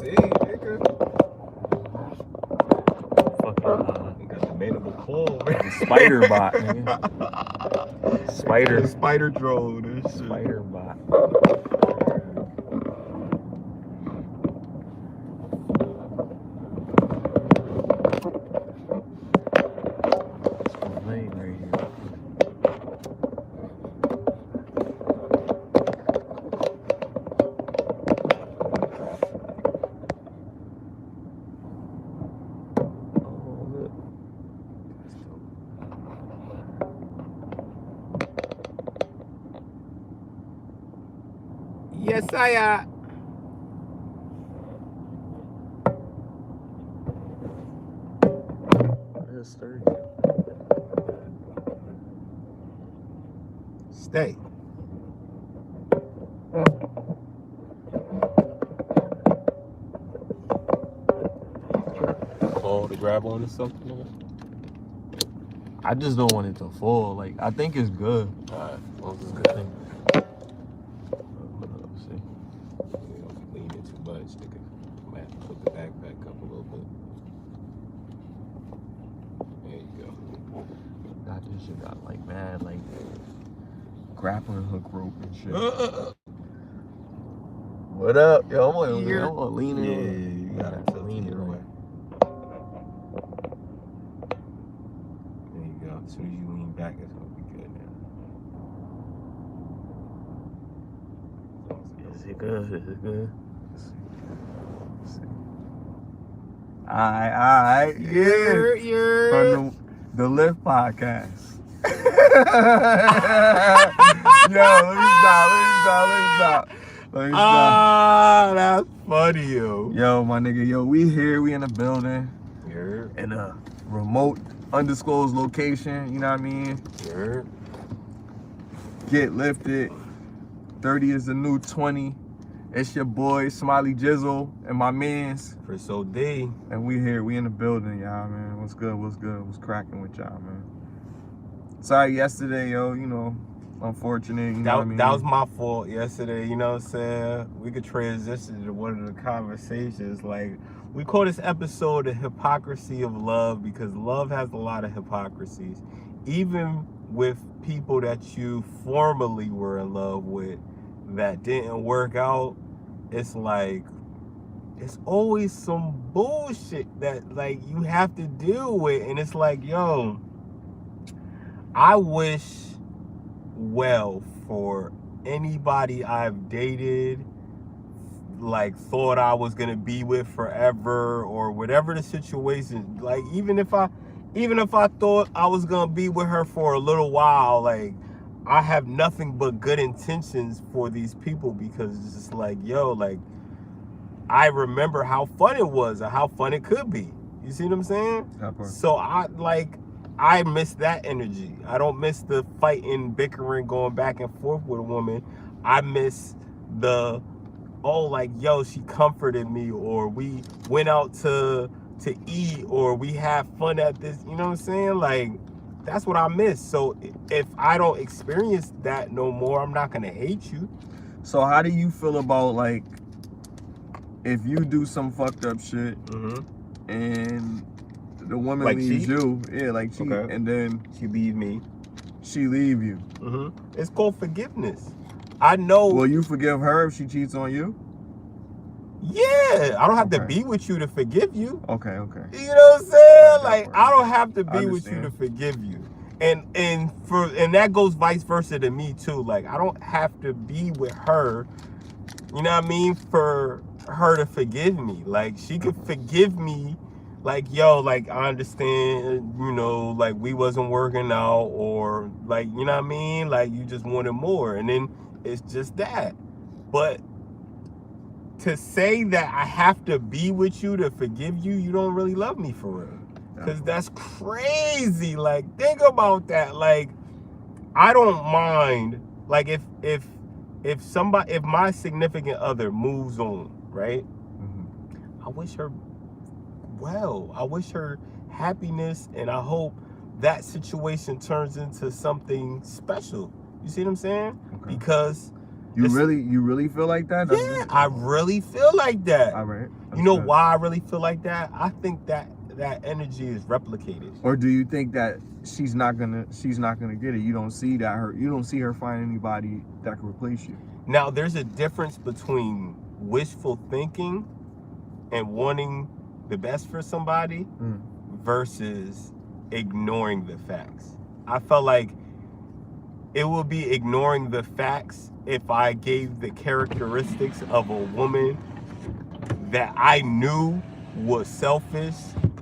Hey, nigga. Fucking You got the mandible claw, man. spider bot, nigga. Spider drone. This shit. Spider bot. Yes, I Stay. Call to grab on or something? I just don't want it to fall. Like, I think it's good. Alright, well, it's a good thing. Let's see. You don't be leaning too much, nigga. Might have to put the backpack up a little bit. There you go. Got this shit got like mad, like grappling hook rope and shit. What up? Yo, I'm gonna lean in. Yeah, you gotta lean your in. way. There you go. As soon as you lean back, it's gonna be good now. Is it good? Is it good? Let's see. Alright. Yeah. From the Lift Podcast. Yo, let me stop. Ah, that's funny, yo. Yo, my nigga, yo, we here, we in the building. Yeah. In a remote, undisclosed location, you know what I mean? Yeah. Get lifted. 30 is the new 20. It's your boy, SmileyJizzle, and my mans. CrisxmasOnDemand. And we here, we in the building, y'all, man. What's good? What's cracking with y'all, man? Sorry, yesterday, yo, you know, unfortunate, you know what I mean? That was my fault yesterday, you know what I'm saying? We could transition to one of the conversations. Like, we call this episode the Hypocrisy of Love because love has a lot of hypocrisies. Even with people that you formerly were in love with that didn't work out, it's like, it's always some bullshit that, like, you have to deal with. And it's like, yo, I wish well for anybody I've dated, like thought I was gonna be with forever or whatever the situation. Like even if I thought I was gonna be with her for a little while, like I have nothing but good intentions for these people because it's just like, yo, like I remember how fun it was or how fun it could be. You see what I'm saying? So I miss that energy. I don't miss the fighting, bickering, going back and forth with a woman. I miss the, oh, like, yo, she comforted me, or we went out to eat, or we had fun at this, you know what I'm saying? Like, that's what I miss. So if I don't experience that no more, I'm not gonna hate you. So how do you feel about, like, if you do some fucked up shit and the woman Like leaves cheat? you, yeah, like cheat, Okay. and then She leave me. she leave you. It's called forgiveness. I know. Will you forgive her if she cheats on you? Yeah, I don't have to Okay. be with you to forgive you. Okay. You know what I'm saying? Like, part. I don't have to be I with you understand. to forgive you. And that goes vice versa to me too. Like, I don't have to be with her, you know what I mean, for her to forgive me. Like, she could forgive me, like, yo, like, I understand, you know, like, we wasn't working out, or like, you know what I mean? Like, you just wanted more. And then it's just that. But to say that I have to be with you to forgive you, you don't really love me for real. Because that's crazy. Like, think about that. Like, I don't mind, like, if my significant other moves on, right? I wish her well. I wish her happiness, and I hope that situation turns into something special. You see what I'm saying? Okay. Because You really feel like that? Yeah, I really feel like that. All right. You know why I really feel like that? I think that energy is replicated. Or do you think that she's not gonna get it? You don't see her find anybody that can replace you. Now, there's a difference between wishful thinking and wanting the best for somebody versus ignoring the facts. I felt like it would be ignoring the facts if I gave the characteristics of a woman that I knew was selfish,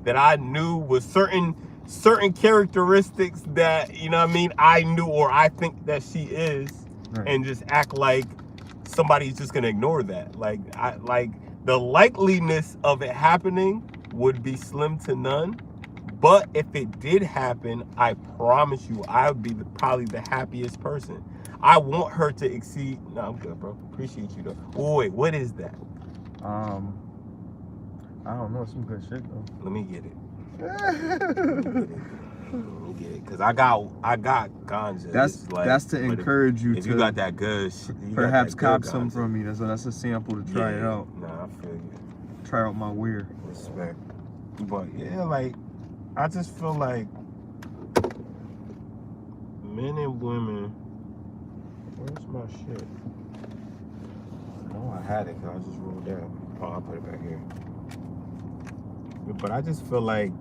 that I knew was certain characteristics that, you know what I mean, I knew or I think that she is, right, and just act like somebody's just gonna ignore that. Like the likeliness of it happening would be slim to none. But if it did happen, I promise you, I would be probably the happiest person. I want her to exceed. No, I'm good, bro. Appreciate you though. Oh, wait, what is that? I don't know. Some good shit though. Let me get it. Let me get it. Cause I got ganja. That's to encourage you if to. You got that good shit. Perhaps cop some from me. That's a sample to try it out. Nah, I feel you. Try out my weird. Respect. But yeah, like, I just feel like men and women. Where's my shit? Oh, I had it, cause I just rolled down. Oh, I'll put it back here. But I just feel like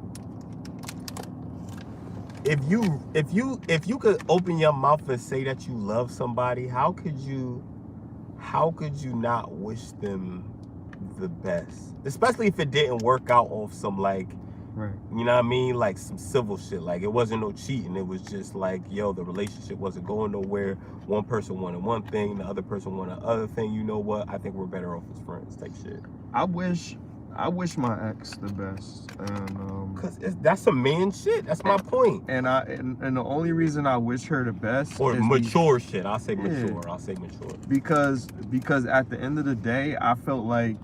if you could open your mouth and say that you love somebody, how could you not wish them the best? Especially if it didn't work out off some, like, right, you know what I mean, like some civil shit. Like, it wasn't no cheating. It was just like, yo, the relationship wasn't going nowhere. One person wanted one thing, the other person wanted another thing. You know what? I think we're better off as friends, type shit. I wish my ex the best, and cause that's some man shit. That's my point. And the only reason I wish her the best or is mature shit. I'll say mature. I'll say mature. Because at the end of the day, I felt like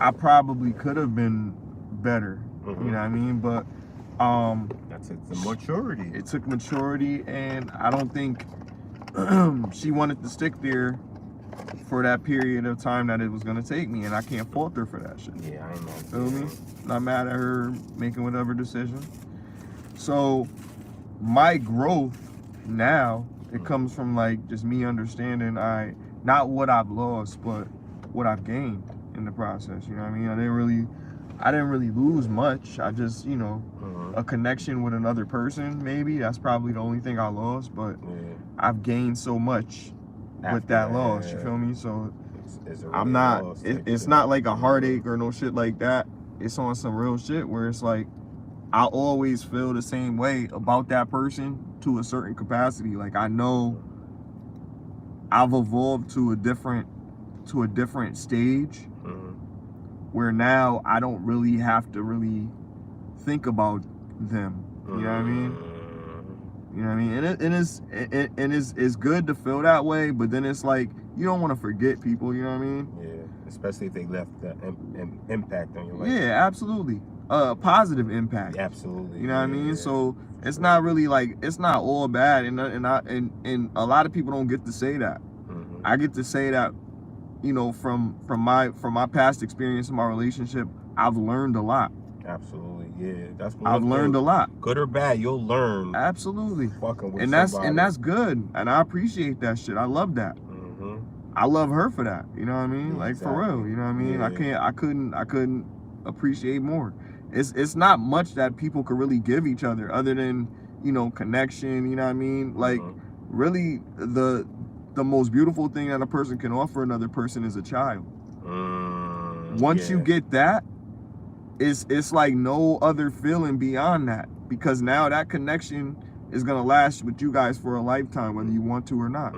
I probably could have been better. Mm-hmm. You know what I mean? But that's it. The maturity. It took maturity, and I don't think she wanted to stick there for that period of time that it was gonna take me, and I can't fault her for that shit. Yeah, I know. Feel me? Not mad at her making whatever decision. So my growth now, it comes from like just me understanding not what I've lost, but what I've gained in the process. You know what I mean? I didn't really lose much. I just, you know, a connection with another person, maybe. That's probably the only thing I lost, but I've gained so much with that loss, you feel me? So it's I'm not, it's not like a heartache or no shit like that. It's on some real shit where it's like, I always feel the same way about that person to a certain capacity. Like, I know I've evolved to a different stage where now I don't really have to really think about them. You know what I mean? You know what I mean? And it's good to feel that way, but then it's like, you don't want to forget people, you know what I mean? Yeah, especially if they left an impact on your life. Yeah, absolutely. Positive impact. Absolutely. You know what I mean? So it's not really like, it's not all bad, and a lot of people don't get to say that. I get to say that, you know, from my past experience in my relationship, I've learned a lot. Absolutely, yeah. That's what I've learned a lot. Good or bad, you'll learn. Absolutely. Fucking with and that's good, and I appreciate that shit. I love that. I love her for that. You know what I mean? Yeah, like exactly. For real. You know what I mean? Yeah. I couldn't appreciate more. It's not much that people could really give each other than, you know, connection. You know what I mean? Like really, the most beautiful thing that a person can offer another person is a child. Once you get that, it's like no other feeling beyond that, because now that connection is gonna last with you guys for a lifetime, whether you want to or not.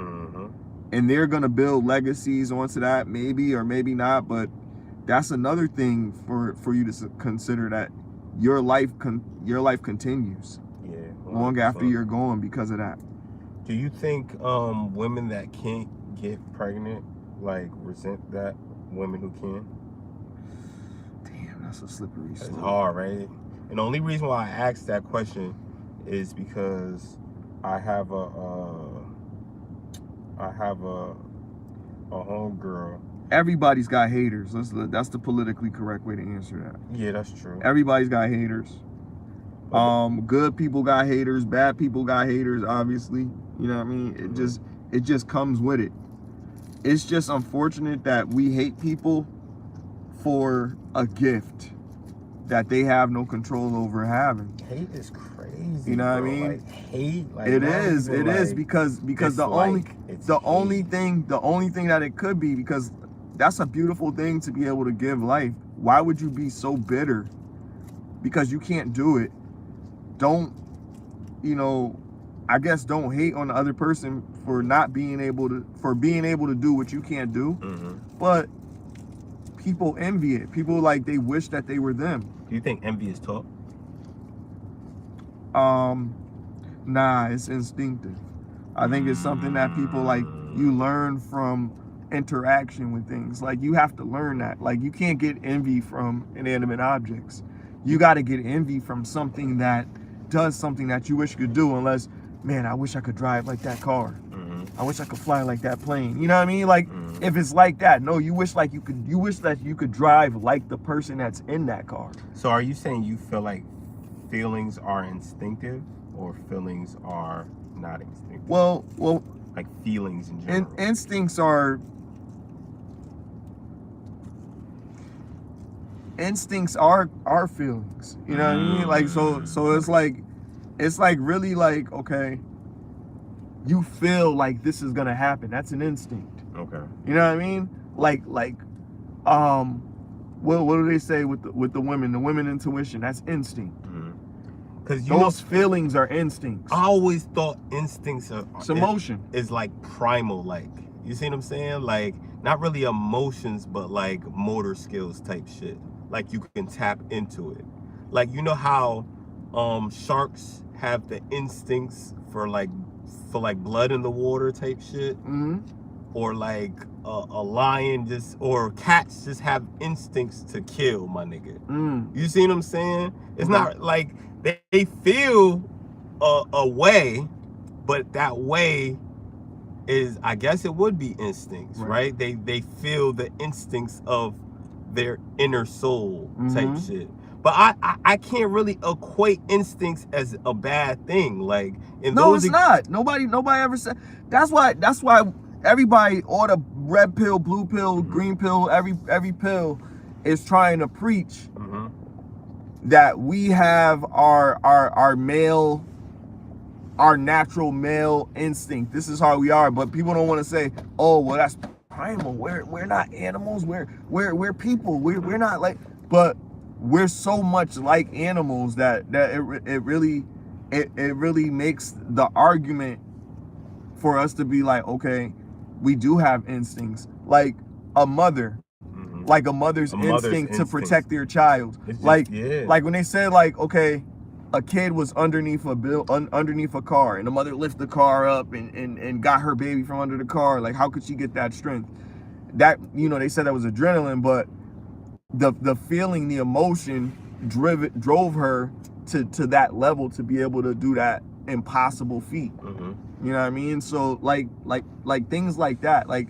And they're gonna build legacies onto that, maybe or maybe not, but that's another thing for you to consider, that your life continues long after you're gone because of that. Do you think women that can't get pregnant like resent that women who can? Damn, that's a slippery slope. It's hard, right? And the only reason why I asked that question is because I have a A homegirl. Everybody's got haters. That's the politically correct way to answer that. Yeah, that's true. Everybody's got haters. Good people got haters. Bad people got haters. Obviously, you know what I mean. It just comes with it. It's just unfortunate that we hate people for a gift that they have no control over having. Hate is crazy. You know what I bro. mean? Like, hate. Like, It is because the only thing that it could be, because that's a beautiful thing to be able to give life. Why would you be so bitter because you can't do it? Don't, I guess don't hate on the other person for being able to do what you can't do. Mm-hmm. But people envy it. People like they wish that they were them. Do you think envy is taught? Nah, it's instinctive. I think it's something that people like you learn from interaction with things. Like you have to learn that. Like you can't get envy from inanimate objects. You got to get envy from something that does something that you wish you could do. Unless, man, I wish I could drive like that car. Mm-hmm. I wish I could fly like that plane. You know what I mean? Like if it's like that, no, you wish that you could drive like the person that's in that car. So are you saying you feel like feelings are instinctive or feelings are not instinctive? Well, like feelings in general. Instincts are feelings. You know what I mean? Like so it's like really like, okay, you feel like this is gonna happen. That's an instinct. Okay. You know what I mean? Like what do they say with the women? The women intuition, that's instinct. Because those feelings are instincts. I always thought instincts are it's emotion. Is like primal, like, you see what I'm saying? Like not really emotions, but like motor skills type shit. Like you can tap into it. Like you know how sharks have the instincts for like blood in the water type shit? Mm-hmm. Or like a lion or cats just have instincts to kill, my nigga. You see what I'm saying? It's not like they feel a way, but that way is, I guess it would be instincts, right? They feel the instincts of their inner soul type shit. But I can't really equate instincts as a bad thing. Like it's not. Nobody ever said. That's why everybody, all the red pill, blue pill, green pill, every pill is trying to preach that we have our male, our natural male instinct. This is how we are. But people don't want to say, oh, well, that's primal. We're not animals. We're people. We're not like. But we're so much like animals that it really makes the argument for us to be like, okay, we do have instincts, like a mother, like a mother's instinct to protect their child. Like when they said like, okay, a kid was underneath a car and the mother lifted the car up and got her baby from under the car. Like how could she get that strength? That, they said that was adrenaline, but the feeling, the emotion drove her to that level to be able to do that impossible feat. You know what I mean? So like things like that, like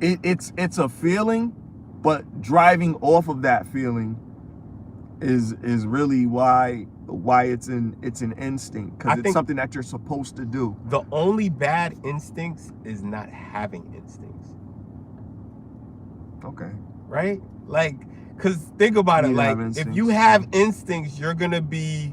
it's a feeling, but driving off of that feeling is really why it's an instinct, because it's something that you're supposed to do. The only bad instincts is not having instincts. Okay. Right? Like, because think about it, like if you have instincts, you're gonna be,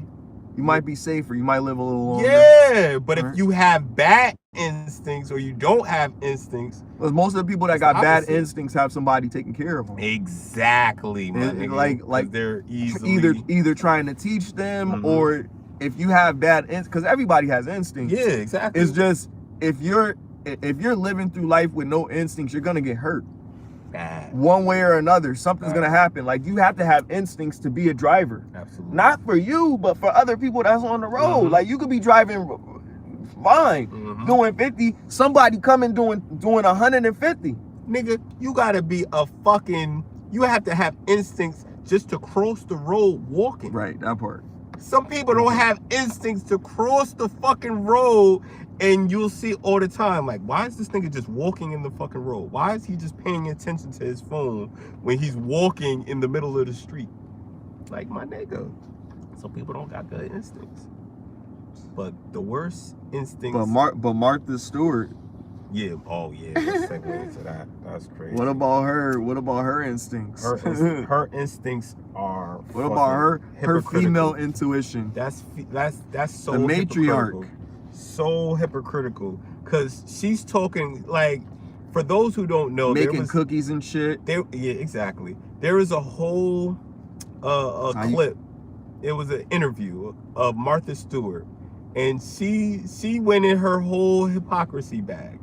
you might be safer, you might live a little longer. Yeah, but if you have bad instincts or you don't have instincts, because most of the people that got bad instincts have somebody taking care of them. Exactly, like they're either trying to teach them, or if you have bad instincts, because everybody has instincts. Yeah, exactly. It's just if you're living through life with no instincts, you're gonna get hurt. Bad. One way or another, something's gonna happen. Like you have to have instincts to be a driver. Absolutely. Not for you, but for other people that's on the road. Like you could be driving fine, doing 50. Somebody coming doing 150. Nigga, you gotta be you have to have instincts just to cross the road walking. Right, that part. Some people don't have instincts to cross the fucking road And you'll see all the time, like, why is this nigga just walking in the fucking road? Why is he just paying attention to his phone when he's walking in the middle of the street? Like, my nigga. Some people don't got good instincts. But the worst instincts... But Martha Stewart... Yeah, let's segue into that. That's crazy. What about her instincts? Her instincts are... What about her female intuition? That's so the matriarch. So hypocritical, because she's talking, like, for those who don't know, making cookies and shit. Yeah, exactly. There was a whole clip. It was an interview of Martha Stewart, and she went in her whole hypocrisy bag.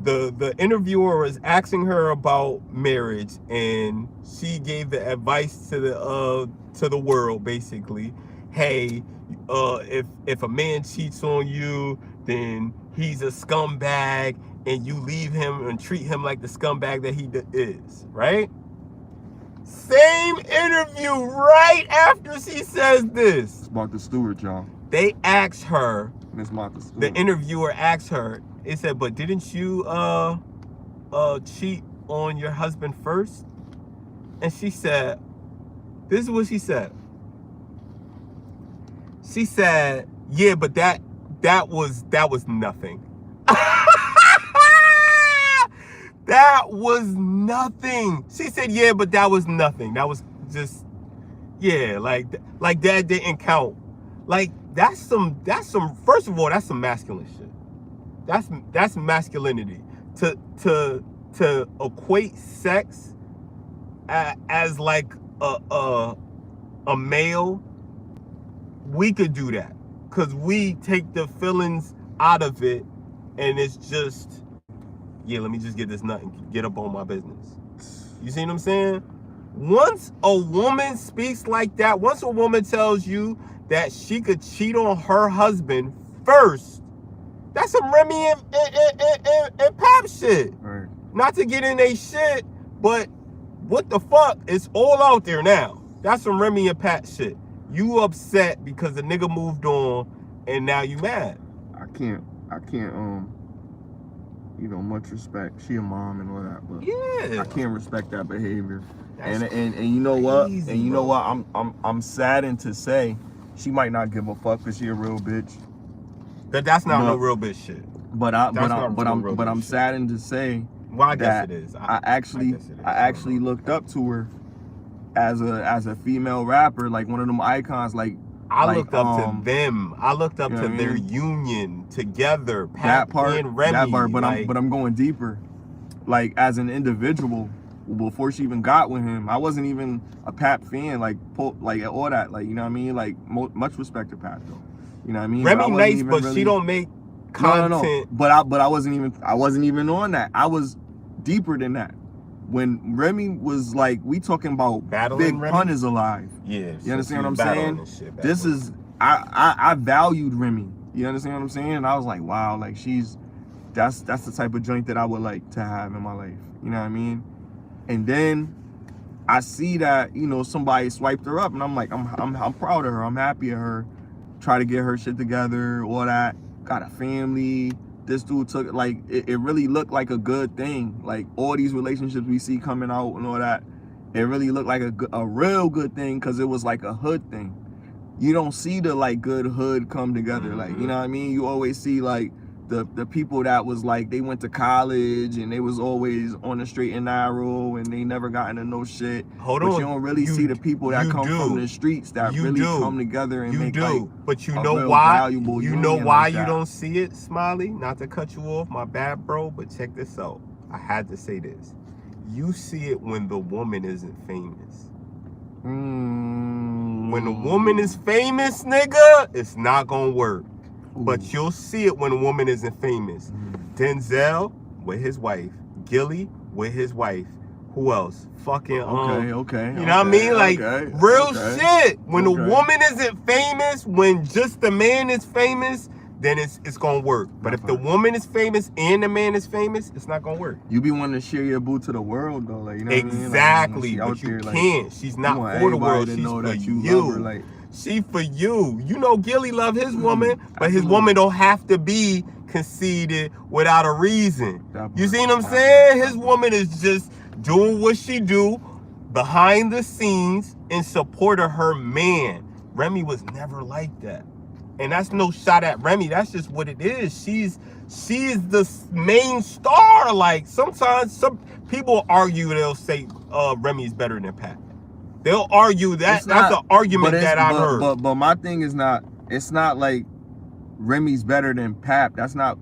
The interviewer was asking her about marriage, and she gave the advice to the world, basically. Hey, if a man cheats on you, then he's a scumbag, and you leave him and treat him like the scumbag that he is, right? Same interview right after she says this. It's Martha Stewart, y'all. They asked her, Miss Martha Stewart. the interviewer asked her, it said, but didn't you cheat on your husband first? And she said, this is what she said. She said, yeah, but that was nothing. That was nothing. She said, yeah, but that was nothing. That was just, yeah, like that didn't count. Like, that's some, first of all, that's some masculine shit. That's masculinity. To equate sex as like a male, we could do that, because we take the feelings out of it, and it's just, yeah, let me just get this nut and get up on my business. You see what I'm saying? Once a woman speaks like that, once a woman tells you that she could cheat on her husband first, that's some Remy and Pap shit. Right. Not to get in they shit, but what the fuck? It's all out there now. That's some Remy and Pat shit. You upset because the nigga moved on, and now you mad. I can't, much respect. She a mom and all that, but yeah, I can't respect that behavior. That's and you know what? crazy, And you know bro. what? I'm saddened to say she might not give a fuck because she a real bitch. That's not no real bitch shit. But I'm saddened to say. Well, I guess that it is. I actually looked up to her as a female rapper, like one of them icons. Like I looked up to them. I looked up to their union together. Pat and Remy. That part, but like, I'm going deeper. Like, as an individual, before she even got with him, I wasn't even a Pat fan. Like all that. Like, you know what I mean? Like much respect to Pat though. You know what I mean? Remy nice, but she don't make content. No. But I wasn't even on that. I was deeper than that. When Remy was like, we talking about battling Big Remy? Pun is alive. Yeah. You understand what I'm saying? This is I valued Remy. You understand what I'm saying? And I was like, wow, like that's the type of joint that I would like to have in my life. You know what I mean? And then I see that, somebody swiped her up, and I'm like, I'm proud of her. I'm happy of her. Try to get her shit together, all that. Got a family. This dude took, like, it really looked like a good thing. Like, all these relationships we see coming out and all that, it really looked like a real good thing, because it was like a hood thing. You don't see the, like, good hood come together. Like, you know what I mean? You always see, like, the people that was, like, they went to college and they was always on the straight and narrow and they never got into no shit. Hold but on. you don't really see the people that come from the streets that really come together and make, like, but you a know real why? valuable You union know why like you that. don't see it, Smiley? Not to cut you off, my bad, bro, but check this out. I had to say this. You see it when the woman isn't famous. When the woman is famous, nigga, it's not gonna work. But you'll see it when a woman isn't famous. Denzel with his wife. Gilly with his wife. Who else? Fucking Okay. You know what I mean? Like, real shit. When the woman isn't famous, when just the man is famous, then it's gonna work. But if the woman is famous and the man is famous, it's not gonna work. You be wanting to share your boo to the world though, like, you know Exactly, what I mean? but you there, can't. She's not for the world. She's for that you you. love her, like, She for you. You know Gilly love his woman, but his woman don't have to be conceited without a reason. You see what I'm saying? His woman is just doing what she do behind the scenes in support of her man. Remy was never like that. And that's no shot at Remy. That's just what it is. She's the main star. Like, sometimes some people argue, they'll say Remy's better than Pat. They'll argue that. That's an argument that I've heard. But my thing is not, it's not like Remy's better than Pap. That's not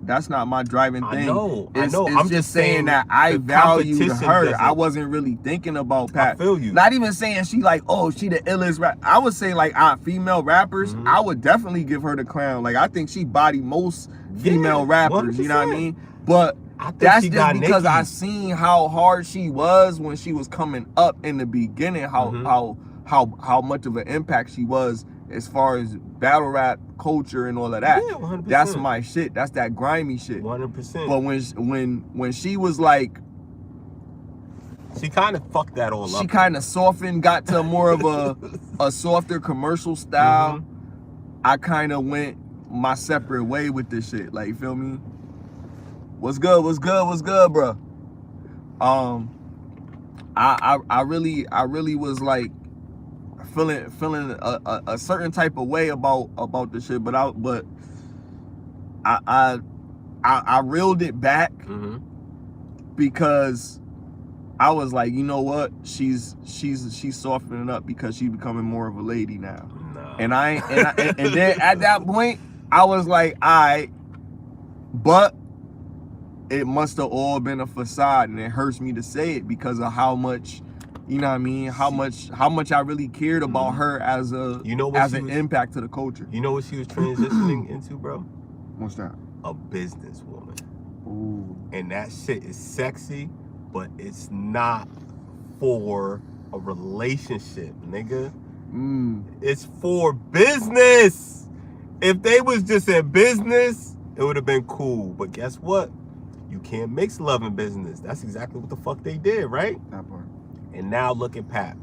my driving thing. I know. I'm just saying that I valued her. I wasn't really thinking about Pap. I feel you. Not even saying she like, oh, she the illest rap. I would say like female rappers, I would definitely give her the crown. Like, I think she body most female rappers. 100%. You know what I mean? But that's just because I seen how hard she was when she was coming up in the beginning. How much of an impact she was as far as battle rap culture and all of that. Yeah, 100%. That's my shit. That's that grimy shit. 100%. But when she was like, she kind of fucked that all up. She kind of softened, got to more of a softer commercial style. I kind of went my separate way with this shit. Like, you feel me? What's good, bro? I really was like feeling a certain type of way about this shit, but I reeled it back because I was like, you know what? She's softening up because she's becoming more of a lady now. No. And then at that point, I was like, alright, but it must have all been a facade, and it hurts me to say it because of how much, you know what I mean, how much I really cared about her as an impact to the culture. You know what she was transitioning into, bro? What's that? A businesswoman. Ooh. And that shit is sexy, but it's not for a relationship, nigga. It's for business. If they was just in business, it would have been cool. But guess what? You can't mix love and business. That's exactly what the fuck they did, right? That part. And now look at Pat.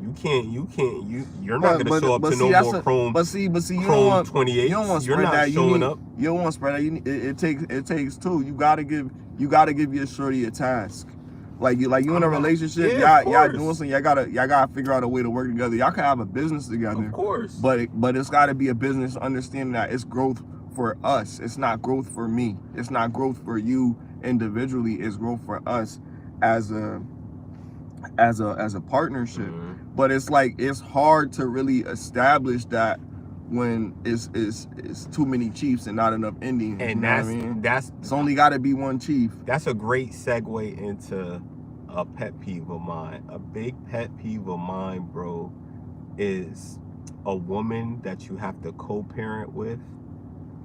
You're not gonna show up to no more Chrome. But see, you Chrome 28. You don't want to You're spread not that. showing up. You don't want to spread that. It takes two. You gotta give your shorty a task. Like you in a relationship, y'all doing something. Y'all gotta figure out a way to work together. Y'all can have a business together. Of course. But it's gotta be a business understanding that it's growth for us. It's not growth for me. It's not growth for you individually. It's growth for us as a partnership. But it's like, it's hard to really establish that when it's too many chiefs and not enough Indians. And it's only got to be one chief. That's a great segue into a pet peeve of mine. A big pet peeve of mine, bro, is a woman that you have to co-parent with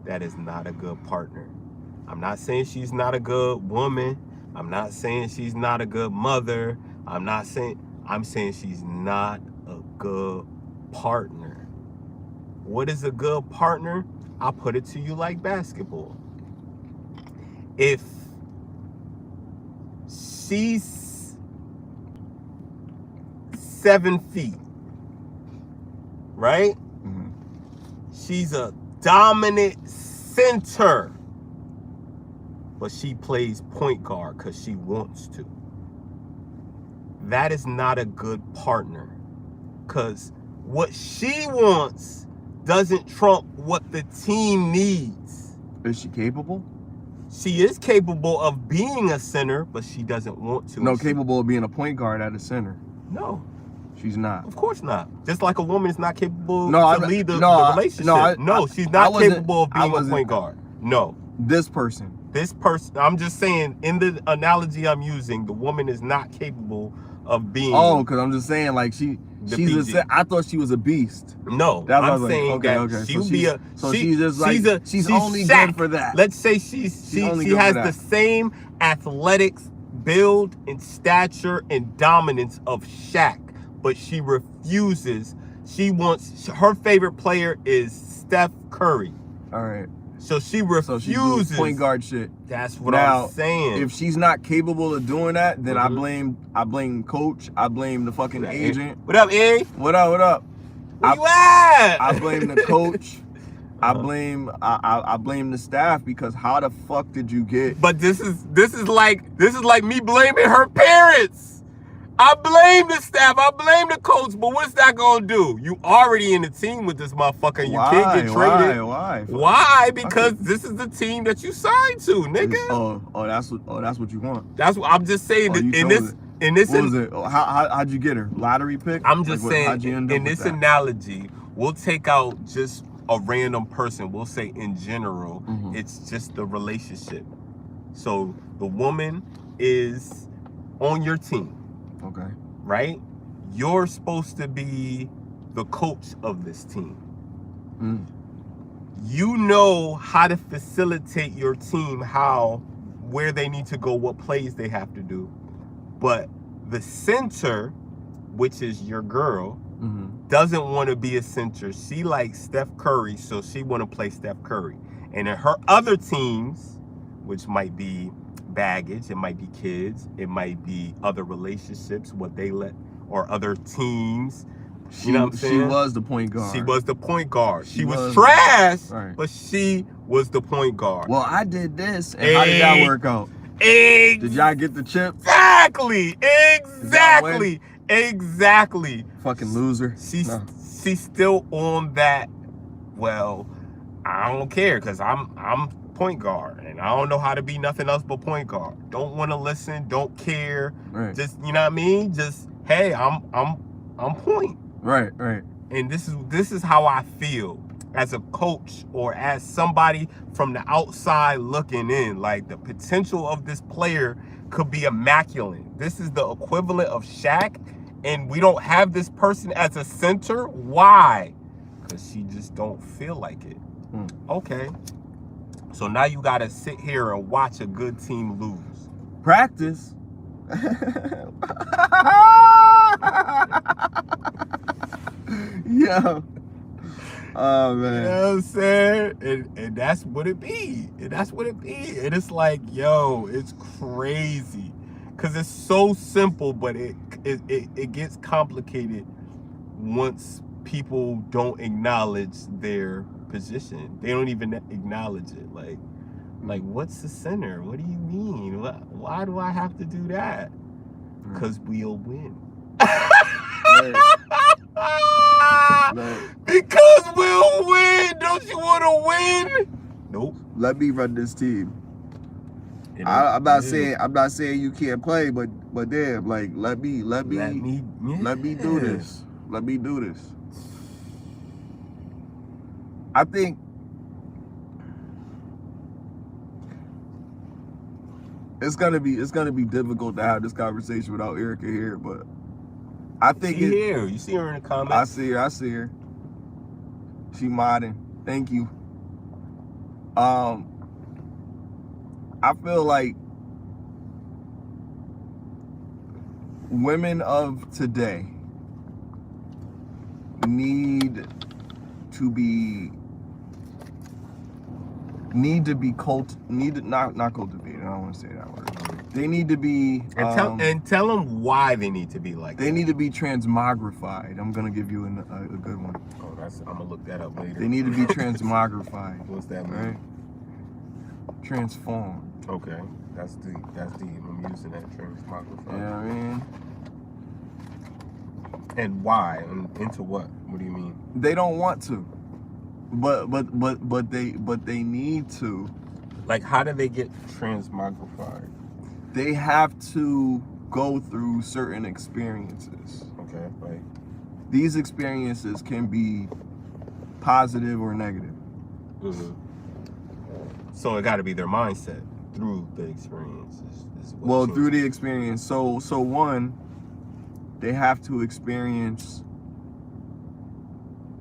that is not a good partner. I'm not saying she's not a good woman. I'm not saying she's not a good mother. I'm saying she's not a good partner. What is a good partner? I'll put it to you like basketball. If she's 7 feet, right? She's a dominant center, but she plays point guard because she wants to. That is not a good partner, because what she wants doesn't trump what the team needs. Is she capable? She is capable of being a center, but she doesn't want to. No, capable of being a point guard at a center. No. She's not. Of course not. Just like a woman is not capable to lead the relationship. No, she's not capable of being a point guard. No. This person, I'm just saying, in the analogy I'm using, the woman is not capable of being. Oh, because I'm just saying, like, I thought she was a beast. No, I'm saying that she's only Shaq. good for that. Let's say she has the same athletics, build, and stature and dominance of Shaq, but she refuses. Her favorite player is Steph Curry. All right. So she refuses. She point guard shit. That's what I'm saying. If she's not capable of doing that, then I blame coach. I blame the fucking agent. What up, A? What up? Where you at? I blame the coach. I blame the staff, because how the fuck did you get? But this is like me blaming her parents. I blame the staff. I blame the coach. But what's that gonna do? You already in the team with this motherfucker. You can't get traded. Why? Because this is the team that you signed to, nigga. That's what you want. That's what I'm just saying. In this, what was it? How'd you get her? Lottery pick? I'm just saying. In this analogy, we'll take out just a random person. We'll say in general, it's just the relationship. So the woman is on your team. Okay. Right? You're supposed to be the coach of this team. You know how to facilitate your team, where they need to go, what plays they have to do. But the center, which is your girl, doesn't want to be a center. She likes Steph Curry, so she want to play Steph Curry. And in her other teams, which might be baggage, it might be kids, it might be other relationships, what they let, or other teams. You know what I'm saying? She was the point guard. She was the point guard. She was trash, right, but she was the point guard. Well, I did this, and how did that work out? Did y'all get the chip? Exactly. Fucking loser. She's still on that. Well, I don't care, because I'm point guard, and I don't know how to be nothing else but point guard. Don't want to listen, don't care. Right. Just, you know what I mean? Just, hey, I'm point. Right. And this is how I feel as a coach, or as somebody from the outside looking in. Like, the potential of this player could be immaculate. This is the equivalent of Shaq, and we don't have this person as a center. Why? Because she just don't feel like it. Okay. So now you gotta sit here and watch a good team lose. Practice. Yo. Oh, man. You know what I'm saying? And that's what it be. And it's like, yo, it's crazy. Because it's so simple, but it gets complicated once people don't acknowledge their position. They don't even acknowledge it. Like what's the center? What do you mean? Why do I have to do that? Because we'll win. Because we'll win. Don't you want to win? Nope. Let me run this team. I'm not saying you can't play, but damn, like let me do this. Let me do this. I think it's gonna be difficult to have this conversation without Erica here, but I think you see her in the comments. I see her. She modding. Thank you. I feel like women of today need to be not cultivated. I don't want to say that word. They need to be and tell them why they need to be like they need to be transmogrified. I'm gonna give you a good one. Oh, I'm gonna look that up later. They need to be transmogrified. What's that mean? Right? Transformed. Okay, that's deep. I'm using that transmogrified. Yeah, I mean. And why? And into what? What do you mean? They don't want to, but they need to. Like, how do they get transmogrified? They have to go through certain experiences. Okay, right. These experiences can be positive or negative. Mm-hmm. So it got to be their mindset through the experiences. Well, through the experience. So one, they have to experience.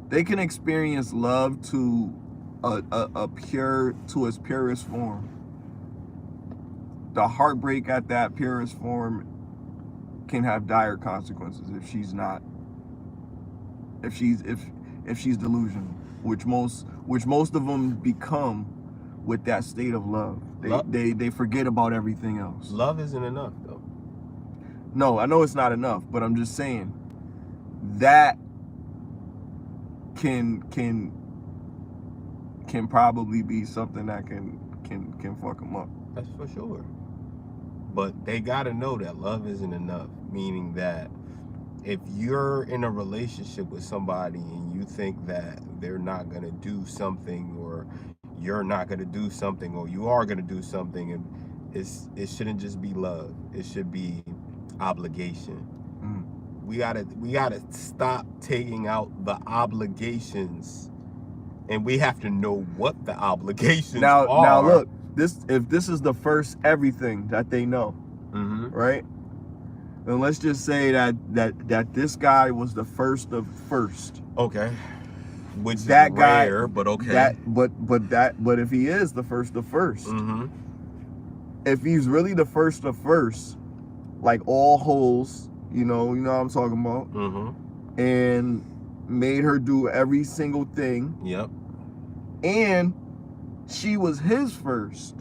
They can experience love to its purest form. The heartbreak at that purest form can have dire consequences if she's delusional, which most of them become with that state of love. They forget about everything else. Love isn't enough though. No, I know it's not enough, but I'm just saying that can probably be something that can fuck them up. That's for sure. But they gotta know that love isn't enough. Meaning that if you're in a relationship with somebody and you think that they're not gonna do something, or you're not gonna do something, or you are gonna do something, and it shouldn't just be love. It should be obligation. We gotta stop taking out the obligations, and we have to know what the obligations are. Now look, if this is the first everything that they know, right? Then let's just say that this guy was the first of first. Okay. Which is that rare, guy, but okay. But if he is the first of first, if he's really the first of first, like all holes, you know what I'm talking about, and made her do every single thing. Yep. And she was his first.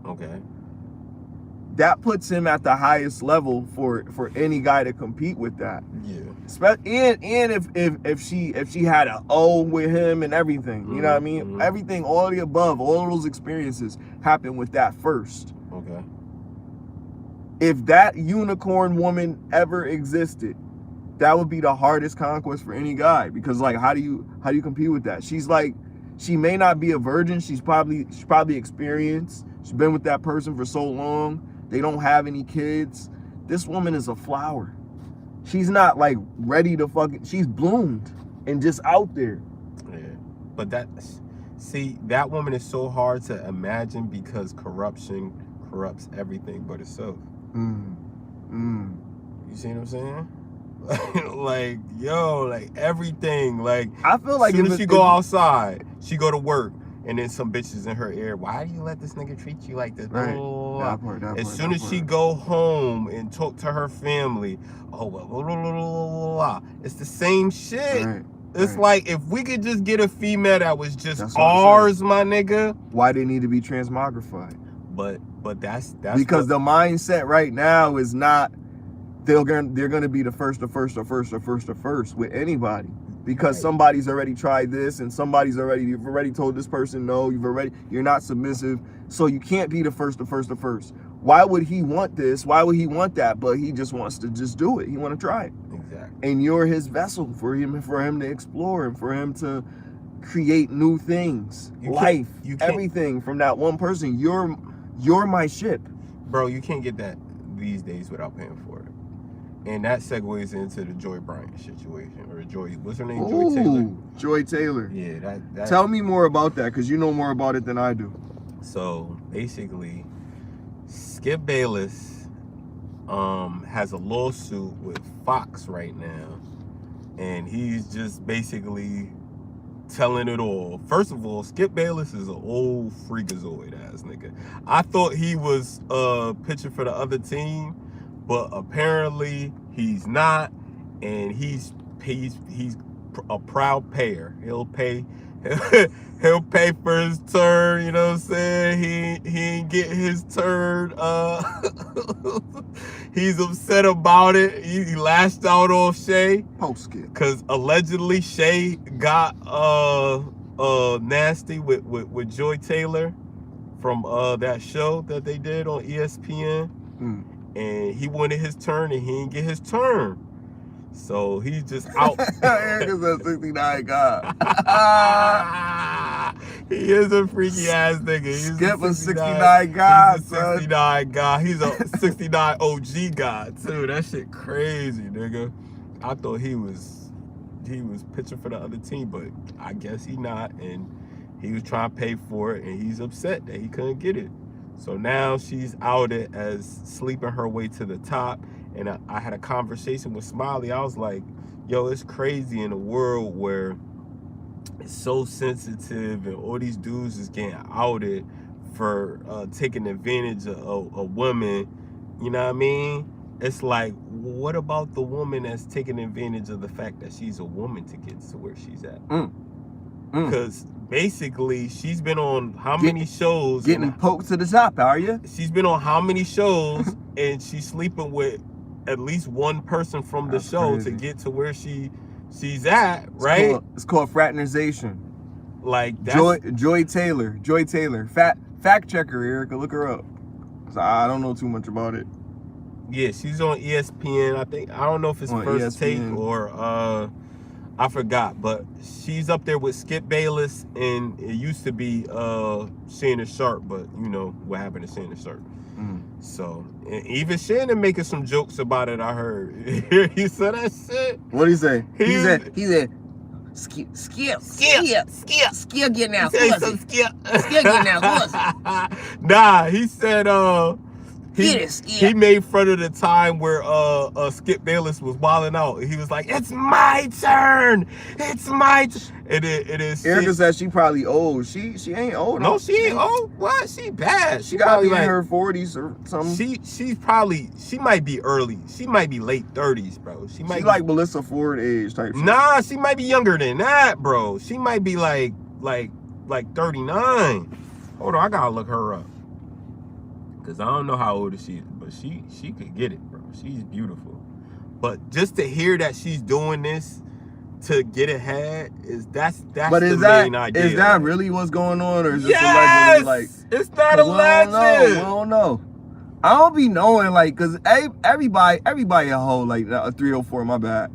Okay. That puts him at the highest level for any guy to compete with that. Yeah. And if she had an O with him and everything, you know what I mean? Everything, all the above, all of those experiences happened with that first. Okay. If that unicorn woman ever existed, that would be the hardest conquest for any guy, because like how do you compete with that? She's like, she may not be a virgin, she's probably experienced. She's been with that person for so long. They don't have any kids. This woman is a flower. She's not like ready to she's bloomed and just out there. Yeah. But that woman is so hard to imagine because corruption corrupts everything but itself. You see what I'm saying? Like, yo, like everything. Like, I feel like as soon as she go outside, she go to work, and then some bitches in her ear, why do you let this nigga treat you like this? Right. As soon as she go home and talk to her family, it's the same shit. Right. It's like, if we could just get a female that was just ours, my nigga. Why they need to be transmogrified? But that's because the mindset right now is not they're gonna be the first with anybody, because somebody's already tried this, and you've already told this person no, you're not submissive, so you can't be the first. Why would he want this? Why would he want that? But he just wants to just do it. He want to try it. Exactly. And you're his vessel for him to explore and for him to create new things, everything from that one person. You're my ship. Bro, you can't get that these days without paying for it. And that segues into the Joy Bryant situation. Or what's her name? Joy Taylor. Joy Taylor. Yeah, that. Tell me more about that, because you know more about it than I do. So, basically, Skip Bayless has a lawsuit with Fox right now. And he's just basically telling it all. First of all, Skip Bayless is an old freakazoid ass nigga. I thought he was pitching for the other team, but apparently he's not, and he's a proud payer. He'll pay for his turn, you know what I'm saying? He ain't get his turn. He's upset about it. He lashed out on Shay. Post-skip. Cause allegedly Shay got nasty with Joy Taylor from that show that they did on ESPN. And he wanted his turn and he didn't get his turn. So he's just out. Because that 69 guy. He is a freaky ass nigga. He's Skip a 69 guy, He's a 69 guy. He's a 69 OG guy too. That shit crazy, nigga. I thought he was pitching for the other team, but I guess he not. And he was trying to pay for it, and he's upset that he couldn't get it. So now she's outed as sleeping her way to the top. And I had a conversation with Smiley. I was like, yo, it's crazy in a world where it's so sensitive and all these dudes is getting outed for taking advantage of a woman. You know what I mean? It's like, what about the woman that's taking advantage of the fact that she's a woman to get to where she's at? Because basically, she's been on how many shows? Getting poked to the top, are you? She's been on how many shows, and she's sleeping with at least one person from the show to get to where she's she's at, right? It's called fraternization. Like that's Joy Taylor. Fact checker, Erica. Look her up. 'Cause I don't know too much about it. yeah, she's on ESPN. I don't know if it's On First Take ESPN. or I forgot, but she's up there with Skip Bayless, and it used to be Shannon Sharp, but you know what happened to Shannon Sharp. So and even Shannon making some jokes about it. I heard he said that shit. What did he say? He said skip getting out pussy. Skip getting out pussy. Nah, he said Skip. he made fun of the time where Skip Bayless was wilding out. He was like, "It's my turn. It's my turn." It is. Erica said she probably old. She ain't old. No, she ain't old. What? She bad. She gotta be in her 40s or something. She might be early. She might be late 30s, bro. She might be like Melissa Ford age type shit. Nah, she might be younger than that, bro. She might be like 39. Hold on, I gotta look her up. Cause I don't know how old she is, but she could get it, bro. She's beautiful. But just to hear that she's doing this to get ahead that's but the is that, main idea. Is that really what's going on, or is this yes! allegedly like? It's not a legend. We don't know. I don't be knowing like, cause everybody a hoe like a 304. My bad.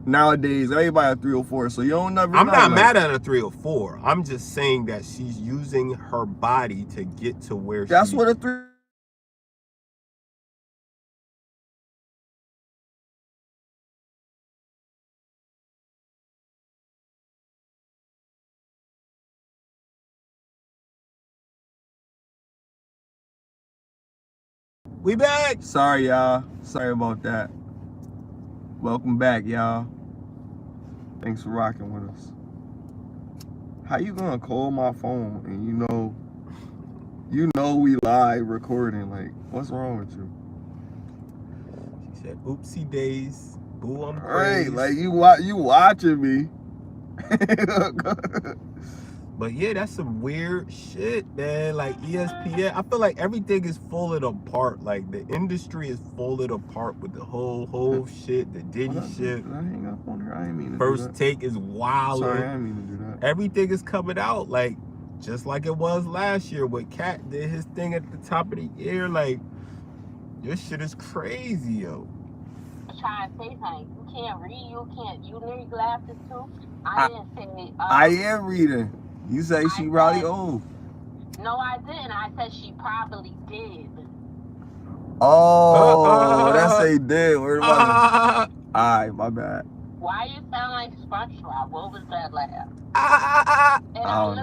Nowadays, everybody a 304, so you don't never. I'm know, not like, mad at a 304. I'm just saying that she's using her body to get to where. That's what a 3. We back. Sorry, y'all. Sorry about that. Welcome back, y'all. Thanks for rocking with us. How you gonna call my phone and you know we live recording? Like, what's wrong with you? She said, "Oopsie days, boo, I'm Right, crazy." like you watching me. But yeah, that's some weird shit, man. Like ESPN, I feel like everything is falling apart. Like the industry is falling apart with the whole shit, the Diddy shit. Did I hang up on her? I didn't mean to First do that. Take is wild. Sorry, I didn't mean to do that. Everything is coming out like just like it was last year when Cat did his thing at the top of the year. Like this shit is crazy, yo. Try and say something. You can't read. You need glasses too. I didn't say. I am reading. You say she probably old. No, I didn't. I said she probably did. Oh, that's a did. Where the fuck? Alright, my bad. Why you sound like SpongeBob? What was that laugh?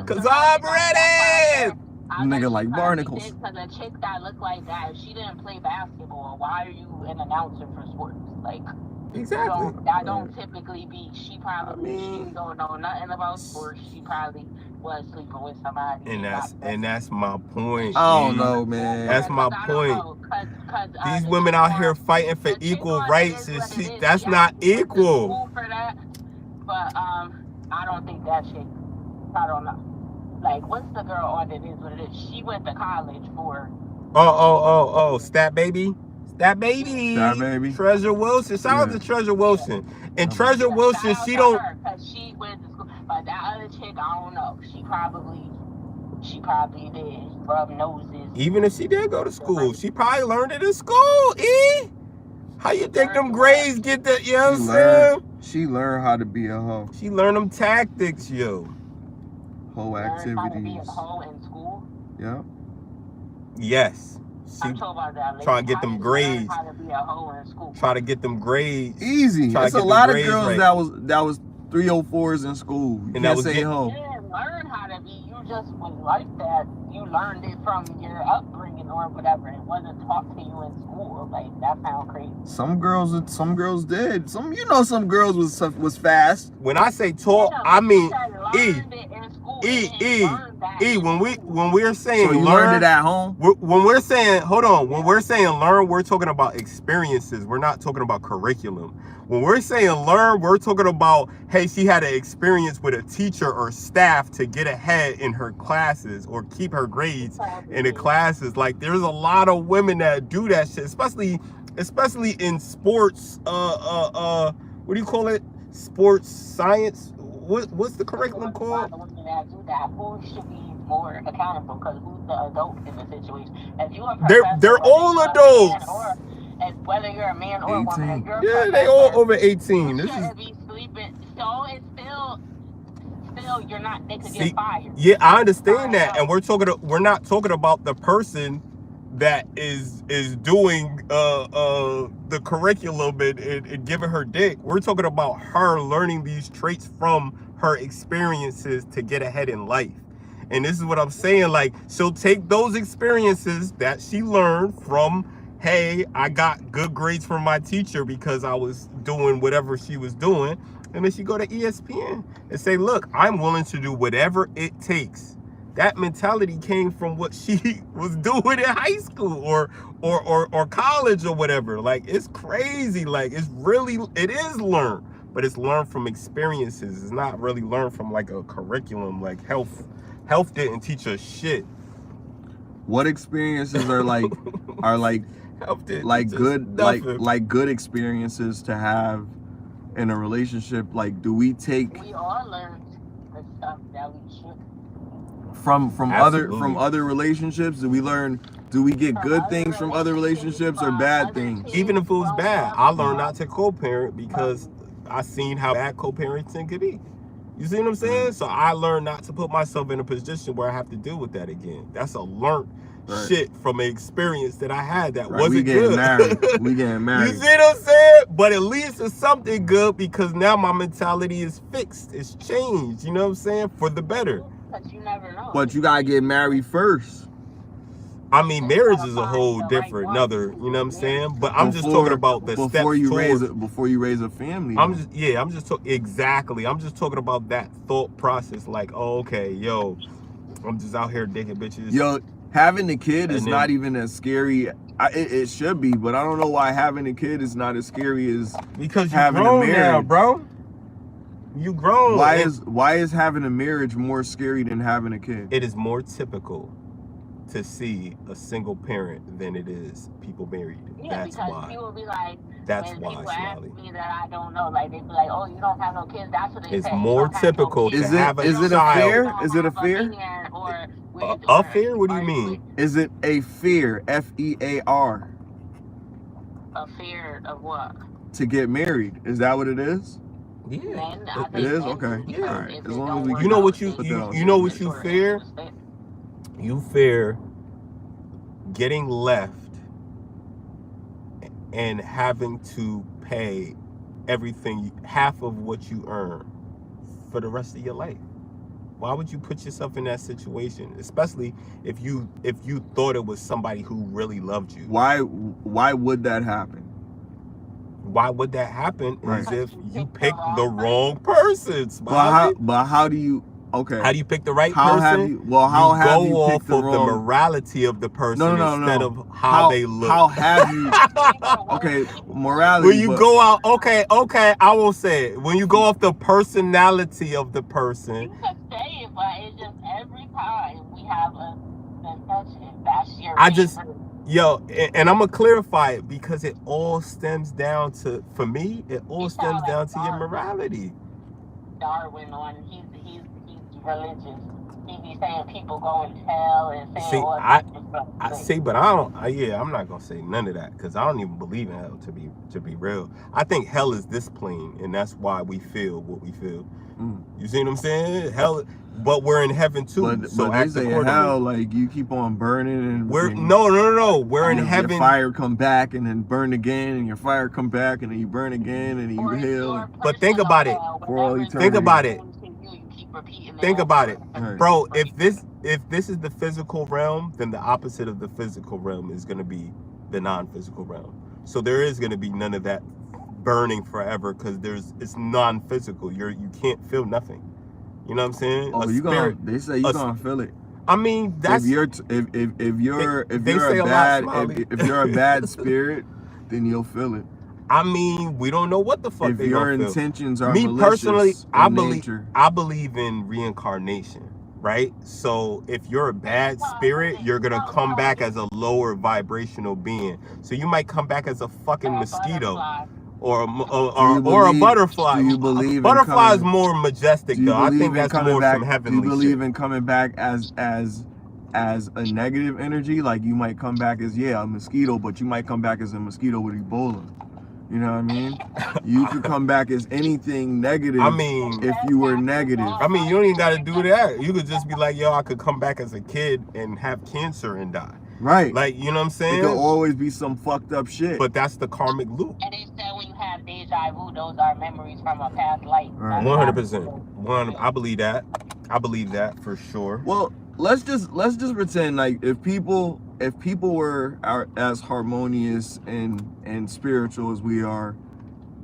Cause I'm ready. Nigga like barnacles. Because a chick that looked like that, if she didn't play basketball, why are you an announcer for sports? Like, exactly. I don't typically be. She probably she don't know nothing about sports. She probably was sleeping with somebody. And that's my point. I don't know, man. That's my point. These women out here fighting for equal rights and shit. That's not equal. For that, but I don't think that shit. I don't know. Like, what's the girl on It Is What It Is? She went to college for. Oh, Stat Baby. That baby. Treasure Wilson. Shout out to Treasure Wilson. And Treasure Wilson, she don't. Because she went to school. But that other chick, I don't know. She probably did rub noses. Even if she did go to school, she probably learned it in school. How you think them grades get that? You know what I'm saying? She learned how to be a hoe. She learned them tactics, yo. Hoe activities. How to be a hoe in school? Yeah. Yes. She trying to get them grades. How to be a hoe in school. Try to get them grades. Easy. There's a lot of girls that was 304s in school. You and can't that was say hoe. You didn't learn how to be. You just was like that. You learned it from your upbringing or whatever. It wasn't taught to you in school. Like, that sounds crazy. Some girls did. Some girls was fast. When I say taught, I mean when we're saying so you learn, learned it at home. When we're saying when we're saying learn, we're talking about experiences. We're not talking about curriculum. When we're saying learn, we're talking about, hey, she had an experience with a teacher or staff to get ahead in her classes or keep her grades in the classes. Like, there's a lot of women that do that shit, especially in sports. What do you call it? sports science. What's the curriculum called? The women that do that, who should be more accountable? Because who's the adult in the situation? If you are They're all adults. And whether you're a man or a woman, if you're Yeah, they all over 18. You This is shouldn't be sleeping. So it's still you're not. They could get fired. yeah, I understand that, and we're not talking about the person that is doing the curriculum and giving her dick. We're talking about her learning these traits from her experiences to get ahead in life. And this is what I'm saying, like, she'll take those experiences that she learned from, hey, I got good grades from my teacher because I was doing whatever she was doing, and then she go to ESPN and say, look, I'm willing to do whatever it takes. That mentality came from what she was doing in high school or college or whatever. Like, it's crazy. Like, it is learned, but it's learned from experiences. It's not really learned from like a curriculum. Like health didn't teach us shit. What experiences are like Health didn't like teach us good nothing. like good experiences to have in a relationship? Like, do we take We all learned the stuff that we should. from Absolutely. other relationships? Do we get good things from other relationships or bad things? Even if it was bad, I learned not to co-parent because I seen how bad co-parenting could be. You see what I'm saying? So I learned not to put myself in a position where I have to deal with that again. That's a learned shit from an experience that I had that wasn't good. We getting married. You see what I'm saying? But at least it's something good because now my mentality is fixed. It's changed. You know what I'm saying? For the better. But you never know. But you gotta get married first. I mean, marriage is a whole different, another, you know what I'm saying? But I'm just talking about the steps before you towards, raise a family. I'm just talking about that thought process. Like, oh, okay, yo, I'm just out here digging bitches. Yo, having a kid is then- not even as scary. It should be, but I don't know why having a kid is not as scary as because you having a grown now, marriage. bro. You grown. Why is having a marriage more scary than having a kid? It is more typical to see a single parent than it is people married. Yeah, That's because why. people be like, That's when why, people ask Smiley. me that I don't know, like they be like, oh, you don't have no kids. That's what they It's say. more You don't have no typical kids. to have a Is it a child. fear? Is it a fear? A fear? What do you mean? Is it a fear? FEAR. A fear of what? To get married. Is that what it is? Yeah. Men, I It think is? men Okay. do, because All right. if As it long don't as we work You know out, what you they you know what you sure fear? understand. You fear getting left and having to pay everything, half of what you earn for the rest of your life. Why would you put yourself in that situation, especially if you thought it was somebody who really loved you? Why would that happen? Why would that happen? Right. Is if you picked the wrong person. But how do you? Okay. How do you pick the right How person? have you? Well, how you have go you off picked the of the wrong? morality of the person No. instead of how they look. How have you? Okay, morality. When you but- go out, okay, I will say it. When you go off the personality of the person, You can say it, but it's just every time we have a discussion, that's your and I'm gonna clarify it because it all stems down to, for me, it all stems down to your morality. Darwin on he's religious. He be saying people go to hell and saying See, all I stuff. see, but I'm not gonna say none of that because I don't even believe in hell to be real. I think hell is this plane, and that's why we feel what we feel. You see what I'm saying? Hell, but we're in heaven too. But so they act say accordingly. hell, like you keep on burning and no. We're in your heaven. fire come back and then burn again, and your fire come back and then you burn again and then you heal. But think about it. For all eternity. Think about it. Think about it, Right. bro. If this is the physical realm, then the opposite of the physical realm is going to be the non-physical realm. So there is going to be none of that burning forever because it's non-physical. You can't feel nothing. You know what I'm saying? Oh, they say you gonna feel it. I mean, that's if you're a bad spirit, then you'll feel it. I mean, we don't know what the fuck If they your gonna feel. intentions are Me malicious personally, in nature. I believe in reincarnation, right? So if you're a bad spirit, you're gonna come back as a lower vibrational being. So you might come back as a fucking mosquito, or you a believe- butterfly. do you believe in Butterfly is coming- more majestic Do you though. I believe think in that's coming more back? some Do heavenly you believe shit. in coming back as a negative energy? Like you might come back as a mosquito, but you might come back as a mosquito with Ebola. You know what I mean? You could come back as anything negative. I mean, if you were negative. I mean, you don't even got to do that. You could just be like, yo, I could come back as a kid and have cancer and die. Right. Like, you know what I'm It saying? could always be some fucked up shit. But that's the karmic loop. And they said when you have deja vu, those are memories from a past life. Right. 100%. I believe that. I believe that for sure. Well, let's just pretend like if people were as harmonious and spiritual as we are,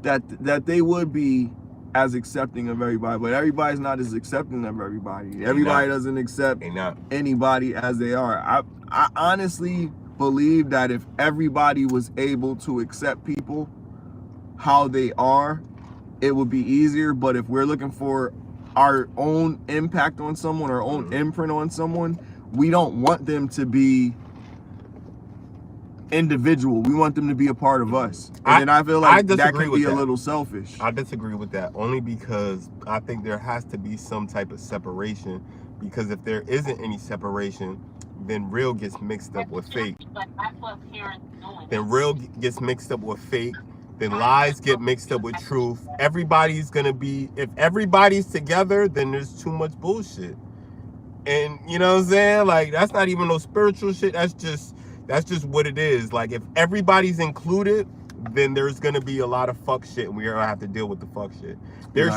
that they would be as accepting of everybody. But everybody's not as accepting of everybody. Everybody doesn't accept anybody as they are. I honestly believe that if everybody was able to accept people how they are, it would be easier. But if we're looking for our own impact on someone, our own imprint on someone, we don't want them to be individual. We want them to be a part of us. And then I feel like that can be a little selfish. I disagree with that only because I think there has to be some type of separation, because if there isn't any separation, then real gets mixed up with fake. Then real gets mixed up with fake. Then lies get mixed up with truth. Everybody's gonna be, if everybody's together, then there's too much bullshit. And you know what I'm saying? Like, that's not even no spiritual shit. That's just what it is. Like, if everybody's included, then there's gonna be a lot of fuck shit, and we're gonna have to deal with the fuck shit. There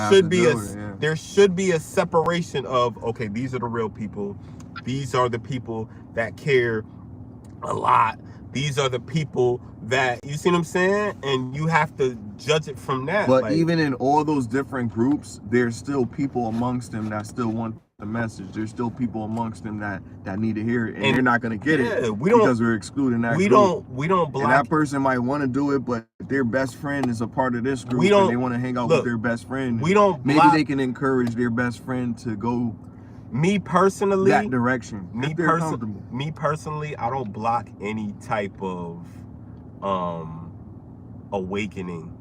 should be a separation of, okay, these are the real people. These are the people that care a lot. These are the people that, you see what I'm saying? And you have to judge it from that. But like, even in all those different groups, there's still people amongst them that still want the message. There's still people amongst them that need to hear it, and they're not going to get it because we're excluding that group. We don't block. And that person might want to do it, but their best friend is a part of this group, and they want to hang out with their best friend. Maybe they can encourage their best friend to go. Me personally, that direction. Me personally, I don't block any type of awakening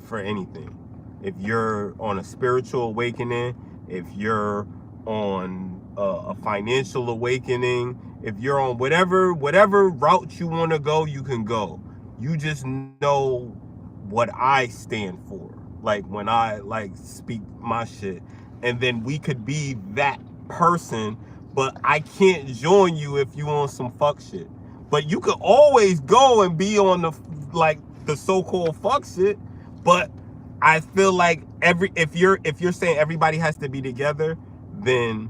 for anything. If you're on a spiritual awakening, if you're on a financial awakening, if you're on whatever route you want to go, you can go. You just know what I stand for. Like, when I speak my shit, and then we could be that person, but I can't join you if you on some fuck shit. But you could always go and be on the so-called fuck shit. But I feel like if you're saying everybody has to be together, then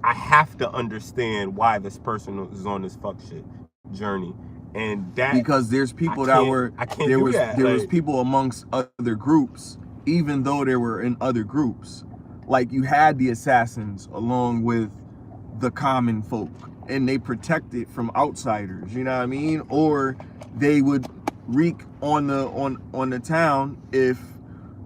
I have to understand why this person is on this fuck shit journey. And that, because there's people there was people amongst other groups, even though they were in other groups. Like, you had the assassins along with the common folk, and they protected from outsiders, you know what I mean? Or they would wreak on the town if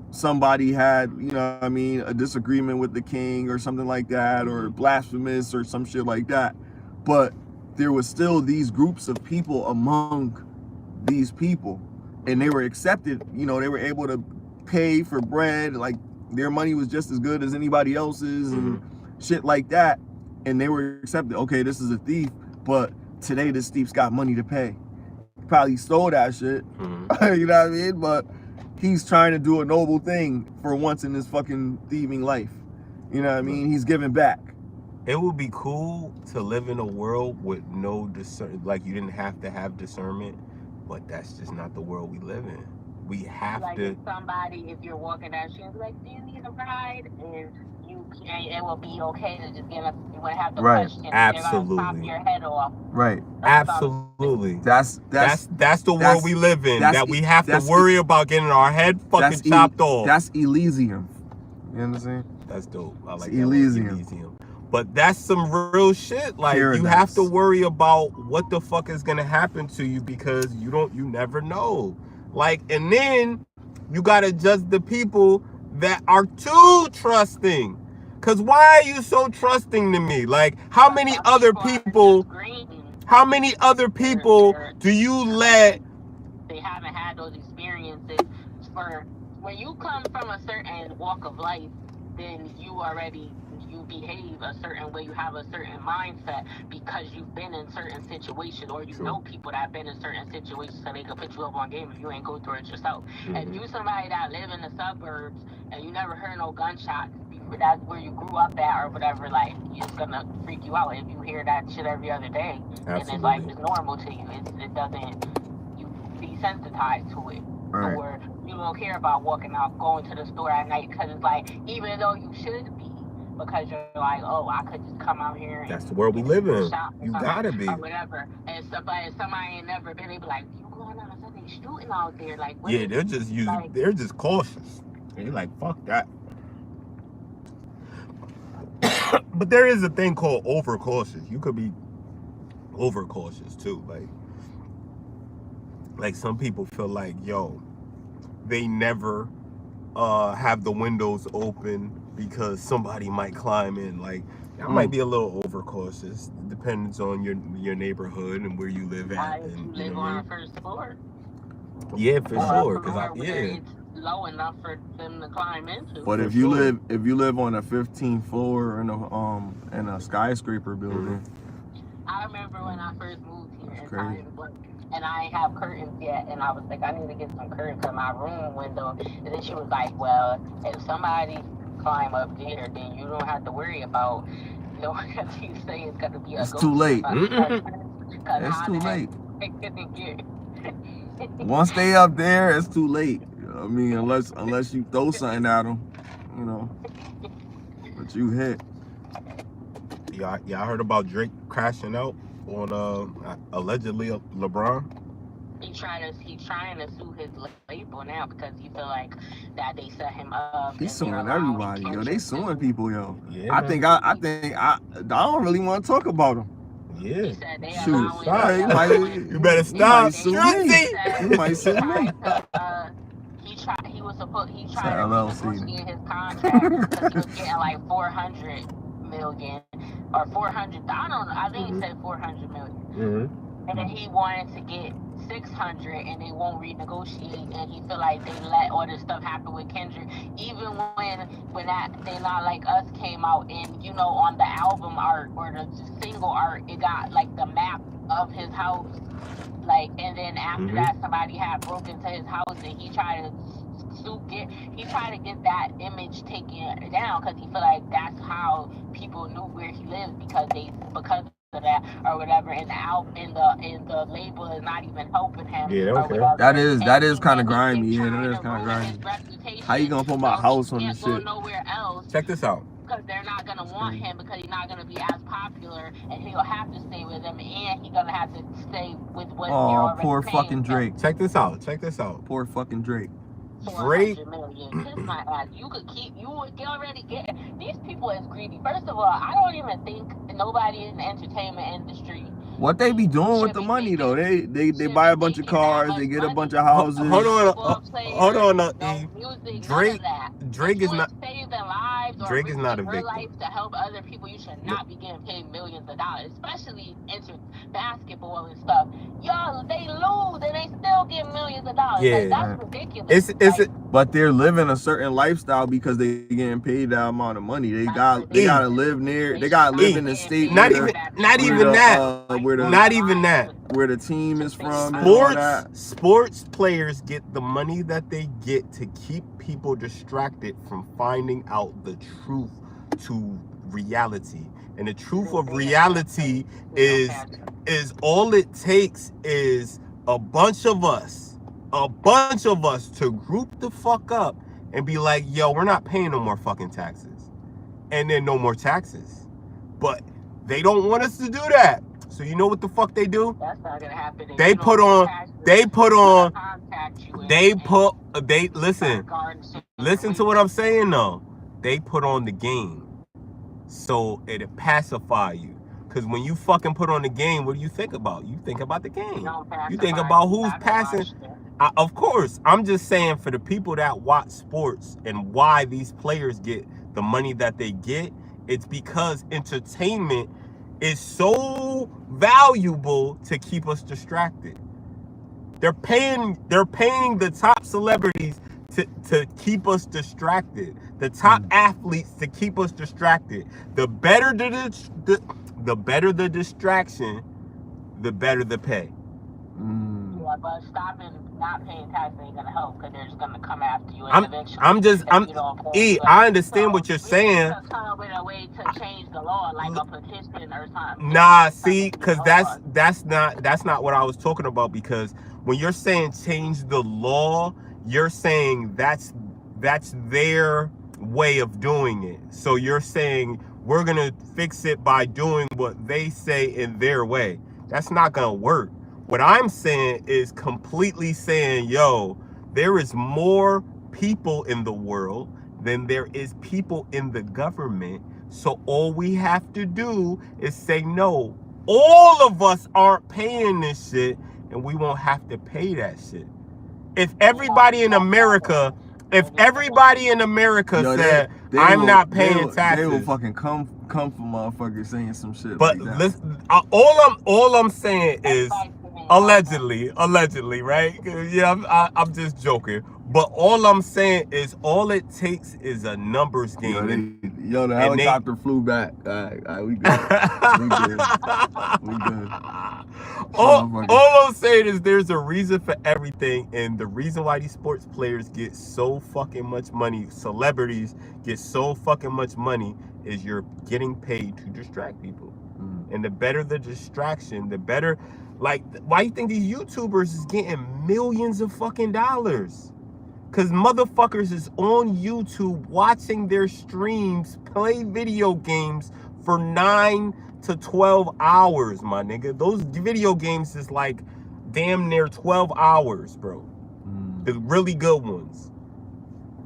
somebody had, you know what I mean, a disagreement with the king or something like that, or blasphemous or some shit like that. But there was still these groups of people among these people, and they were accepted, you know, they were able to pay for bread, like their money was just as good as anybody else's and shit like that. And they were accepted. Okay, this is a thief, but today this thief's got money to pay. Probably stole that shit. You know what I mean? But he's trying to do a noble thing for once in his fucking thieving life. You know what I mean? He's giving back. It would be cool to live in a world with no discernment, like you didn't have to have discernment, but that's just not the world we live in. We have to. If somebody, if you're walking down the street, like, do you need a ride? And you can't, it will be okay to just give us, you wouldn't have to question. Absolutely. Pop your head off. Right. Absolutely. That's the world we live in. That we have to worry about getting our head fucking chopped off. That's Elysium. You understand? That's dope. I like Elysium. But that's some real shit. Like, you have to worry about what the fuck is gonna happen to you, because you never know. Like, and then you gotta judge the people that are too trusting. Cause why are you so trusting to me? Like, how many other people do you let? They haven't had those experiences, for when you come from a certain walk of life, then you behave a certain way, you have a certain mindset because you've been in certain situations, or you True. know people that have been in certain situations, so they can put you up on game if you ain't go through it yourself. If Mhm. you somebody that live in the suburbs and you never heard no gunshots, that's where you grew up at or whatever, like, it's gonna freak you out if you hear that shit every other day. And it's like Absolutely. it's normal to you. It doesn't, you desensitized to it. Right. Or you don't care about walking out, going to the store at night, because it's like, even though you should be, because you're like, oh, I could just come out here and That's the world we live in. shop or You something, gotta be. or whatever. And somebody ain't never been, they be like, you going outside, they shooting out there, like, what Yeah, is they're it? just using. Like, They're just cautious. They're like, fuck that. But there is a thing called overcautious. You could be overcautious too. Like some people feel like, yo, they never have the windows open because somebody might climb in. Like, that might be a little overcautious. It depends on your neighborhood and where you live why at. if And you you live know what I on mean? the first floor, Yeah, for or sure. a Cause floor where yeah. it's low enough for them to climb into. But For if you sure. live on a 15th floor in a skyscraper building, I remember when I first moved here That's in crazy. Times Square, and I ain't have curtains yet, and I was like, I need to get some curtains for my room window. And then she was like, well, if somebody climb up there, then you don't have to worry about, you know, because you say it's gonna be a it's ghost too or late. something. Because It's how too the heck late. they couldn't get? Once they up there, it's too late. You know what I mean, unless you throw something at them, you know. But you hit. Y'all heard about Drake crashing out on allegedly LeBron? He's trying to sue his label now because he feel like that they set him up. He's and suing they're allowing everybody, yo. They Kendrick suing to- people, yo. Yeah, I don't really want to talk about them. Yeah. He said they Shoot, allowing stop. yeah, You better you stop. might sue me. You might sue me. He tried to LLC. renegotiate his contract because he was getting like 400 million or 400. I don't know. I think he said 400 million. Mm-hmm. And then he wanted to get 600, and they won't renegotiate. And he feel like they let all this stuff happen with Kendrick, even when that They Not Like Us came out, and you know, on the album art or the single art, it got like the map of his house. Like, and then after that, somebody had broken into his house, and he tried to get that image taken down because he feel like that's how people knew where he lived because of that or whatever. And the album in the label is not even helping him. Yeah, or okay. whatever. That is kind of And he's grimy. been Yeah, trying that is to kind of ruin grimy. his reputation, How you gonna put my so house he on can't this go shit? nowhere else Check this out. because they're not gonna want him because he's not gonna be as popular, and he'll have to stay with them, and he's gonna have to stay with what they're already Poor paying fucking him. Drake. Check this out. Poor fucking Drake. 400 million. Kiss my ass. You would already get. These people is greedy. First of all, I don't even think nobody in the entertainment industry. What they be doing with the money though? They buy a bunch of cars, they get a bunch of houses. Hold on, Music, Drake. none of that. Drake If is you not. saving lives or Drake is not a risking your victim. life to help other people, you should not be getting paid millions of dollars, especially into basketball and stuff. Y'all, they lose and they still get millions of dollars. Yeah. Like, that's ridiculous. But they're living a certain lifestyle because they getting paid that amount of money. They gotta live near. They gotta live in the state. Not even that. Where the team is from. Sports players get the money that they get to keep people distracted from finding out the truth to reality. And the truth of reality is all it takes is a bunch of us to group the fuck up and be like, yo, we're not paying no more fucking taxes. And then no more taxes. But they don't want us to do that. So you know what the fuck they do? That's not gonna happen. Listen to what I'm saying though. They put on the game. So it'll pacify you. Because when you fucking put on the game, what do you think about? You think about the game. You think about who's passing. Of course, I'm just saying for the people that watch sports and why these players get the money that they get, it's because entertainment is so valuable to keep us distracted. They're paying the top celebrities to keep us distracted. The top athletes to keep us distracted. The better the better the distraction, the better the pay. Yeah, but stopping not paying tax ain't gonna help because they're just gonna come after you. I understand what you're saying. Come up with a way to change the law, like a petition or something. Nah, see, because that's not what I was talking about. Because when you're saying change the law, you're saying that's their way of doing it. So you're saying we're gonna fix it by doing what they say in their way. That's not gonna work. What I'm saying is completely saying, yo, there is more people in the world than there is people in the government. So all we have to do is say, no, all of us aren't paying this shit, and we won't have to pay that shit. If everybody in America said, I'm not paying taxes. They will fucking come for motherfuckers saying some shit but like that. Listen, all I'm saying is, allegedly, right? Yeah, I'm just joking. But all I'm saying is, all it takes is a numbers game. The helicopter flew back. All right, we good. We good. All I'm saying is, there's a reason for everything, and the reason why these sports players get so fucking much money, celebrities get so fucking much money, is you're getting paid to distract people. And the better the distraction, the better. Like, why you think these YouTubers is getting millions of fucking dollars? Because motherfuckers is on YouTube watching their streams play video games for 9 to 12 hours, my nigga. Those video games is like damn near 12 hours, bro. The really good ones.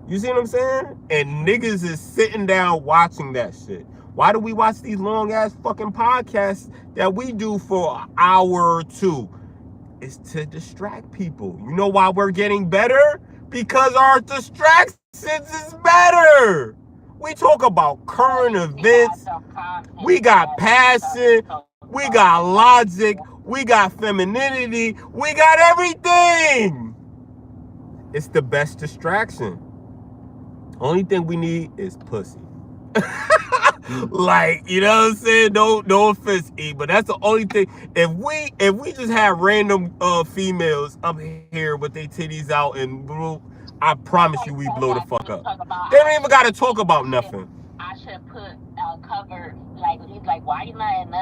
You see what I'm saying? And niggas is sitting down watching that shit. Why do we watch these long ass fucking podcasts that we do for an hour or two? It's to distract people. You know why we're getting better? Because our distractions is better. We talk about current events. We got passion. We got logic. We got femininity. We got everything. It's the best distraction. Only thing we need is pussy. Like, you know what I'm saying? No offense, E, but that's the only thing. If we just have random females up here with their titties out and I promise you we blow the fuck up. They don't even gotta talk about nothing. I should put cover, like, he's like, why you ain't in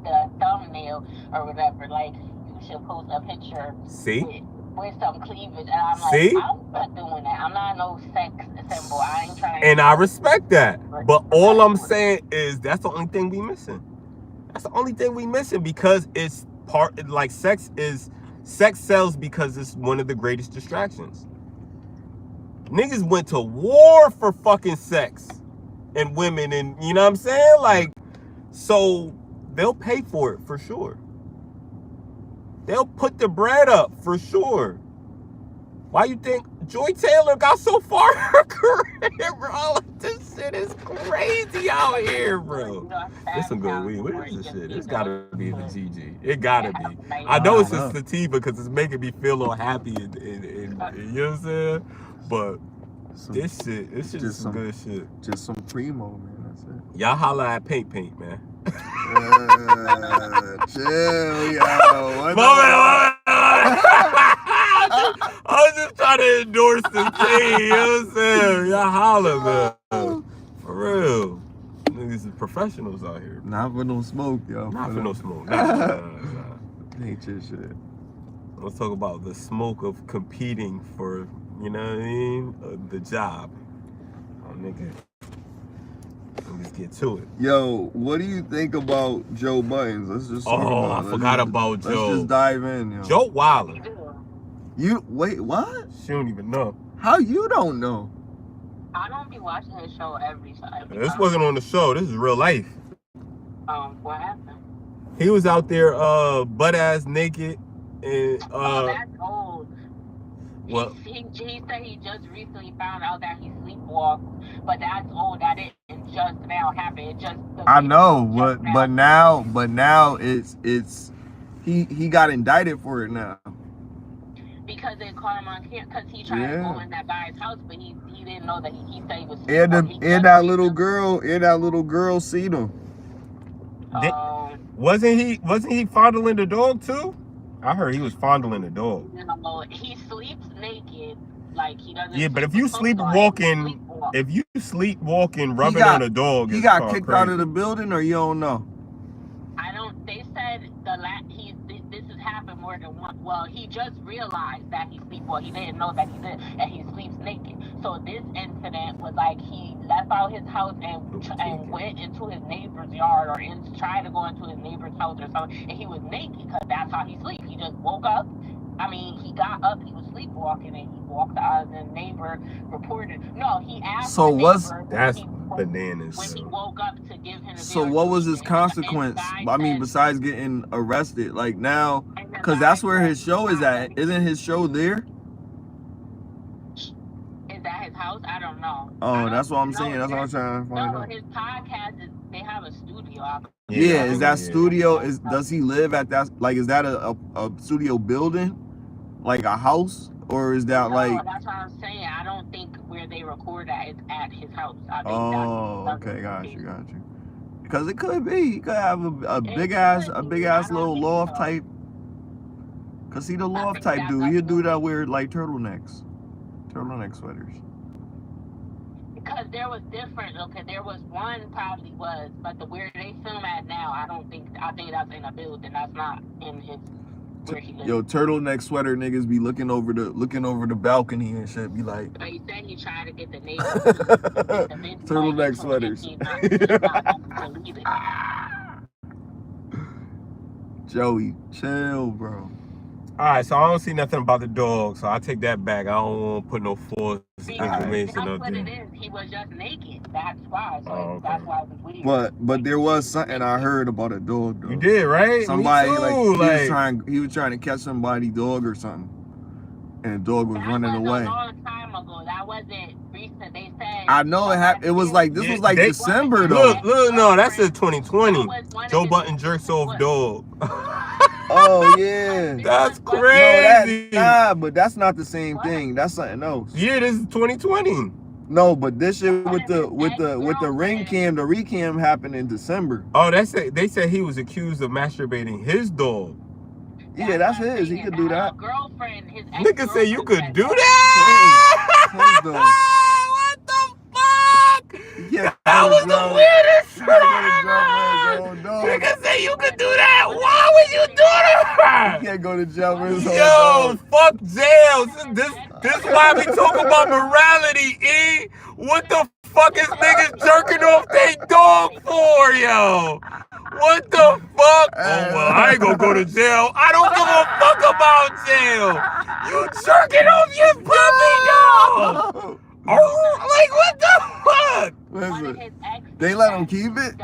the thumbnail or whatever? Like, you should post a picture. See? With some cleavage, and I'm like, see? I'm not doing that. I'm not no sex symbol. I ain't trying. And I respect that, but all I'm saying is that's the only thing we missing. That's the only thing we missing, because it's part, like, sex sells because it's one of the greatest distractions. Niggas went to war for fucking sex and women, and you know what I'm saying? Like, so they'll pay for it for sure. They'll put the bread up for sure. Why you think Joy Taylor got so far in her career, bro? This shit is crazy out here, bro. It's some good weed. What is this shit? It's gotta be the GG. It gotta be. I know it's a sativa because it's making me feel all happy and you know what I'm saying? But this shit is some good shit. Just some primo, man. That's it. Y'all holla at Paint, man. Chill, yo. I was just trying to endorse the team, you know what I'm saying? Y'all holla, man. For real. Niggas is professionals out here. Not for no smoke, yo. Not for no smoke. Nah. Ain't your shit. Let's talk about the smoke of competing for, you know what I mean? The job. Oh, nigga. Let's get to it. Yo, what do you think about Joe Buddens? Let's just talk about it. I forgot about Joe. Let's just dive in, yo. Joe Wilder. You wait, what? She don't even know. How you don't know? I don't be watching his show every time. This wasn't on the show. This is real life. What happened? He was out there butt ass naked and that's old. Well, he said he just recently found out that he sleepwalked, but that's old. That didn't just now happen. It just. I know, but now it's he got indicted for it now. Because they caught him on camera, because he tried to go in that guy's house, but he didn't know that he said he was sleepwalking. And that little girl seen him. Wasn't he fondling the dog too? I heard he was fondling the dog. No, he sleeps naked, like he doesn't. Yeah, but if you sleepwalking, rubbing on a dog, he got kicked out of the building, or you don't know? I don't. They said this has happened more than once. Well, he just realized that he sleepwalks. He didn't know that he did, and he sleeps naked. So this incident was like he left out his house and went into his neighbor's yard or tried to go into his neighbor's house or something, and he was naked because that's how he sleeps. He just woke up. I mean, he got up, he was sleepwalking, and he walked out, and the neighbor reported. No, he asked the neighbor. That's bananas. When he woke up to give him. So what was his consequence? I mean, besides getting arrested, like now, because that's where his show is at. Isn't his show there? Is that his house? I don't know. Oh, that's what I'm saying. That's what I'm trying to find out. No, his podcast is. They have a studio. Yeah, is that studio? Does he live at that? Like, is that a studio building, like a house, or is that like? That's what I'm saying. I don't think where they record at is at his house. I think okay, got you. Because it could be. He could have a big ass little loft type. Cause he the loft type dude. He'll do that weird like turtleneck sweaters. Because there was different. Okay, there was one probably was, but where they film at now, I think that's in a building. That's not in his where he lives. Yo, turtleneck sweater niggas be looking over the balcony and shit. Be like. But he said he tried to get the neighbors. Turtleneck sweaters. Joey, chill, bro. All right, so I don't see nothing about the dog, so I take that back. I don't want to put no false information up there. That's what it is. He was just naked. That's why. So that's why it was weird. But there was something I heard about a dog, though. You did, right? Somebody he was trying to catch somebody's dog or something, and the dog was running away. That was a long time ago. That wasn't recent. They said. I know it happened. It was like this was like December though. Look, no, that's in 2020. Joe Button jerks off dog. Oh yeah, that's crazy. No, but that's not the same thing. That's something else. Yeah, this is 2020. No, but this shit with the ring cam, the recam happened in December. Oh, they said he was accused of masturbating his dog. Yeah, that's his. He could do that. Girlfriend, his nigga say you could do that. His dog. What the fuck? Yeah, that was the weirdest shit. Nigga say you could do that. Why would you do that? You can't go to jail for his Yo, fuck jail. This why we talk about morality, E. What the fuck is niggas jerking off their dog for, yo? What the fuck? Oh, well, I ain't gonna go to jail. I don't give a fuck about jail. You jerking off your puppy dog. Like, what the fuck? Listen, they let him keep it?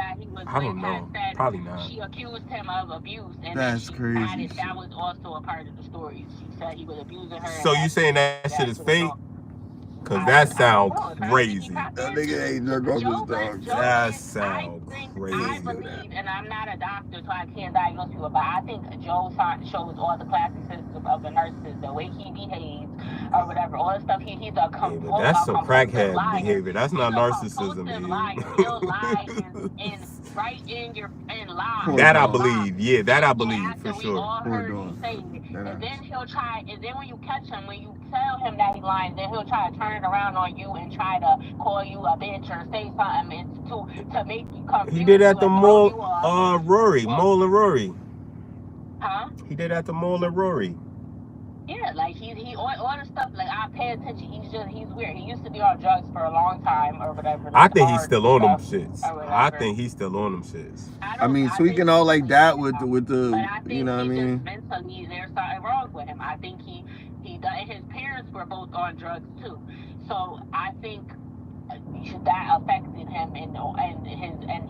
I don't know. Probably not. She accused him of abuse. And that's crazy. That was also a part of the story. She said he was abusing her. So you saying that shit is fake? Cause that sound crazy. That nigga ain't jerk off his dog. That sound crazy. I believe, and I'm not a doctor, so I can't diagnose you, but I think Joe shows all the classicisms of the narcissist, the way he behaves, or whatever, all the stuff. He's a compulsive. That's some crackhead behavior. That's not narcissism. He'll lie right in lie. That I believe. Yeah, that I believe for sure. And then he'll try. And then when you catch him, when you tell him that he's lying, then he'll try to turn it around on you and try to call you a bitch or say something to make you come. He did that to Mole and Rory. Huh? He did that to Mole and Rory. Yeah, like he all the stuff. Like I pay attention. He's weird. He used to be on drugs for a long time or whatever. I think he's still on them shits. I think he's still on them shits. I mean, tweaking all like that with the you know what I mean. Mentally, there's something wrong with him. I think he his parents were both on drugs too. So I think that affected him and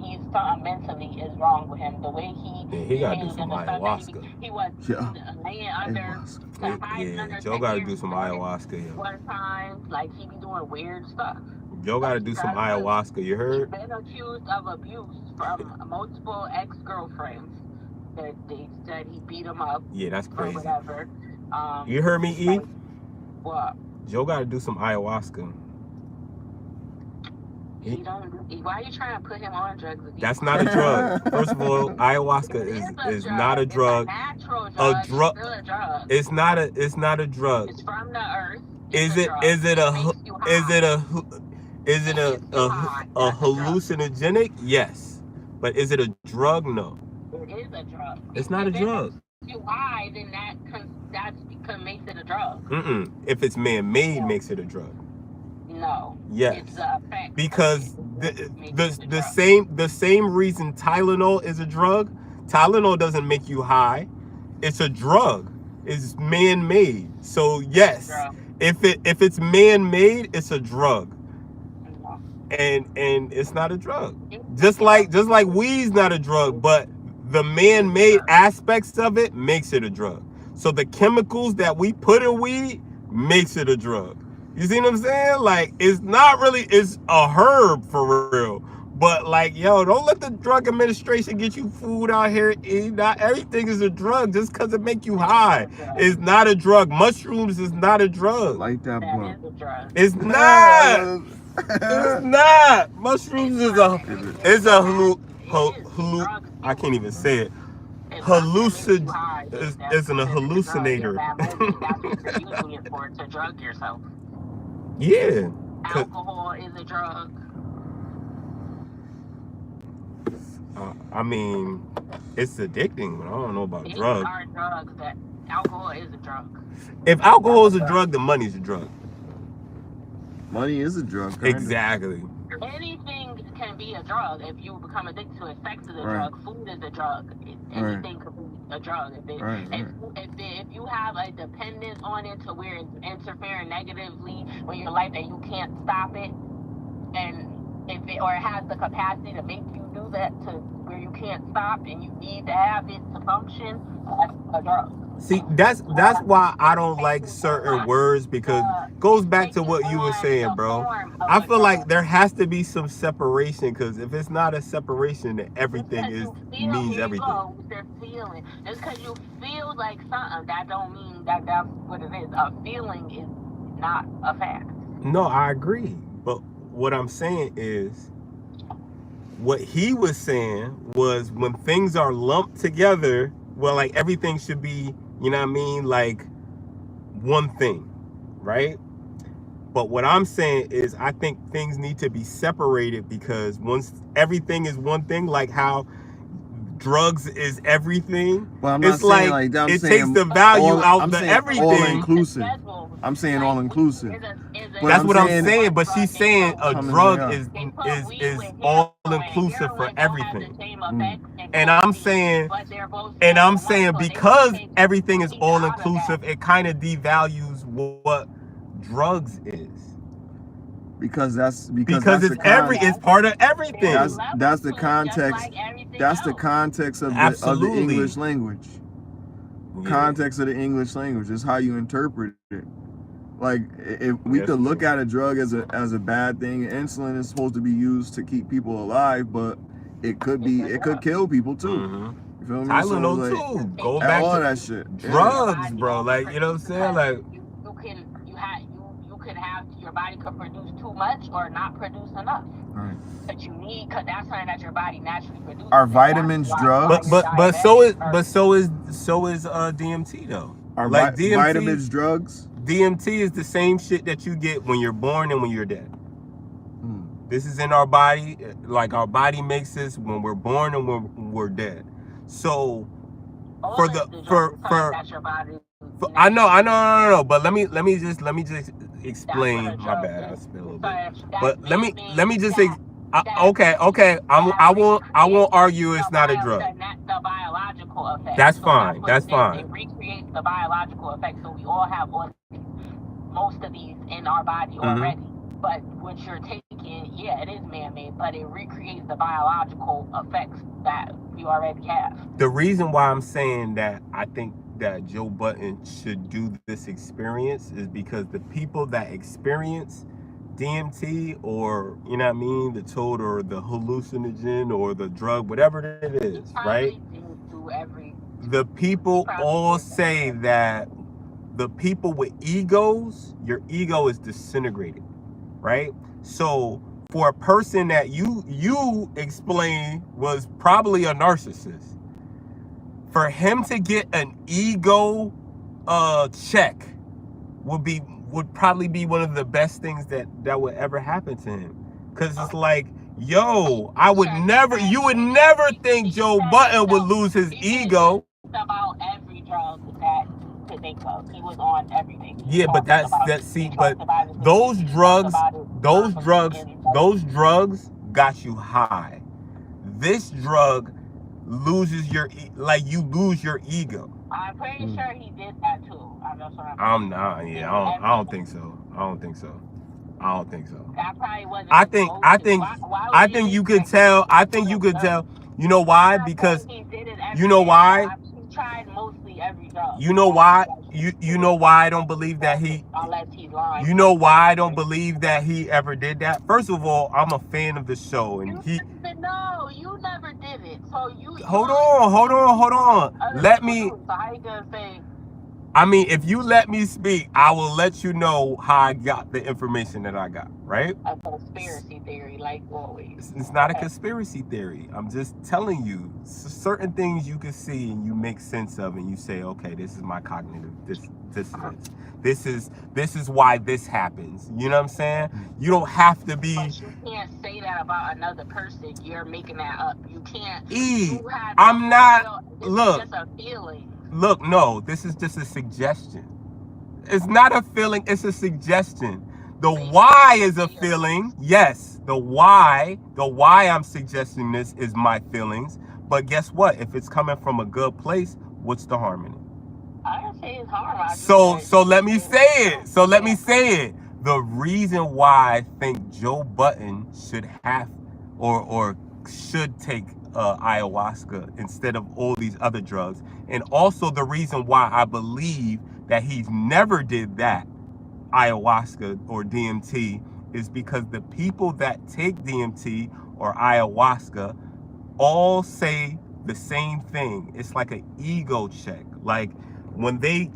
he's something mentally is wrong with him. The way he gotta do some ayahuasca. He was laying under. Yeah, Joe gotta do some ayahuasca. Yeah. One time, like he be doing weird stuff. Joe gotta do some ayahuasca. You heard? He's been accused of abuse from multiple ex-girlfriends that they said he beat him up. Yeah, that's crazy. Or whatever. You heard me, E? Like, what? Joe got to do some ayahuasca. He don't. Why are you trying to put him on drugs again? That's not a drug. First of all, ayahuasca is not a drug. It's a natural A drug. drug. It's still a drug. It's not a drug. It's from the earth. Is It's it a drug. is it a It makes you high. is it It makes you high. a That's a drug. hallucinogenic? Yes. But is it a drug? No. It is a drug. It's not a If it drug. makes you high, then that makes it a drug. If it's man-made, Yeah. makes it a drug. No. Yes. It's the effect. Because of it makes it a the drug. same reason Tylenol is a drug. Tylenol doesn't make you high. It's a drug. It's man-made. So yes, Drug. if it's man-made, it's a drug. No. And it's not a drug. Just like weed's not a drug, but the man-made aspects of it makes it a drug. So the chemicals that we put in weed makes it a drug. You see what I'm saying? Like, it's not really, it's a herb for real. But like, yo, don't let the drug administration get you food out here. Not everything is a drug just because it make you high. It's not a drug. Mushrooms is not a drug. Like that That blunt. is a drug. It's not. It's not. Mushrooms is a I can't even say it. It's an hallucinator. That's what you're using it for, to drug yourself. Yeah. Alcohol is a drug. I mean, it's addicting, but I don't know about These drugs. are drugs. That alcohol is a drug. If alcohol is a drug, then money's a drug. Money is a drug. Kinda. Exactly. Anything can be a drug if you become addicted to it. Sex is a Right. drug. Food is a drug. Anything could be a drug. If you have a dependence on it to where it's interfering negatively with your life and you can't stop it, and if it has the capacity to make you do that to where you can't stop and you need to have it to function, that's a drug. See, that's why I don't like certain words, because it goes back to what you were saying, bro. I feel like there has to be some separation, because if it's not a separation, then everything means everything. Feeling. Just because you feel like something, that don't mean that that's what it is. A feeling is not a fact. No, I agree. But what I'm saying is, what he was saying was, when things are lumped together, well, like, everything should be, you know what I mean, like one thing, right? But what I'm saying is, I think things need to be separated, because once everything is one thing, like how drugs is everything, Well, I'm not it's saying like that. I'm it saying takes the value out I'm the saying everything. all inclusive. I'm saying all inclusive. That's what I'm saying, but she's saying a drug is all inclusive for everything. And I'm saying because everything is all inclusive, it kind of devalues what drugs is. Because it's part of everything. That's the context. That's the context of the English language. Yeah. Context of the English language is how you interpret it. Like, if we could look at a drug as a bad thing, insulin is supposed to be used to keep people alive, but it could kill people too. You feel me? Tylenol too. Go back all to that shit. Drugs, bro. Like, you know what I'm saying? Like, your body could produce too much or not produce enough. Right. But you need, because that's something that your body naturally produces. Are vitamins drugs? But so is DMT though. Are like DMT, vitamins drugs? DMT is the same shit that you get when you're born and when you're dead. This is in our body. Like, our body makes this when we're born and when we're dead. So I know. But let me just explain. My bad, I spilled a little bit. But let me just say, okay. I won't argue it's not a drug. The biological effect. That's fine. That's fine. It recreates the biological effect, so we all have most of these in our body already. But what you're taking, yeah, it is man-made, but it recreates the biological effects that we already have. The reason why I'm saying that I think that Joe Budden should do this experience is because the people that experience DMT, or, you know what I mean, the toad or the hallucinogen or the drug, whatever it is, right? The people all say that the people with egos, your ego is disintegrated, right? So for a person that you explain was probably a narcissist, for him to get an ego check would probably be one of the best things that would ever happen to him. Because it's like, yo, you would never think Joe Budden would lose his ego. About every drug that you could think of. He was on everything. Yeah, but those drugs got you high. This drug loses you lose your ego. I'm pretty sure he did that too. I'm not. Yeah, I don't think so. I don't think so. That probably wasn't. I think you could tell. You know why? Because you know why? He tried mostly every drug. You know why? You know why I don't believe that he. Unless he's lying. You know why I don't believe that he ever did that? First of all, I'm a fan of the show, and No, you never did it. So you. Hold on. Let me. So how you gonna say? I mean, if you let me speak, I will let you know how I got the information that I got, right? A conspiracy theory, like always. It's not a conspiracy theory. I'm just telling you certain things you can see and you make sense of, and you say, okay, this is my cognitive dissonance. This is why this happens. You know what I'm saying? You don't have to be. But you can't say that about another person. You're making that up. You can't. I'm not. Look. It's just a feeling. Look, no, this is just a suggestion. It's not a feeling, it's a suggestion. The why is a feeling. Yes, the why I'm suggesting this is my feelings. But guess what? If it's coming from a good place, what's the harm in it? I didn't say it's harm. So let me say it. The reason why I think Joe Budden should have or should take ayahuasca instead of all these other drugs, and also the reason why I believe that he's never did that ayahuasca or DMT is because the people that take DMT or ayahuasca all say the same thing. It's like an ego check. Like when they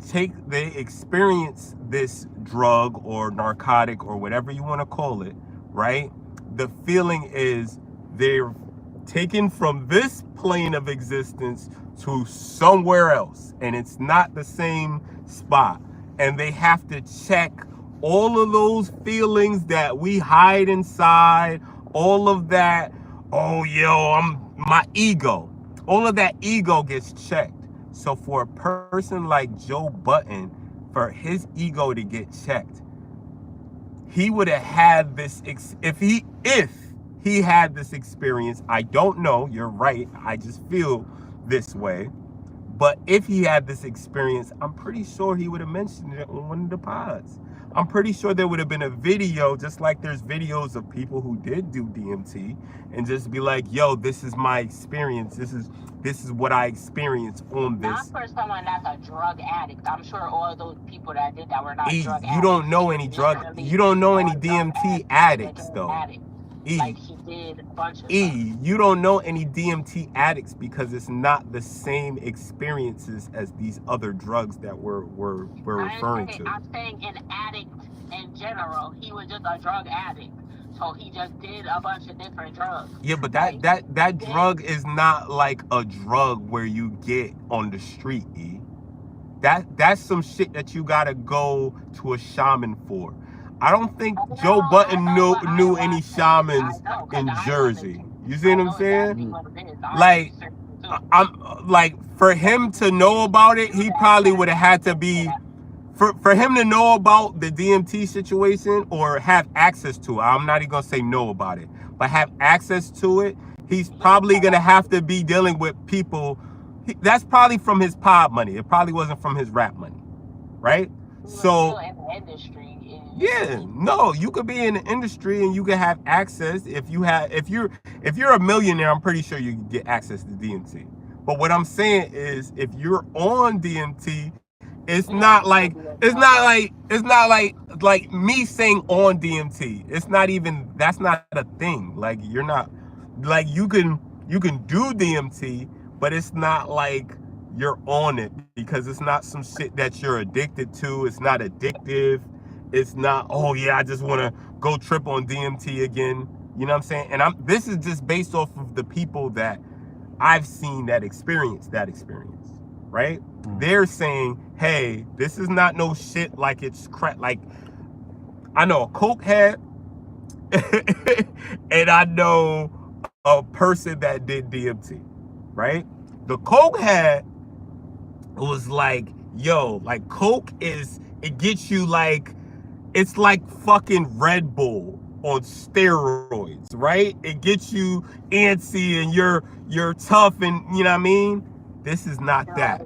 experience this drug or narcotic or whatever you want to call it, right? The feeling is they're taken from this plane of existence to somewhere else, and it's not the same spot, and they have to check all of those feelings that we hide inside, all of that. Oh, yo, my ego, all of that ego gets checked. So for a person like Joe Budden, for his ego to get checked, he would have had this if he had this experience. I don't know, you're right, I just feel this way. But if he had this experience, I'm pretty sure he would have mentioned it on one of the pods. I'm pretty sure there would have been a video, just like there's videos of people who did do DMT, and just be like, yo, this is my experience. This is what I experienced on this. Not for someone that's a drug addict. I'm sure all those people that did that were not drug addicts. You don't know any DMT addicts, though. Like he did a bunch of stuff. You don't know any DMT addicts because it's not the same experiences as these other drugs that we're referring to. I'm saying an addict in general. He was just a drug addict. So he just did a bunch of different drugs. Yeah, but that drug is not like a drug where you get on the street, E. That's some shit that you gotta go to a shaman for. I don't think Joe Budden knew any shamans in Jersey. You see what I'm saying? Like, I'm like, for him to know about it, he probably would have had to be, for him to know about the DMT situation or have access to it. I'm not even gonna say know about it, but have access to it. He's probably gonna have to be dealing with people. That's probably from his pod money. It probably wasn't from his rap money, right? So. Yeah, no, you could be in the industry and you can have access. If you're a millionaire, I'm pretty sure you can get access to DMT. But what I'm saying is, if you're on DMT, it's not like me saying on DMT. It's not even, that's not a thing. Like you're not, like you can do DMT, but it's not like you're on it, because it's not some shit that you're addicted to. It's not addictive. It's not, oh yeah, I just want to go trip on DMT again. You know what I'm saying? And this is just based off of the people that I've seen that experience, right? They're saying, hey, this is not no shit like it's crap. Like, I know a coke head and I know a person that did DMT, right? The coke head was like, yo, like coke it gets you like, it's like fucking Red Bull on steroids, right? It gets you antsy and you're tough, and you know what I mean? This is not that.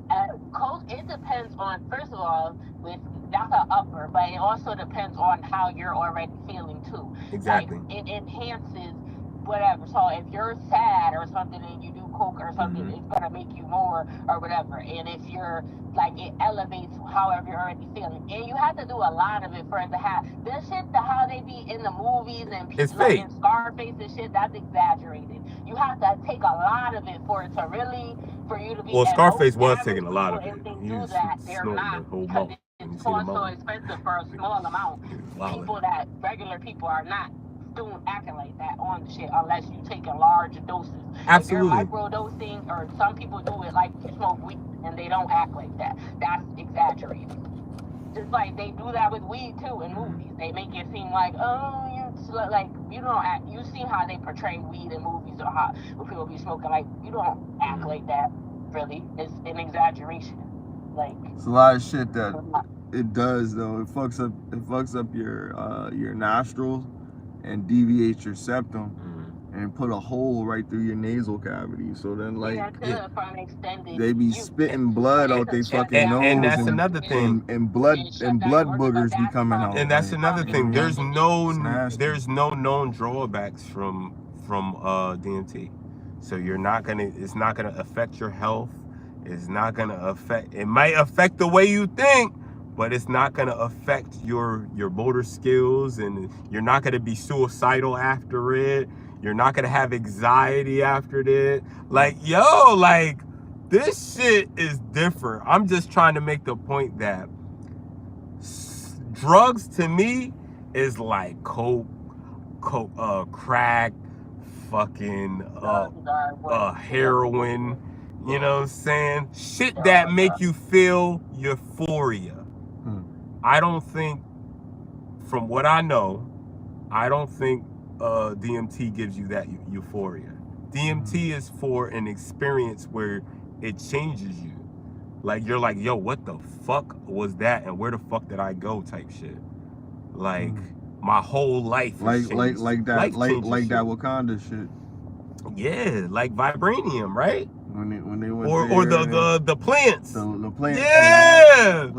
Coke, it depends on, first of all, that's an upper, but it also depends on how you're already feeling too. Exactly. Like, it enhances whatever. So if you're sad or something and you do coke or something, it's gonna make you more or whatever. And if you're like, it elevates however you're already feeling. And you have to do a lot of it for it to have this shit. How they be in the movies and It's people like fake. in Scarface and shit, that's exaggerated. You have to take a lot of it for it to really, for you to be. Well, and Scarface most was taking a lot of average it. people, He if was they do that, they're snorting not, the whole because mouth. it's so expensive for a small amount. Wow. People that regular people are not doing acting like that on the shit unless you taking large doses. Absolutely. If you're microdosing, or some people do it like you smoke weed and they don't act like that. That's exaggerated. Just like they do that with weed too in movies. They make it seem like, oh, you don't act. You see how they portray weed in movies, or how when people be smoking, like, you don't act like that. Really, it's an exaggeration. Like, It's a lot of shit that it does though. It fucks up your nostrils and deviates your septum and put a hole right through your nasal cavity. So then, like, they be spitting blood out they fucking nose, and that's another thing. And blood boogers be coming out. And that's another thing. There's no nasty. known drawbacks from DMT. So it's not gonna affect your health. It's not gonna affect. It might affect the way you think, but it's not gonna affect your motor skills, and you're not gonna be suicidal after it. You're not gonna have anxiety after it. Like, yo, like, this shit is different. I'm just trying to make the point that drugs to me is like coke, crack, fucking heroin. You know what I'm saying? Shit that make you feel euphoria. I don't think, from what I know, I don't think DMT gives you that euphoria. DMT is for an experience where it changes you. Like, you're like, yo, what the fuck was that, and where the fuck did I go, type shit. Like, my whole life like that Wakanda shit. Yeah, like vibranium, right? When they went or the plants. The plants. Yeah.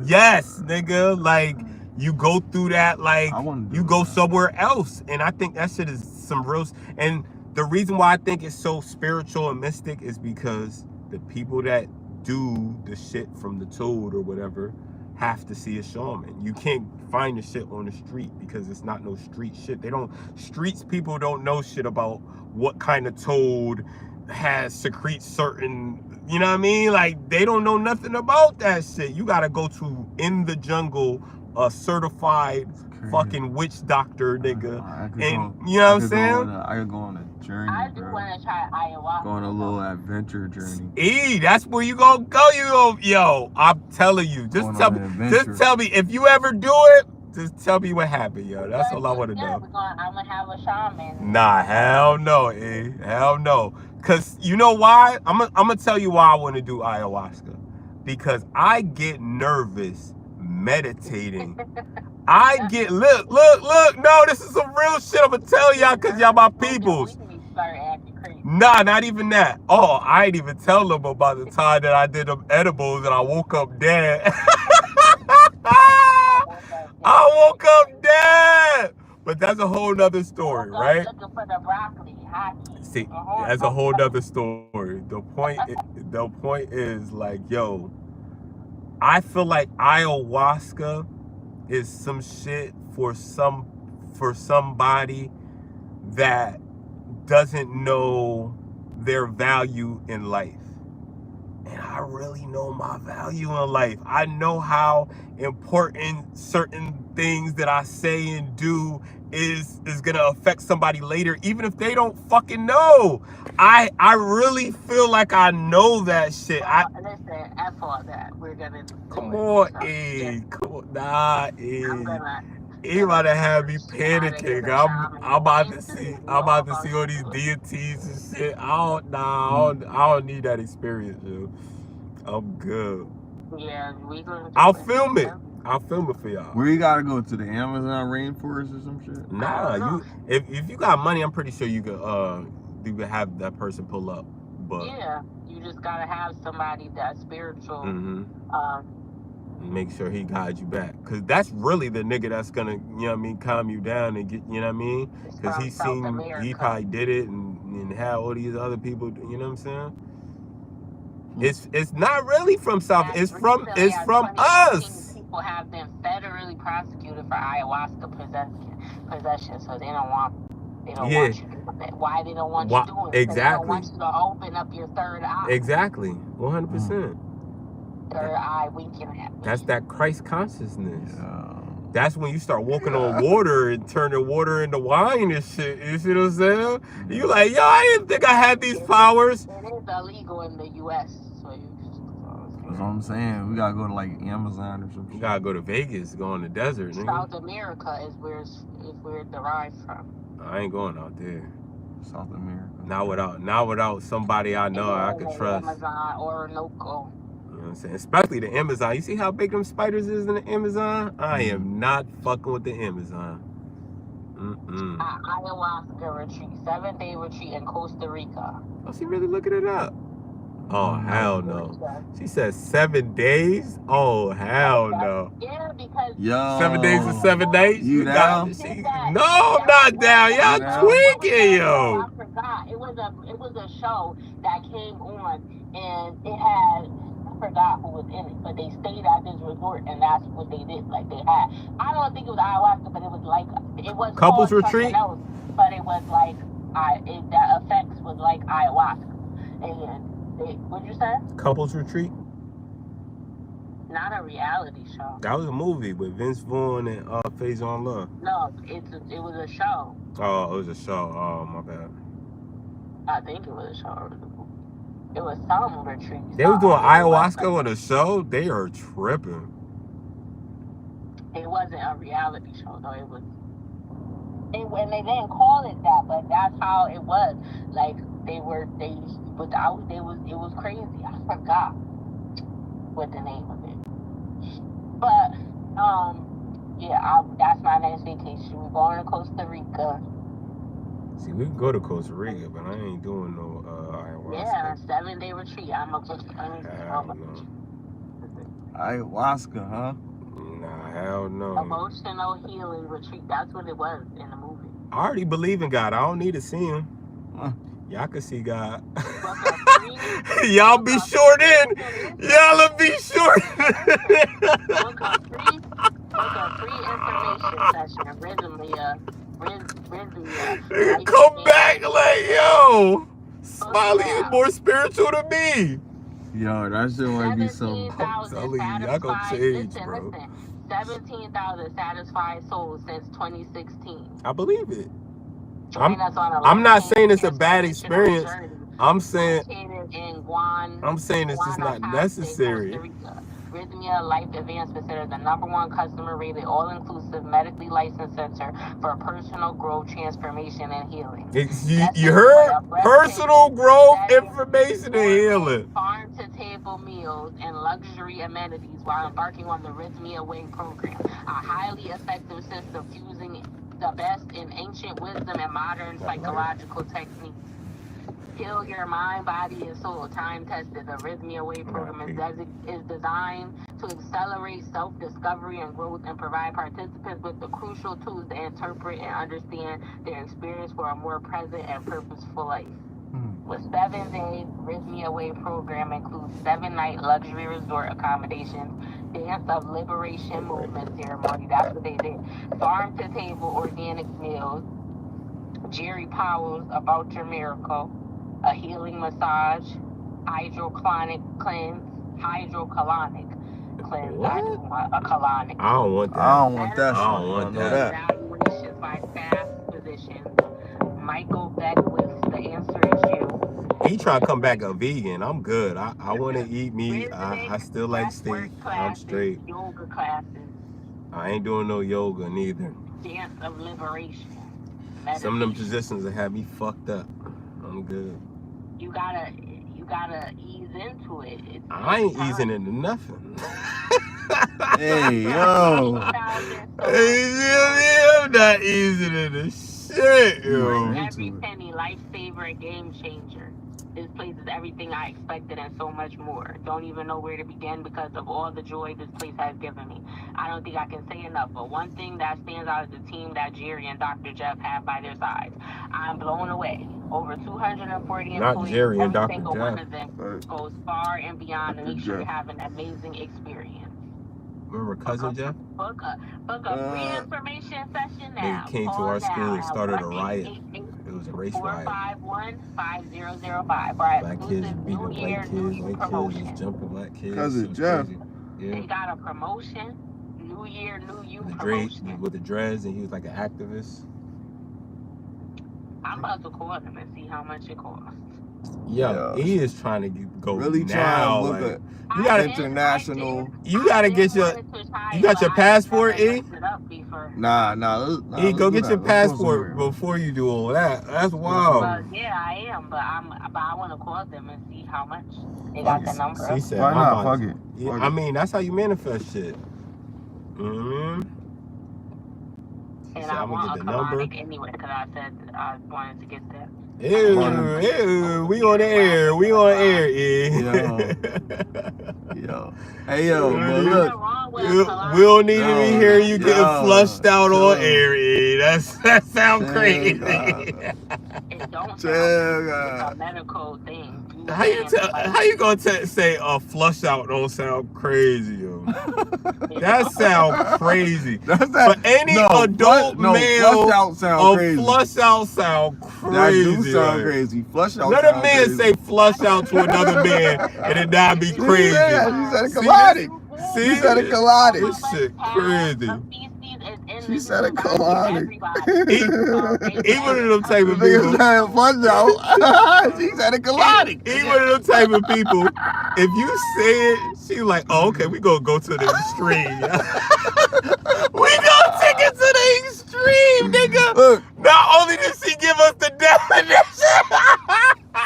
Yes, nigga. Like, you go through that, like, you go somewhere else. And I think that shit is some real. And the reason why I think it's so spiritual and mystic is because the people that do the shit from the toad or whatever have to see a shaman. You can't find the shit on the street because it's not no street shit. People don't know shit about what kind of toad secretes certain, you know what I mean? Like, they don't know nothing about that shit. You gotta go to in the jungle, a certified fucking witch doctor, nigga. You know what I'm saying? I could go on a journey. I do want to try ayahuasca. Go on a little adventure journey. That's where you gonna go. Yo, I'm telling you. Just tell me if you ever do it. Just tell me what happened, yo. That's all I want to know. I'm gonna have a shaman. Nah, hell no, hell no. Cause you know why? I'm gonna tell you why I want to do ayahuasca. Because I get nervous meditating. I get look. No, this is some real shit. I'm gonna tell y'all, cause y'all my peoples. Nah, not even that. Oh, I ain't even tell them about the time that I did them edibles and I woke up dead. I woke up dead. But that's a whole nother story, right? See, that's a whole nother story. The point is, like, yo, I feel like ayahuasca is some shit for somebody that doesn't know their value in life. And I really know my value in life. I know how important certain things that I say and do is gonna affect somebody later, even if they don't fucking know. I really feel like I know that shit. Well, listen, F all that. We're gonna Come do it. on, So, Come on, nah, I'm gonna. He about to have me Gotta get panicking. a shaman. I'm about to Wayne see. too. I'm about to All see all these deities and shit. I don't need that experience, yo. I'm good. Yeah, we gonna. I'll film it. I'll film it for y'all. Where you gotta go to the Amazon rainforest or some shit? Nah, if you got money, I'm pretty sure you could have that person pull up. But yeah, you just gotta have somebody that's spiritual. Make sure he guides you back, cause that's really the nigga that's gonna, you know what I mean, calm you down and get, you know what I mean, cause he probably did it and had all these other people, you know what I'm saying? It's not really from South. It's from us. People have been federally prosecuted for ayahuasca possession, so they don't want you doing it. Why they don't want you doing it? Exactly. They don't want you to open up your third eye. Exactly. 100%. Third eye winking at me. That's that Christ consciousness. That's when you start walking on water and turning water into wine and shit. You see what I'm saying? You like, yo, I didn't think I had these powers. It is illegal in the U.S. That's what I'm saying. We gotta go to like Amazon or something. You gotta go to Vegas, go in the desert. South America is where it's derived from. I ain't going out there. South America. Not without somebody I know I could trust. Amazon or Orinoco. You know what I'm saying? Especially the Amazon. You see how big them spiders is in the Amazon? I am not fucking with the Amazon. Ayahuasca retreat, 7-day retreat in Costa Rica. Oh, she really looking it up? Oh, hell no. She said 7 days? Oh, hell no. Yeah, because 7 days and 7 nights? You down? No, I'm not down. Y'all tweaking, yo. I forgot. It was a show that came on, and it had, I forgot who was in it, but they stayed at this resort, and that's what they did. Like, they had, I don't think it was ayahuasca, but it was like, it was couples retreat? else, but it was like, the effects was like ayahuasca. And what'd you say? Couples retreat? Not a reality show. That was a movie with Vince Vaughn and Faison Love. No, it was a show. Oh, it was a show. Oh, my bad. I think it was a show. It was some retreat. They was doing ayahuasca on a show? They are tripping. It wasn't a reality show, though. It was. And they didn't call it that, but that's how it was. Like, it was crazy. I forgot what the name of it. But, yeah, that's my next vacation. We're going to Costa Rica. See, we can go to Costa Rica, but I ain't doing no ayahuasca. Yeah, 7-day retreat. I'm a ayahuasca, huh? Nah, hell no. Emotional healing retreat. That's what it was in the movie. I already believe in God. I don't need to see him. Y'all can see God. Y'all be short in. Y'all be short. Book a free information session. Rhythmia. Come back like, yo, Smiley is more spiritual than me. Yo, that shit might be so. I'm telling you, y'all gonna change, bro. 17,000 satisfied souls since 2016. I believe it. I'm not saying it's a bad experience. I'm saying it's just not necessary. Rhythmia Life Advance considered the #1 customer-rated, all-inclusive, medically licensed center for personal growth, transformation, and healing. You heard? Personal growth, information, and healing. Farm-to-table meals and luxury amenities while embarking on the Rhythmia Way program, a highly effective system fusing the best in ancient wisdom and modern psychological techniques. Heal your mind, body, and soul. Time-tested. The Rhythmia Way program is designed to accelerate self-discovery and growth and provide participants with the crucial tools to interpret and understand their experience for a more present and purposeful life. The 7-day Rhythmia Way program includes 7-night luxury resort accommodations, dance of liberation movement ceremony, that's what they did, farm-to-table organic meals, Jerry Powell's About Your Miracle, a healing massage, hydrocolonic cleanse. Hydrocolonic cleanse. I do What? want a colonic. I don't want that. I don't want that. I shit. don't want know that. Evaluations by staff physicians. Michael Beckwith, the answer is you. He trying to come back a vegan. I'm good. I want to eat meat. I still like steak. I'm straight. Yoga classes. I ain't doing no yoga neither. Dance of liberation. Some of them Meditation. positions that have me fucked up. I'm good. You gotta ease into it. I ain't easing into nothing. Hey, yo. I'm not easing into shit, yo. Every penny, lifesaver, and game changer. This place is everything I expected and so much more. Don't even know where to begin because of all the joy this place has given me. I don't think I can say enough, but one thing that stands out is the team that Jerry and Dr. Jeff have by their sides. I'm blown away. Over 240 Not employees. Jerry and Every Dr. single one Jeff. of them goes far and beyond to make sure you have an amazing experience. Remember Cousin Jeff? Book a free information session They now. came to Call our school now and at started a riot. 1-888 It was a race riot. 451-5005. Black kids beating black kids, white kids just jumping black kids. Cousin Jeff. Yeah. They got a promotion. New year, new you The promotion. with the dreads, and he was like an activist. I'm about to call them and see how much it costs. Yeah, he is trying to go Really now. trying to Like, look you gotta international. You gotta get your. You got your passport, E? Nah. E, go get your passport before you do all that. That's wild. Well, yeah, I am, but I want to call them and see how much. They got the number. She said, Why I'm not? about Fuck to- it. Yeah, Fuck I it. mean, that's how you manifest shit. Mm-hmm. And So I I'm gonna want get a the number. colonic anyway because I said I wanted to get that. Ew, we on the air. We on air, E. Yo. Hey, yo, but There's look. nothing wrong with a We colonic. don't need to be hearing you getting Yo, flushed out on chill. air, E. That sound crazy. It don't Chill, sound. God. It's a medical thing. How you gonna say a flush out don't sound crazy, yo? That sound crazy. That's For any adult male, flush out sound a crazy. flush out sound crazy. That do sound like. crazy. Flush out Let a sound man crazy. say flush out to another man and it not be crazy. She said a See? colonic. See? She said a colonic. This shit crazy. She said a colonic. Even of them type of Nigga people. said flush out. She said a colonic. Even of them type of people, if you say it, she like, oh, okay, we gonna go to the extreme. We gonna take it to the extreme, nigga. Look. Not only did she give us the definition,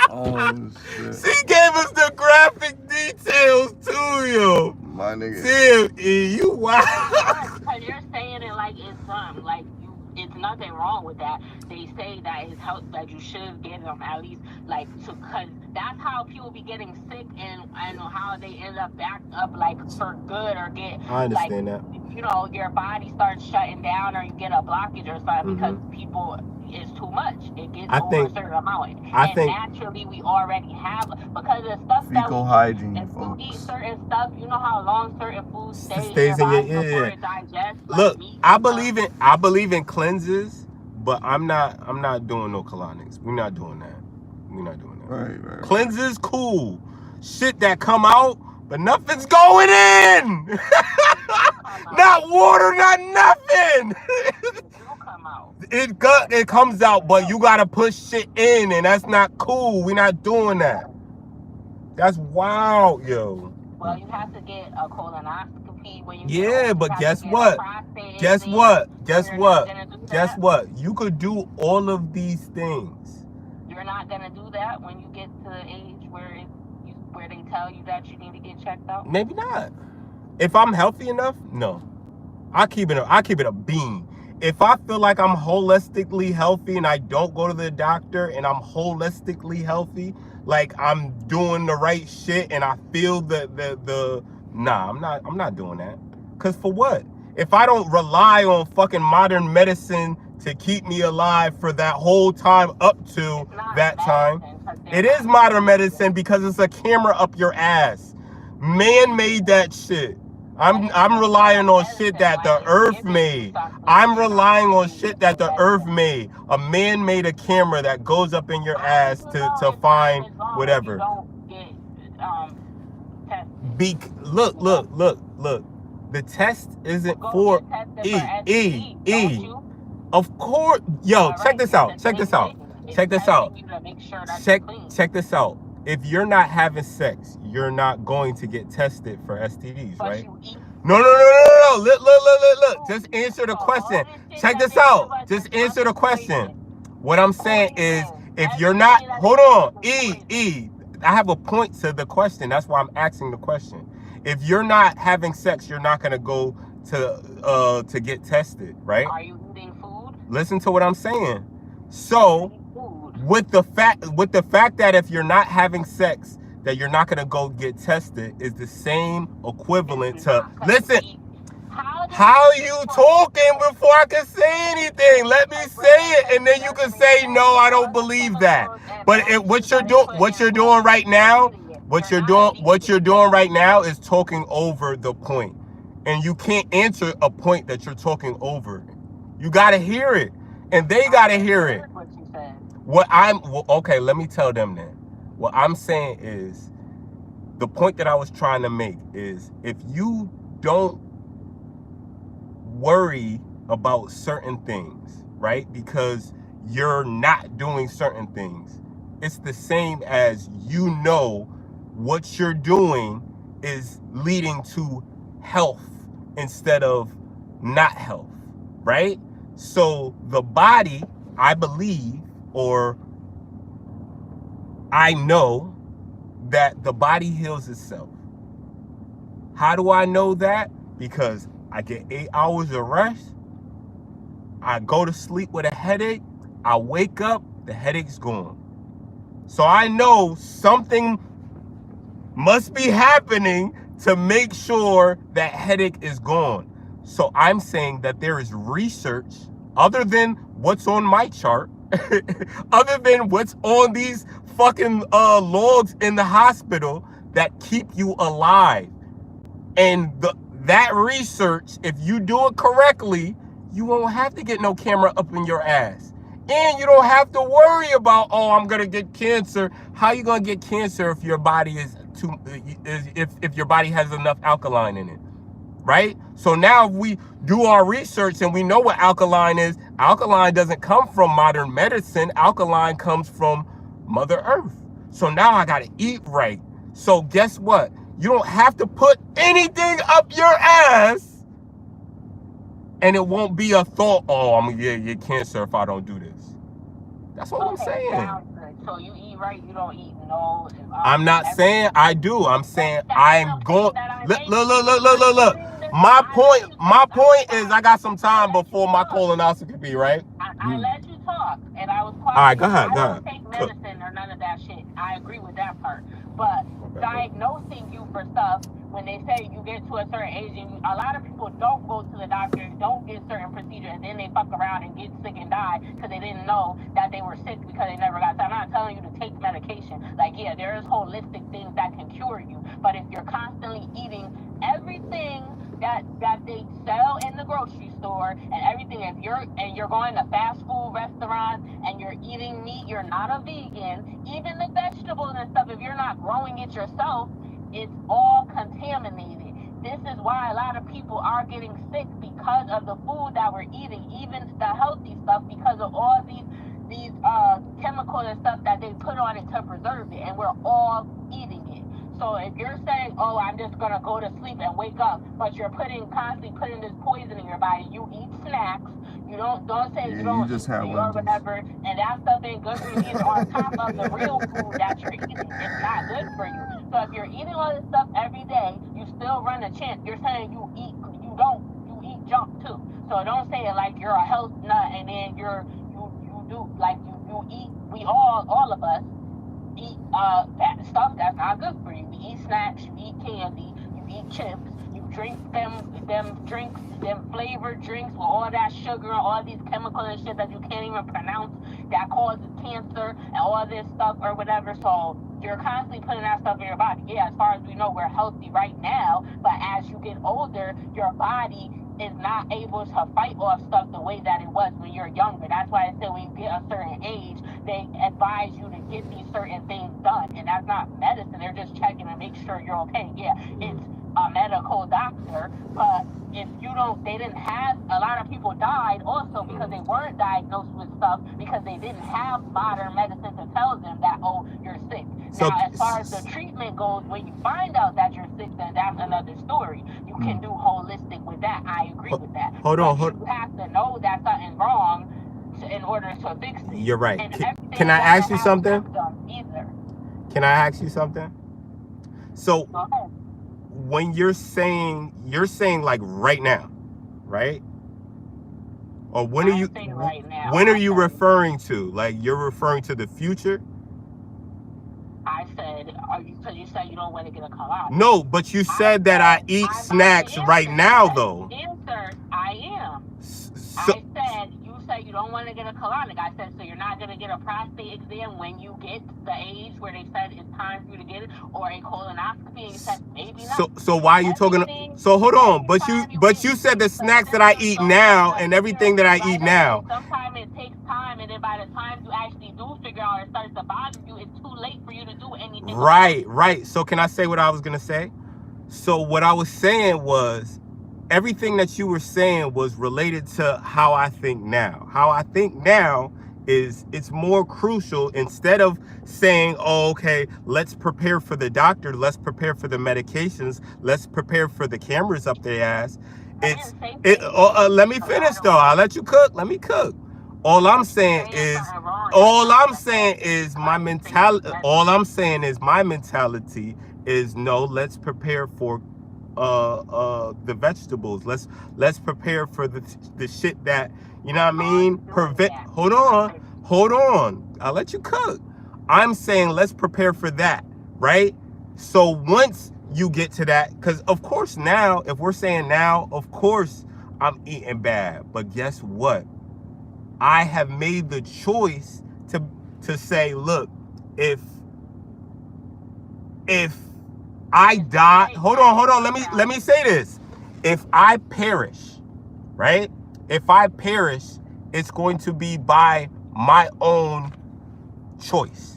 Oh, shit. she gave us the graphic details too, yo. My nigga. Damn, E, you wild. Because you're saying it like it's something, like it's nothing wrong with that. They say that it's health, that you should give them at least, like, because that's how people be getting sick and how they end up backed up, like, for good or get, I understand like, that. you know, your body starts shutting down or you get a blockage or something because people, it's too much. It gets over a certain amount. And naturally we already have, because the stuff Fecal that hygiene, if you eat folks. certain stuff, you know how long certain foods stays in your before it digests. Look, like meat I and believe in cleanses, but I'm not doing no colonics. We're not doing that. Right. Cleanses, cool. Shit that come out, but nothing's going in. Not water, not nothing. It comes out, but you gotta push shit in, and that's not cool. We're not doing that. That's wild, yo. Well, you have to get a colonoscopy when you But guess what? Guess what? You could do all of these things. You're not gonna do that when you get to the age where they tell you that you need to get checked out. Maybe not. If I'm healthy enough, no. I keep it a bean. If I feel like I'm holistically healthy and I don't go to the doctor and I'm holistically healthy, like I'm doing the right shit and I feel nah, I'm not doing that. Cause for what? If I don't rely on fucking modern medicine to keep me alive for that whole time up to that time, it is modern medicine because it's a camera up your ass. Man made that shit. I'm relying on shit that the earth made. I'm relying on shit that the earth made. A man made a camera that goes up in your ass to find whatever. tested? Look. The test isn't Go for get tested E, for STD, don't you? Of course, yo, All check right, this it's out. the Check same this out. thing. It's Check this out. testing you to make sure that Check you're clean. check this out. If you're not having sex, you're not going to get tested for STDs, But right? you eat No. Look. Just answer the so question. all this shit Check that this they give out. us Just is answer the fucking question. poison. What I'm saying is, Poison. if you're not, Everything that hold they give on, us is poison. I have a point to the question. That's why I'm asking the question. If you're not having sex, you're not gonna go to get tested, right? Are you eating food? Listen to what I'm saying. So, with the fact that if you're not having sex, that you're not gonna go get tested is the same equivalent to listen. How you talking before I can say anything? Let me say it, and then you can say no. I don't believe that. But what you're doing right now, what you're doing right now is talking over the point, and you can't answer a point that you're talking over. You gotta hear it, and they gotta hear it. Okay, let me tell them then. What I'm saying is, the point that I was trying to make is, if you don't worry about certain things, right? Because you're not doing certain things. It's the same as you know what you're doing is leading to health instead of not health, right? So the body, I believe, or I know that the body heals itself. How do I know that? Because I get 8 hours of rest. I go to sleep with a headache. I wake up, the headache's gone. So I know something must be happening to make sure that headache is gone. So I'm saying that there is research other than what's on my chart, other than what's on these fucking logs in the hospital that keep you alive. And that research, if you do it correctly, you won't have to get no camera up in your ass. And you don't have to worry about, oh, I'm gonna get cancer. How you gonna get cancer if your body if your body has enough alkaline in it, right? So now if we do our research and we know what alkaline is, alkaline doesn't come from modern medicine. Alkaline comes from Mother Earth. So now I gotta eat right. So guess what? You don't have to put anything up your ass, and it won't be a thought, oh, I'm gonna get cancer if I don't do this. That's what I'm saying. So you eat right, you don't eat no. I'm not saying I do. I'm saying I'm going. Look. My point is, I got some time before my colonoscopy, right? I let you talk, and I was quiet. All right, go ahead. I don't take medicine or none of that shit. I agree with that part. But diagnosing you for stuff, when they say you get to a certain age, and a lot of people don't go to the doctor, don't get certain procedures, and then they fuck around and get sick and die because they didn't know that they were sick because they never got. I'm not telling you to take medication. Like, yeah, there is holistic things that can cure you, but if you're constantly eating everything that they sell in the grocery store and everything, if you're going to fast food restaurants and you're eating meat, you're not a vegan, even the vegetables and stuff, if you're not growing it yourself, it's all contaminated. This is why a lot of people are getting sick, because of the food that we're eating, even the healthy stuff, because of all these chemicals and stuff that they put on it to preserve it, and we're all eating it. So if you're saying, oh, I'm just gonna go to sleep and wake up, but you're constantly putting this poison in your body, you eat snacks, you don't say you don't just eat have or whatever, and that stuff ain't good for you either, on top of the real food that you're eating. It's not good for you. So if you're eating all this stuff every day, you still run a chance. You're saying you eat junk too. So don't say it like you're a health nut and then you do like you eat. We all of us eat that stuff that's not good for you. You eat snacks, you eat candy, you eat chips, you drink them drinks, them flavored drinks with all that sugar and all these chemicals and shit that you can't even pronounce, that causes cancer and all this stuff or whatever. So you're constantly putting that stuff in your body. Yeah, as far as we know, we're healthy right now, but as you get older, your body is not able to fight off stuff the way that it was when you're younger. That's why I said when you get a certain age, they advise you to get these certain things done. And that's not medicine. They're just checking to make sure you're okay. Yeah, it's a medical doctor, but if you don't, they didn't have, a lot of people died also because they weren't diagnosed with stuff because they didn't have modern medicine to tell them that, oh, you're sick. So, now, as far as the treatment goes, when you find out that you're sick, then that's another story. You can do holistic with that. I agree with that. Hold on. You have to know that something's wrong in order to fix it. You're right. And Can I ask you something? Either. Can I ask you something? So, when you're saying like right now, right? Or when are you right now, when are you referring to? Like you're referring to the future? I said, because you said you don't want to get a colonic. No, but you said that I eat snacks right now, though. Answer, I am. So, I said, you said you don't want to get a colonic. I said, so you're not going to get a prostate exam when you get the age where they said it's time for you to get it, or a colonoscopy, and you said maybe not. So why are you talking? So hold on, but you said the snacks that I eat now and everything that I eat now. Sometimes it takes time, and then by the time you actually do figure out it starts to bother you, it's too late for you to do anything. Right. So can I say what I was gonna say? So what I was saying was, everything that you were saying was related to how I think now. How I think now is it's more crucial. Instead of saying, oh, okay, let's prepare for the doctor, let's prepare for the medications, let's prepare for the cameras up their ass. Let me finish though. I'll let you cook. Let me cook. All I'm saying is my mentality. All I'm saying is my mentality is no, let's prepare for the vegetables. Let's prepare for the shit that, you know what I mean, hold on, I'll let you cook. I'm saying let's prepare for that, right? So once you get to that, because of course now, if we're saying now, of course I'm eating bad, but guess what, I have made the choice to say, look, if I die, hold on, let me say this. If I perish, right? If I perish, it's going to be by my own choice.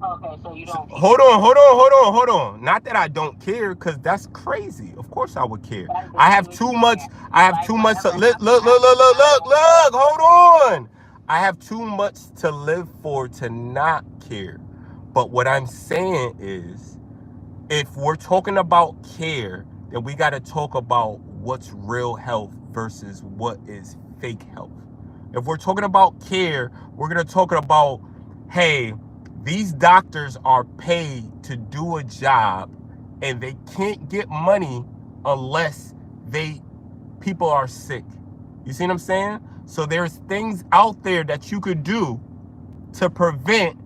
Okay, so you don't. Hold on. Not that I don't care, because that's crazy. Of course I would care. I have too much. Look, hold on. I have too much to live for to not care. But what I'm saying is, if we're talking about care, then we got to talk about what's real health versus what is fake health. If we're talking about care, we're going to talk about, hey, these doctors are paid to do a job and they can't get money unless people are sick. You see what I'm saying? So there's things out there that you could do to prevent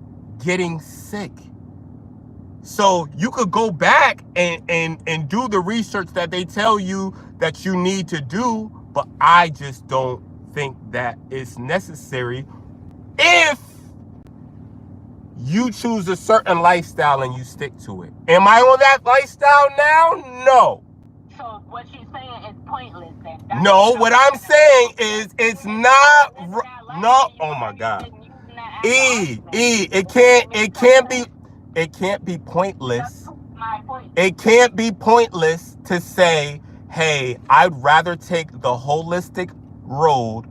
getting sick. So you could go back and do the research that they tell you that you need to do, but I just don't think that it's necessary if you choose a certain lifestyle and you stick to it. Am I on that lifestyle now? No. So what you're saying is pointless then? No, what I'm saying is it's not. No, oh my God. It can't be pointless. It can't be pointless to say, hey, I'd rather take the holistic road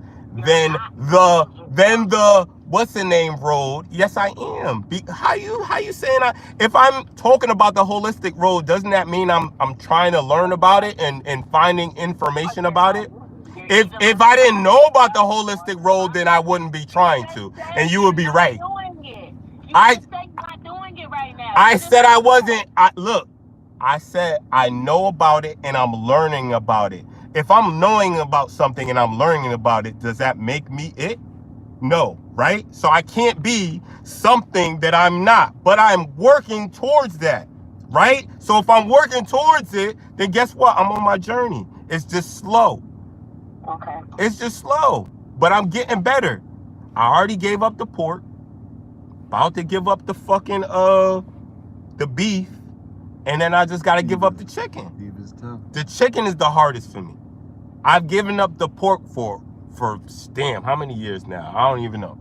than the what's the name road. Yes, I am. How you saying if I'm talking about the holistic road, doesn't that mean I'm trying to learn about it and finding information about it? If I didn't know about the holistic road, then I wouldn't be trying to, and you would be right. I said I wasn't. I said I know about it and I'm learning about it. If I'm knowing about something and I'm learning about it, does that make me it? No, right? So I can't be something that I'm not, but I'm working towards that, right? So if I'm working towards it, then guess what? I'm on my journey. It's just slow. Okay. It's just slow, but I'm getting better. I already gave up the pork. About to give up the fucking the beef, and then I just gotta give up the chicken. Beef is tough. The chicken is the hardest for me. I've given up the pork for damn, how many years now? I don't even know.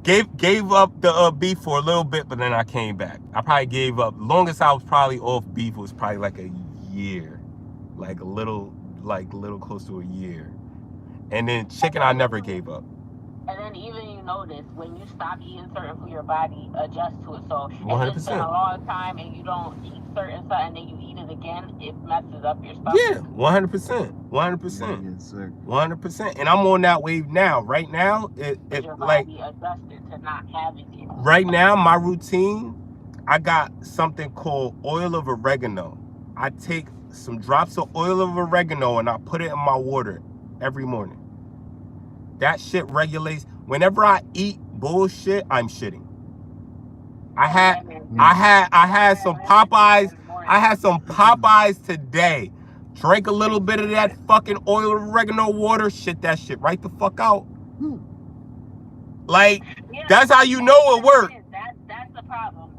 Gave up the beef for a little bit, but then I came back. I probably gave up. Longest I was probably off beef was probably like a year, like a little close to a year. And then chicken, I never gave up. And then even you notice when you stop eating certain food, your body adjusts to it. So if 100%. it's been a long time and you don't eat certain stuff and then you eat it again, it messes up your stomach. Yeah, 100%, 100%, 100%. And I'm on that wave now. Right now, it Your like body adjusted to not having it. right now, my routine, I got something called oil of oregano. I take some drops of oil of oregano and I put it in my water every morning. That shit regulates. Whenever I eat bullshit, I'm shitting. I had some Popeyes. I had some Popeyes today. Drank a little bit of that fucking oil of oregano water. Shit that shit right the fuck out. Like, that's how you know it works. That's the problem.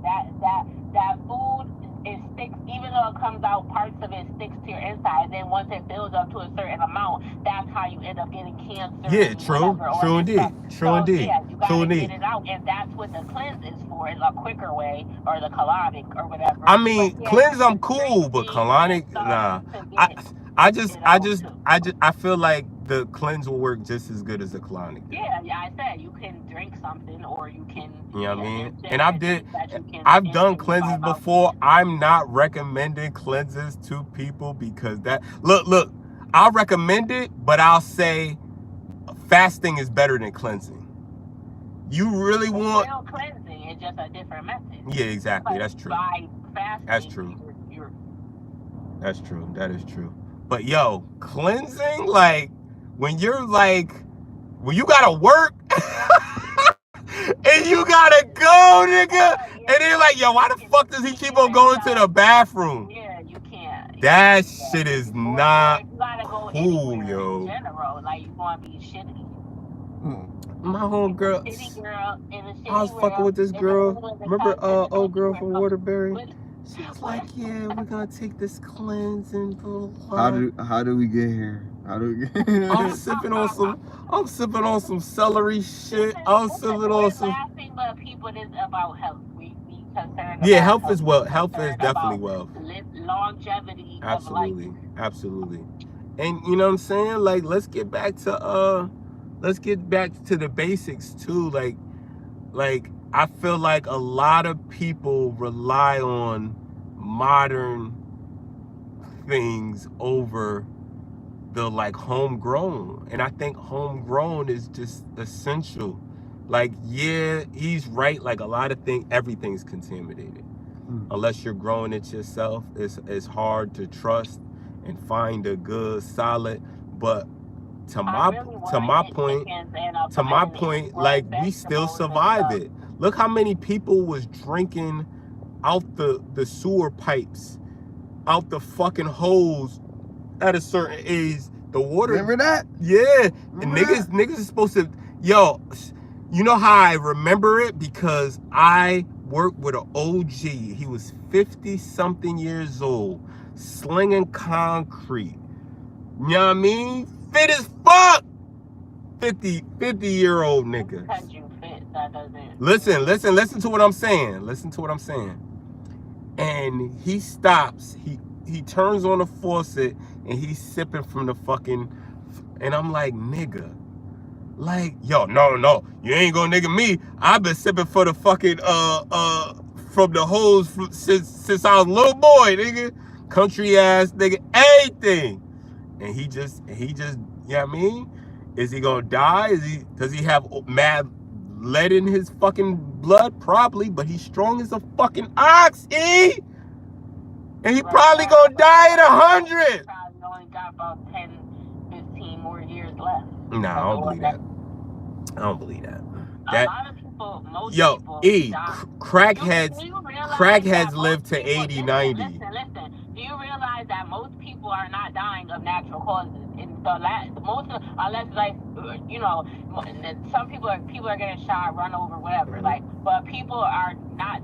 That food, it sticks, even though it comes out, parts of it sticks to your inside. And then once it builds up to a certain amount, that's how you end up getting cancer. Yeah, true indeed. Yeah, you gotta indeed. get it out, and that's what the cleanse is for, is a quicker way, or the colonic or whatever. I mean, cleanse I'm cool, but colonic, nah. I feel like the cleanse will work just as good as the colonic. Yeah, I said you can drink something, or you can. You know what I mean? And I've done cleanses before. I'm not recommending cleanses to people because that look, I'll recommend it, but I'll say fasting is better than cleansing. You really want still cleansing, it's just a different method. Yeah, exactly. But that's true. By fasting, that's true. That's true. That is true. But yo, cleansing, like when you gotta work and you gotta go, nigga, and they're like, yo, why the fuck does he keep on going to the bathroom? Yeah, you can't. That shit is not cool, yo. In general, like you gonna be shitty. My homegirl, I was fucking with this girl. Remember old girl from Waterbury? She was like, yeah, we're gonna take this cleanse and blah, blah. How do we get here? I'm sipping on some celery shit. I'm sipping on some. But people is about health. We concerned. Yeah, health is well. Health is definitely wealth. Longevity. Absolutely, of life. Absolutely. And you know what I'm saying? Like, let's get back to the basics too. Like I feel like a lot of people rely on modern things over the like homegrown, and I think homegrown is just essential. Like, yeah, he's right. Like a lot of things, everything's contaminated. Unless you're growing it yourself, it's hard to trust and find a good solid. But to my point, like we still survive it. Look how many people was drinking out the sewer pipes, out the fucking hose at a certain age. The water. Remember that? Yeah. And niggas is supposed to, yo, you know how I remember it? Because I worked with an OG. He was 50-something years old, slinging concrete. You know what I mean? Fit as fuck. 50-year-old niggas. Because you fit, that doesn't. Listen to what I'm saying. Listen to what I'm saying. And he stops. He turns on the faucet and he's sipping from the fucking. And I'm like, nigga. Like, yo, no, you ain't gonna nigga me. I've been sipping for the fucking from the hose since I was a little boy, nigga. Country ass nigga, everything. And he just, you know what I mean? Is he gonna die? Does he have mad lead in his fucking blood? Probably, but he's strong as a fucking ox, And he probably gonna die at 100. Probably only got about 10, 15 more years left. Nah, I don't believe that. A lot of people, most people crackheads live to 80, 90. Listen. Do you realize that most people are not dying of natural causes? Unless like, you know, some people are getting shot, run over, whatever. Like, but people are not.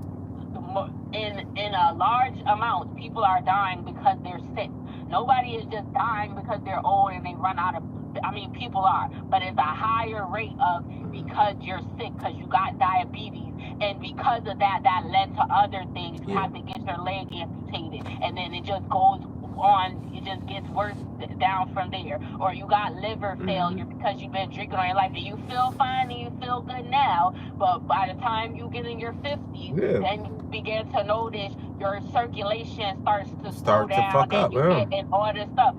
In a large amount, people are dying because they're sick. Nobody is just dying because they're old and they run out of. I mean, people are, but it's a higher rate of because you're sick, because you got diabetes, and because of that, that led to other things. You have to get your leg amputated, and then it just goes on. It just gets worse down from there. Or you got liver failure because you've been drinking all your life, and you feel fine and you feel good now, but by the time you get in your 50s, then you begin to notice your circulation starts to slow down, fuck and up, you get in all this stuff.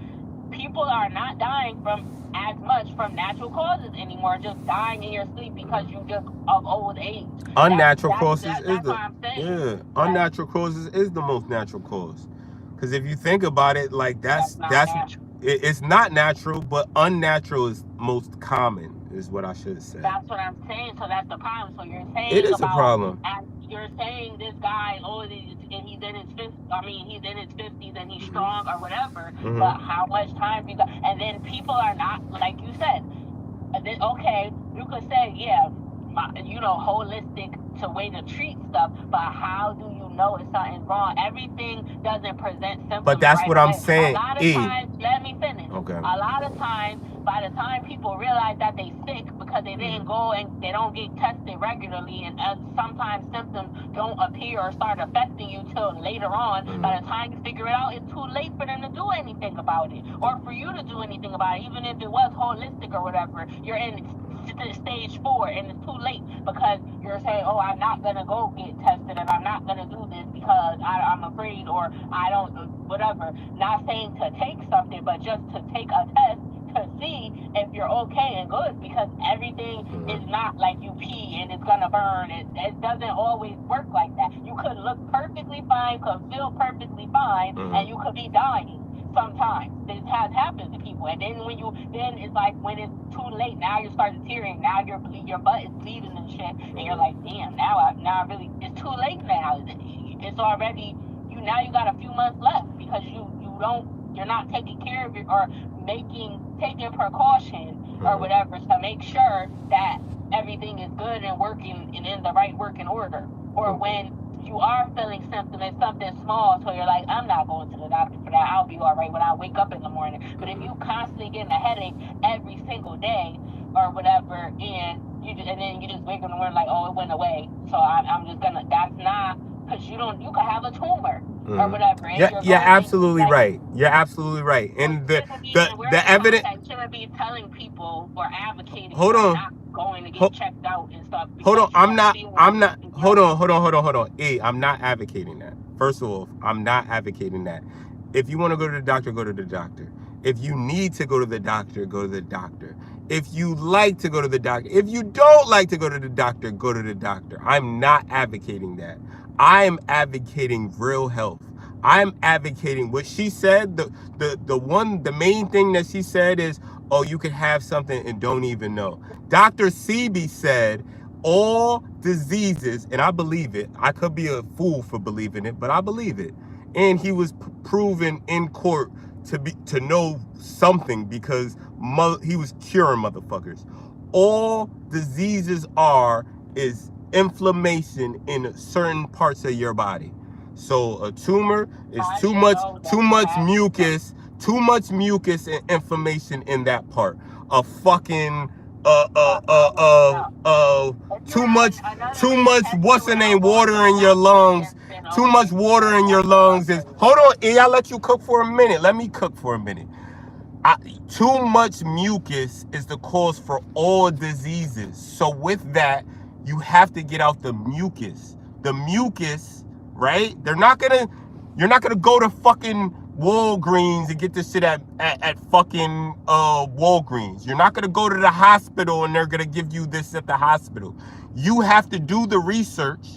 People are not dying from as much from natural causes anymore, just dying in your sleep because you just of old age. Unnatural causes is what I'm saying. unnatural causes is the most natural cause. Because if you think about it, like that's natural. It's not natural, but unnatural is most common, is what I should say. That's what I'm saying. So that's the problem. So you're saying it is a problem. And you're saying this guy, and he's in his 50s. I mean, he's in his 50s and he's strong or whatever. But how much time you got? And then people are not, like you said. And then, okay, you could say, holistic to way to treat stuff. But how do you know it's something wrong? Everything doesn't present symptoms. But that's what I'm saying. A lot of times, let me finish. Okay. A lot of times, by the time people realize that they sick because they didn't go and they don't get tested regularly, and sometimes symptoms don't appear or start affecting you till later on. By the time you figure it out, it's too late for them to do anything about it, or for you to do anything about it. Even if it was holistic or whatever, you're in stage 4 and it's too late because you're saying, oh, I'm not gonna go get tested and I'm not gonna do this because I'm afraid, or I don't, whatever. Not saying to take something, but just to take a test to see if you're okay and good, because everything is not like you pee and it's gonna burn. It doesn't always work like that. You could look perfectly fine, could feel perfectly fine, and you could be dying. Sometimes this has happened to people, and then then it's like when it's too late. Now you start tearing. Now your butt is bleeding and shit, and you're like, damn. Now I really, it's too late now. It's already now you got a few months left because you're not taking care of it or taking precaution or whatever to make sure that everything is good and working and in the right working order. Or when you are feeling symptoms, it's something small, so you're like, I'm not going to the doctor for that. I'll be all right when I wake up in the morning. But if you constantly getting a headache every single day or whatever, and then you just wake up in the morning like, oh, it went away. So I'm just gonna. That's not, because you could have a tumor or whatever. You're absolutely right. You're absolutely right. And the evidence. You shouldn't be telling people or advocating. Hold on. Not going to get checked out and stuff. Hold on. I'm not. Hold on. I'm not advocating that. First of all, I'm not advocating that. If you want to go to the doctor, go to the doctor. If you need to go to the doctor, go to the doctor. If you like to go to the doctor, if you don't like to go to the doctor, go to the doctor. I'm not advocating that. I am advocating real health. I'm advocating what she said. The main thing that she said is, oh, you could have something and don't even know. Dr. Sebi said all diseases, and I believe it. I could be a fool for believing it, but I believe it. And he was proven in court to know something because he was curing motherfuckers. All diseases is inflammation in certain parts of your body. So a tumor is too much mucus and inflammation in that part. A fucking too much what's the name, water in your lungs. Too much water in your lungs is, hold on, I'll let you cook for a minute. Let me cook for a minute. Too much mucus is the cause for all diseases. So with that, you have to get out the mucus. The mucus, right? You're not gonna go to fucking Walgreens and get this shit at fucking Walgreens. You're not gonna go to the hospital and they're gonna give you this at the hospital. You have to do the research,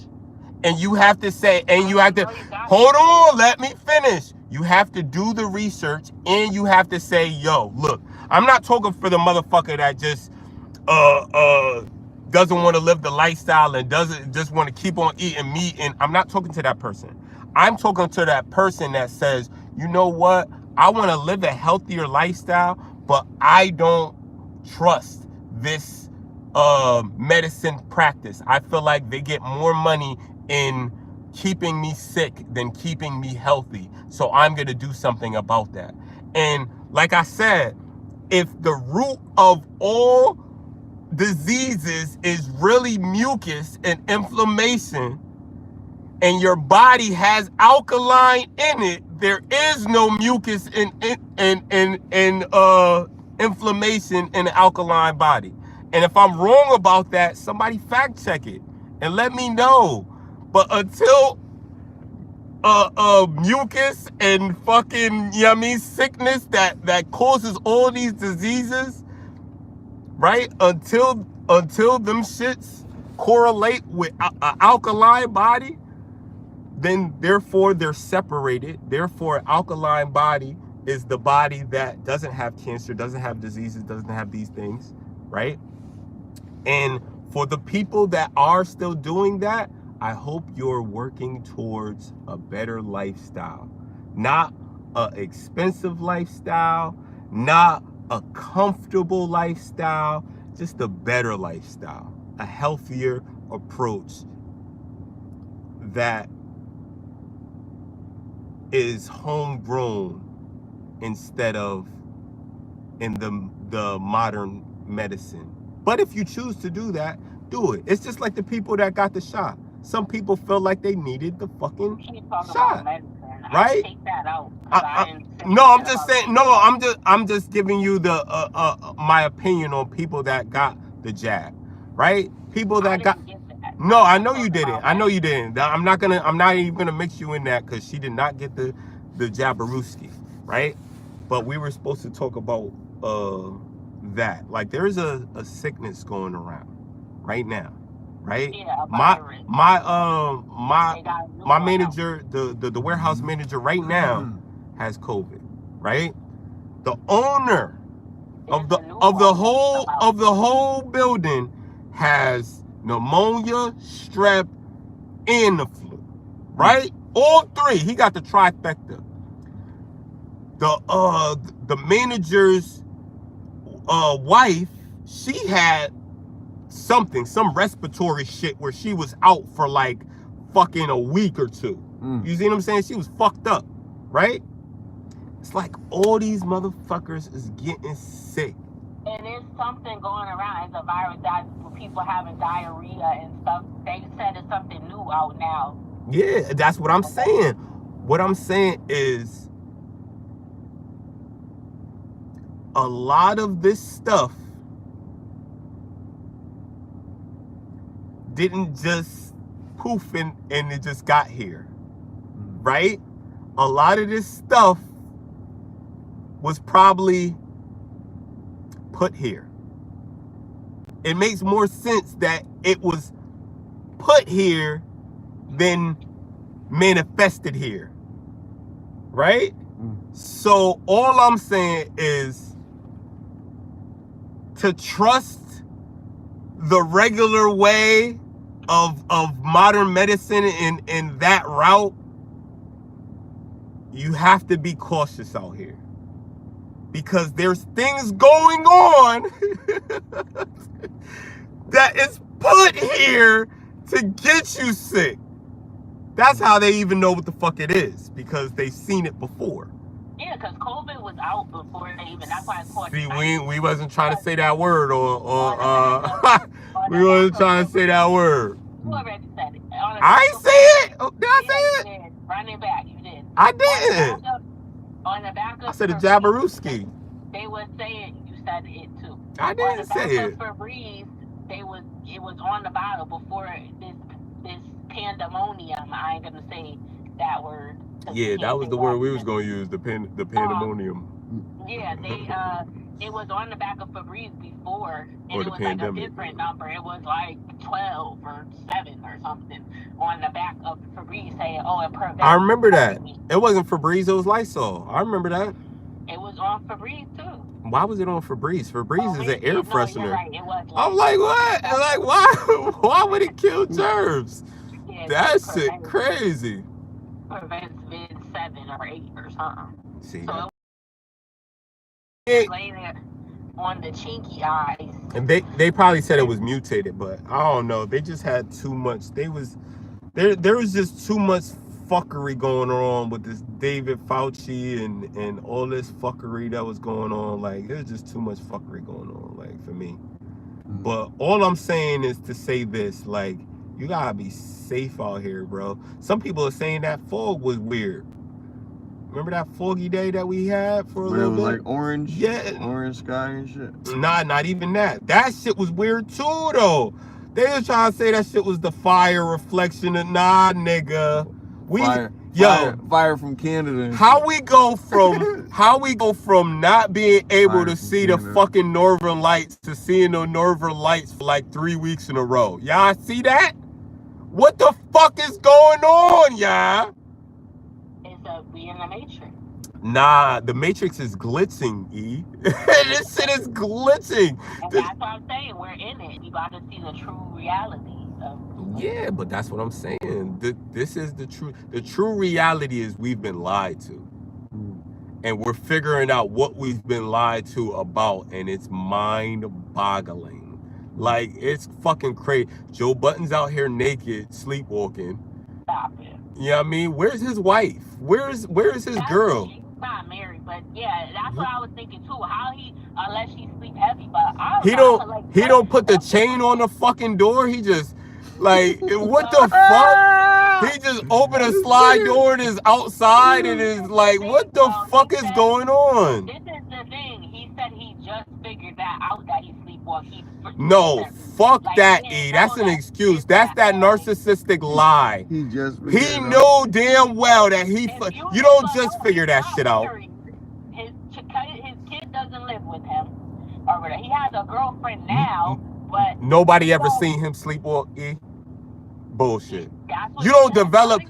and you have to say, and you have to, hold on, let me finish. You have to do the research, and you have to say, yo, look, I'm not talking for the motherfucker that just doesn't want to live the lifestyle and doesn't just want to keep on eating meat. And I'm not talking to that person. I'm talking to that person that says, you know what? I want to live a healthier lifestyle, but I don't trust this medicine practice. I feel like they get more money in keeping me sick than keeping me healthy. So I'm going to do something about that. And like I said, if the root of all diseases is really mucus and inflammation, and your body has alkaline in it, there is no mucus and inflammation in an alkaline body. And if I'm wrong about that, somebody fact check it and let me know. But until mucus and fucking, you know what I mean, sickness that causes all these diseases, right? Until them shits correlate with an alkaline body, then therefore they're separated. Therefore, an alkaline body is the body that doesn't have cancer, doesn't have diseases, doesn't have these things, right? And for the people that are still doing that, I hope you're working towards a better lifestyle. Not an expensive lifestyle, not a comfortable lifestyle, just a better lifestyle, a healthier approach that is homegrown instead of in the modern medicine. But if you choose to do that, do it. It's just like the people that got the shot. Some people felt like they needed the fucking shot, right? Take that out. I'm just giving you the my opinion on people that got the jab, right? People that got. No, I know you didn't. I know you didn't. I'm not even gonna mix you in that because she did not get the Jabaruski, right? But we were supposed to talk about that. Like there's a sickness going around right now, right? Yeah, my manager, the warehouse manager right now has COVID, right? The owner of the whole building has pneumonia, strep, and the flu, right? All three. He got the trifecta. The manager's wife, she had some respiratory shit where she was out for like fucking a week or two. You see what I'm saying? She was fucked up, right? It's like all these motherfuckers is getting sick. And there's something going around. It's a virus that people having diarrhea and stuff. They said it's something new out now. Yeah, that's what I'm saying. What I'm saying is a lot of this stuff didn't just poof and it just got here, right? A lot of this stuff was probably put here. It makes more sense that it was put here than manifested here, right? So all I'm saying is to trust the regular way of modern medicine in that route, you have to be cautious out here. Because there's things going on that is put here to get you sick. That's how they even know what the fuck it is, because they've seen it before. Yeah, because COVID was out before they even. That's why I caught. See, we wasn't trying to say that word, or we wasn't trying to say that word. You already said it. I ain't say it. Oh, did I say it? Did. Run it back. You did. I didn't. On the back of I said a Jabaruski. They were saying you said it too. I didn't say it. For Reese, it was on the bottle before this pandemonium. I ain't gonna say that word. Yeah, that was the word we was gonna use, the pandemonium. Yeah, it was on the back of Febreze before, and or it was pandemic. like a different number. It was like 12 or 7 or something on the back of Febreze saying, "Oh, it prevents." I remember that. It wasn't Febreze, it was Lysol. I remember that. It was on Febreze too. Why was it on Febreze? Febreze is an air freshener. Right. It was I'm like, what? Like, why would it kill germs? Yeah, That shit crazy. Prevents vid 7 or 8 or something. See, So it, laying there on the chinky eyes. and they probably said it was mutated, but I don't know. They just had too much. They was there was just too much fuckery going on with this David Fauci and all this fuckery that was going on. Like, there's just too much fuckery going on, like, for me. But all I'm saying is to say this, like, you gotta be safe out here, bro. Some people are saying that fog was weird. Remember that foggy day that we had for a little bit? Where it was like orange? Yeah. Orange sky and shit? Nah, not even that. That shit was weird too, though. They was trying to say that shit was the fire reflection of, nah, nigga. Fire from Canada. How we go from not being able to see the fucking northern lights to seeing the northern lights for like 3 weeks in a row? Y'all see that? What the fuck is going on, y'all? We in the Matrix. Nah, the Matrix is glitching, E. This shit is glitching. And that's what I'm saying. We're in it. We about to see the true reality of. Yeah, but that's what I'm saying. This is the truth. The true reality is we've been lied to. And we're figuring out what we've been lied to about, and it's mind-boggling. Like, it's fucking crazy. Joe Budden's out here naked, sleepwalking. Stop it. You know what I mean? Where's his wife? Where's his girl? She's not married, but yeah, that's what I was thinking too. How he, unless she sleep heavy, but I he don't put the chain on the fucking door. He just, like, what the fuck? He just opened a slide door and is outside and is like, what the fuck is going on? This is the thing. He said he just figured that out, that he sleepwalk. No, fuck that, E. That's an excuse. That's that narcissistic lie. He knew damn well that you don't just figure that shit out. His kid doesn't live with him. Or he has a girlfriend now, but nobody ever seen him sleepwalk, E. Bullshit. You don't develop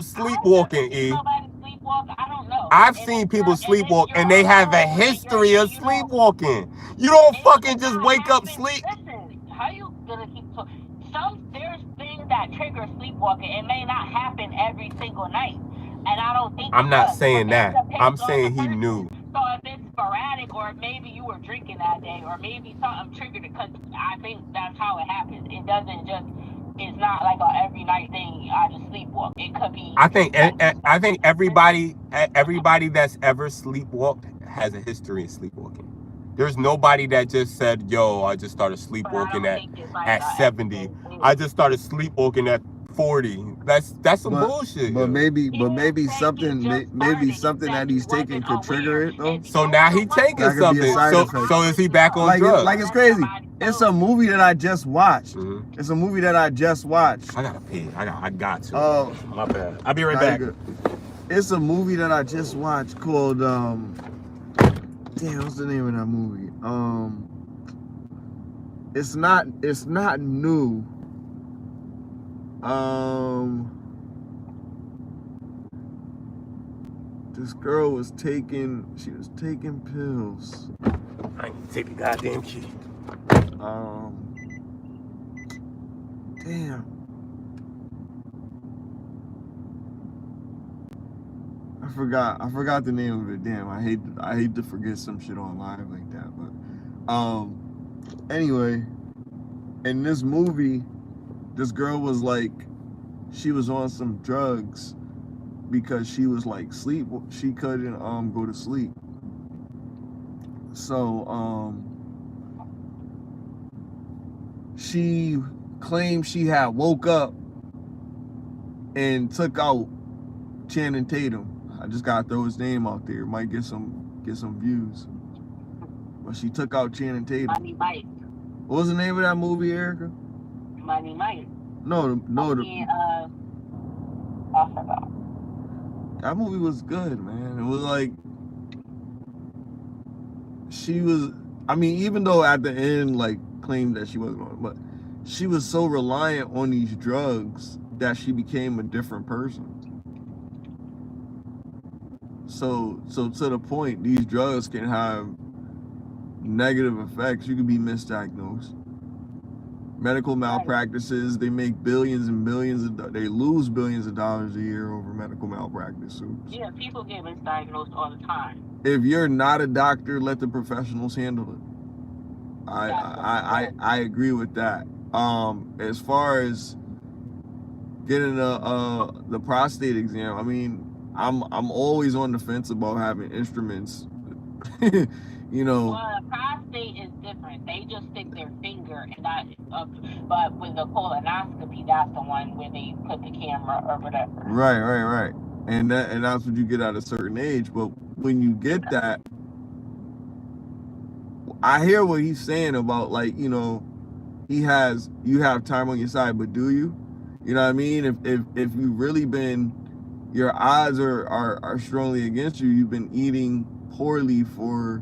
sleepwalking, E. I don't know. I've seen people sleepwalk and they have a history of sleepwalking. You don't fucking just wake up sleep. Listen, how you gonna keep there's things that trigger sleepwalking. It may not happen every single night. And I don't think I'm not saying that. I'm saying he knew. So if it's sporadic, or maybe you were drinking that day, or maybe something triggered it, because I think that's how it happens. It doesn't just, it's not like a every night thing. I just sleepwalk. It could be. I think everybody that's ever sleepwalked has a history of sleepwalking. There's nobody that just said, yo, I just started sleepwalking at 70. I just started sleepwalking at 40. That's some bullshit. But maybe something that he's taking could trigger it though. So now he taking something. So is he back on drugs? Like it's crazy. It's a movie that I just watched. It's a movie that I just watched. I gotta pee. I got to. Oh, my bad. I'll be right back. It's a movie that I just watched called damn, what's the name of that movie? It's not new. This girl was taking pills. I ain't take the goddamn key. Damn. I forgot the name of it. Damn, I hate to forget some shit on live like that. But anyway, in this movie, this girl was like, she was on some drugs because she was like she couldn't go to sleep. So she claimed she had woke up and took out Channing Tatum. I just gotta throw his name out there. Might get some views. But she took out Channing Tatum. Money Mike. What was the name of that movie, Erica? Money Mike. No. I forgot. That movie was good, man. It was like she was. I mean, even though at the end, like, claimed that she wasn't on, but she was so reliant on these drugs that she became a different person. So to the point, these drugs can have negative effects. You can be misdiagnosed. Medical malpractices, they make billions and billions they lose billions of dollars a year over medical malpractice suits. Yeah, people get misdiagnosed all the time. If you're not a doctor, let the professionals handle it. I agree with that. As far as getting the prostate exam. I mean, I'm always on the fence about having instruments. You know. Well, a prostate is different. They just stick their finger and that. But with a colonoscopy, that's the one where they put the camera or whatever. Right. And that's what you get at a certain age. But when you get that, I hear what he's saying about, like, you know, you have time on your side, but do you? You know what I mean? If you've really been, your odds are strongly against you. You've been eating poorly for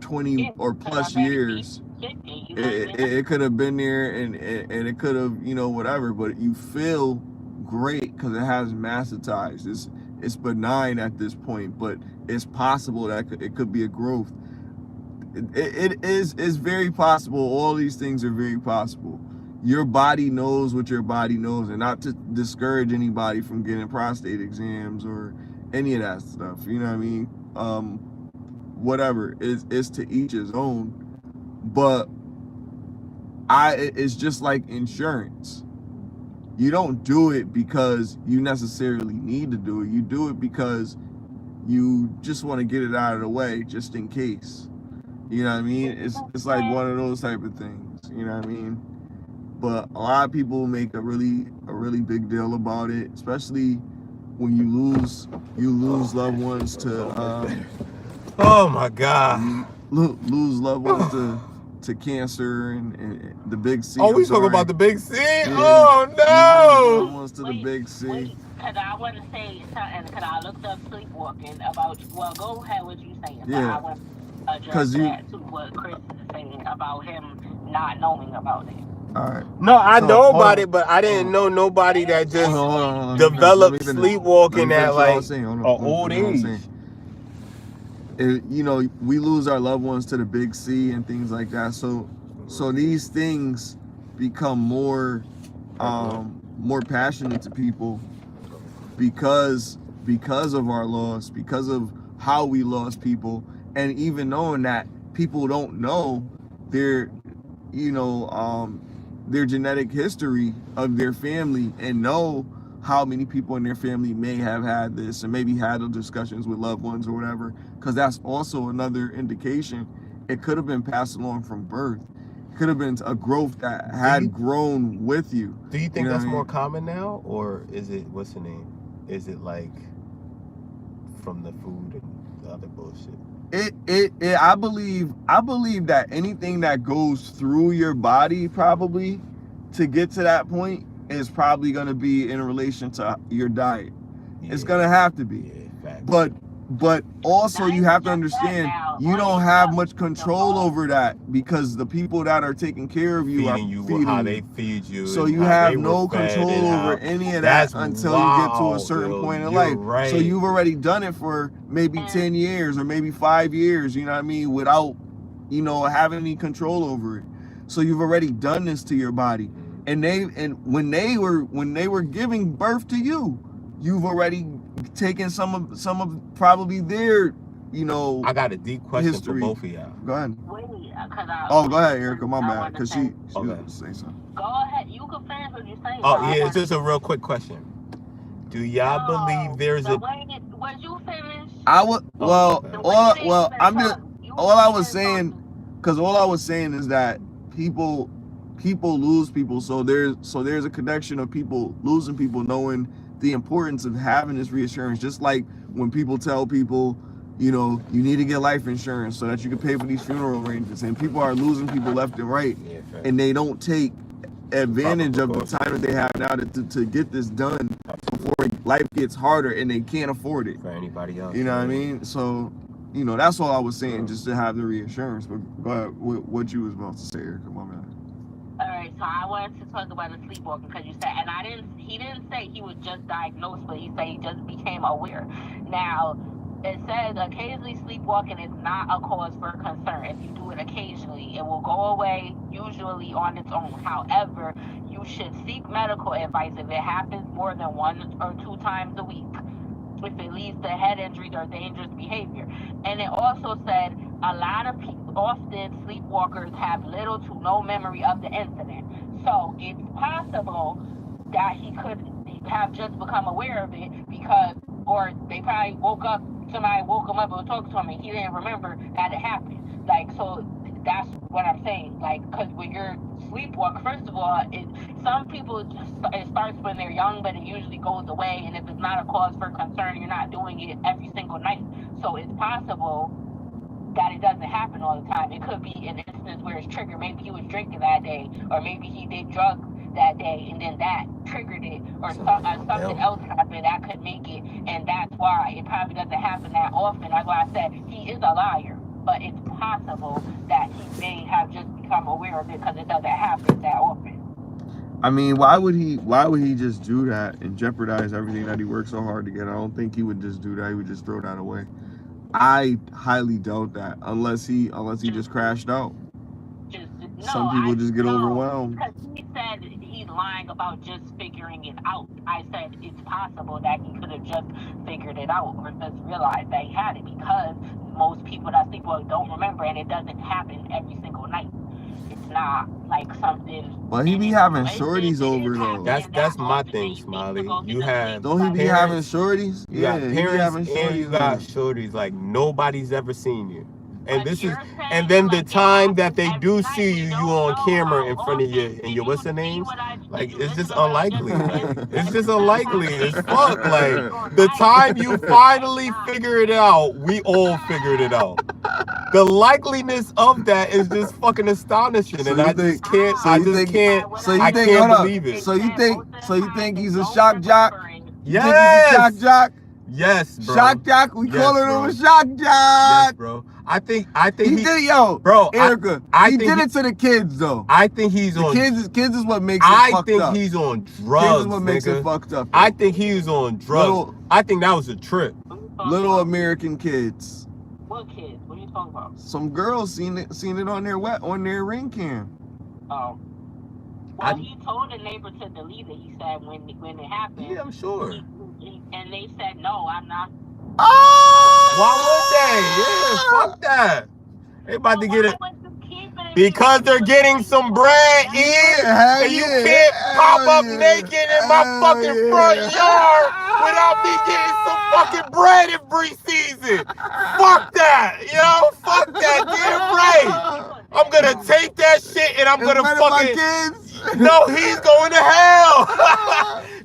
20 or plus years. It could have been there, and it could have, you know, whatever. But you feel great because it has macetized. It's benign at this point, but it's possible that it could be a growth. It's very possible. All these things are very possible. Your body knows what your body knows, and not to discourage anybody from getting prostate exams or any of that stuff. You know what I mean? Whatever, it's to each his own. But it's just like insurance. You don't do it because you necessarily need to do it. You do it because you just want to get it out of the way, just in case. You know what I mean? It's like one of those type of things. You know what I mean? But a lot of people make a really big deal about it, especially when you lose loved ones to oh my God, lose loved ones to cancer and the big C. Oh, we talking about the big C? Yeah. Oh no! Lose loved ones to the big C. Because I want to say something, because I looked up sleepwalking about, well, go ahead with you saying, but Yeah. I want to address that to what Chris is saying about him not knowing about it. All right. No, I So, know hold about on. it, but I didn't know nobody that just Hold on. developed Let me finish. sleepwalking Let me at finish what I like was saying. Hold on. an Let me old finish what I was age. saying. You know, we lose our loved ones to the big C and things like that. So these things become more passionate to people because of our loss, because of how we lost people, and even knowing that people don't know their genetic history of their family and know how many people in their family may have had this and maybe had those discussions with loved ones or whatever, because that's also another indication. It could have been passed along from birth. It could have been a growth that had grown with you. Do you think know that's what I more mean? common now, or is it, what's the name? Is it like from the food and the other bullshit? I believe that anything that goes through your body probably to get to that point is probably going to be in relation to your diet. Yeah. It's going to have to be. Yeah, facts. But also you have to Not just that understand now. you All don't these have stuff much with control the over that, because the people that are taking care of you feeding are you feeding how you. they feed you. So and you how have they no were fed control and over how, any of that that's until you get to a wild, certain yo, point in you're life. right. So you've already done it for maybe 10 years or maybe 5 years, you know what I mean, without, you know, having any control over it. So you've already done this to your body. And when they were giving birth to you, you've already taken some of probably their, you know, I got a deep question history. for both of y'all. Go ahead. Wait, Oh, go ahead, Erica. My bad, because she Okay. was going to say something. Go ahead. You can finish what you're saying. Oh yeah, it's just a real quick question. Do y'all No, believe there's a? wait, was you finished? I would Oh, okay. all I was saying, because all I was saying is that people lose people, so there's a connection of people losing people, knowing the importance of having this reassurance. Just like when people tell people, you know, you need to get life insurance so that you can pay for these funeral arrangements, and people are losing people left and right, Yeah, fair. and they don't take advantage of the time that they have now to get this done before life gets harder and they can't afford it. For anybody else, You know what I mean? So, you know, that's all I was saying, just to have the reassurance. But go ahead, what you was about to say, Erica. My man. All right, so I wanted to talk about the sleepwalking because you said, and he didn't say he was just diagnosed, but he said he just became aware. Now, it says occasionally sleepwalking is not a cause for concern. If you do it occasionally, it will go away, usually on its own. However, you should seek medical advice if it happens more than 1 or 2 times a week, if it leads to head injuries or dangerous behavior. And it also said a lot of people, often sleepwalkers, have little to no memory of the incident. So it's possible that he have just become aware of it because, or they probably woke up, somebody woke them up and was talking to him and he didn't remember that it happened. Like, so that's what I'm saying. Like, because when you're sleepwalk, first of all, some people, it starts when they're young, but it usually goes away. And if it's not a cause for concern, you're not doing it every single night. So it's possible that it doesn't happen all the time. It could be an instance where it's triggered. Maybe he was drinking that day, or maybe he did drugs that day, and then that triggered it, or something else happened that could make it, and that's why it probably doesn't happen that often. That's why I said he is a liar, but it's possible that he may have just become aware of it because it doesn't happen that often. I mean, why would he just do that and jeopardize everything that he worked so hard to get? I don't think he would just do that. He would just throw that away. I highly doubt that, unless he just crashed out. Some people just get overwhelmed. Because he said he's lying about just figuring it out. I said it's possible that he could have just figured it out or just realized that he had it, because most people that sleepwalk don't remember, and it doesn't happen every single night. It's not like something. Well, he be having shorties over though. That's my thing, Smiley. You have Don't he be having shorties? Yeah, parents and you got shorties like nobody's ever seen you. And this is, and then the time that they do see you, you on camera in front of your what's the names? Like, it's just unlikely. Like, it's just unlikely as fuck. Like, the time you finally figure it out, we all figured it out. The likeliness of that is just fucking astonishing, and I just can't. I can't believe it. So you think he's a shock jock? Yes. Shock jock. Yes, bro. Shock jock. We calling him a shock jock. Yes, bro. I think he did, yo, bro. Erica, he did it to the kids though. I think he's on. Kids is what makes it fucked up. I think he's on drugs. Kids is what makes it fucked up. I think he's on drugs. I think that was a trip. Little American kids. What kids? What are you talking about? Some girls seen it on their ring cam. Oh. Well, he told the neighbor to delete it. He said when it happened. Yeah, I'm sure. And they said no, I'm not. Oh! Why would they? Yeah, fuck that. They about to get it. Because they're getting some bread in, and you can't pop up naked in my fucking front yard without me getting some fucking bread every season. Fuck that, yo. Fuck that, damn right. I'm gonna take that shit and I'm gonna fucking. No, he's going to hell.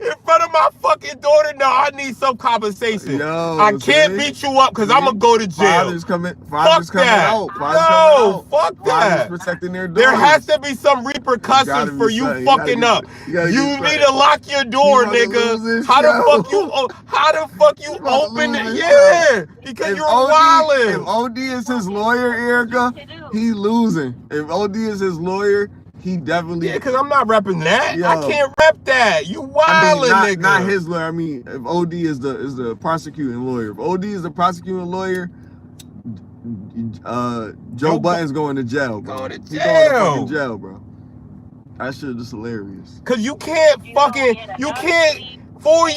In front of my fucking daughter. No, I need some compensation. Yo, I can't beat you up because I'm gonna go to jail. Fathers coming fuck that. out. No, fuck that. Fathers protecting their daughters. There has to be some repercussions for you fucking up. You need to lock your door, nigga. How the fuck you open it? Yeah, because you're wildin'. If OD is his lawyer, Erica, he losing. If OD is his lawyer, he definitely. Yeah, because I'm not repping that. Yo, I can't rep that. You wildin', nigga. Not his lawyer. I mean, if OD is the prosecuting lawyer. If OD is the prosecuting lawyer, Joe Buttons going to jail, bro. Going to jail. He's going to fucking jail, bro. That shit just hilarious. Cause you can't fucking, you can't. 4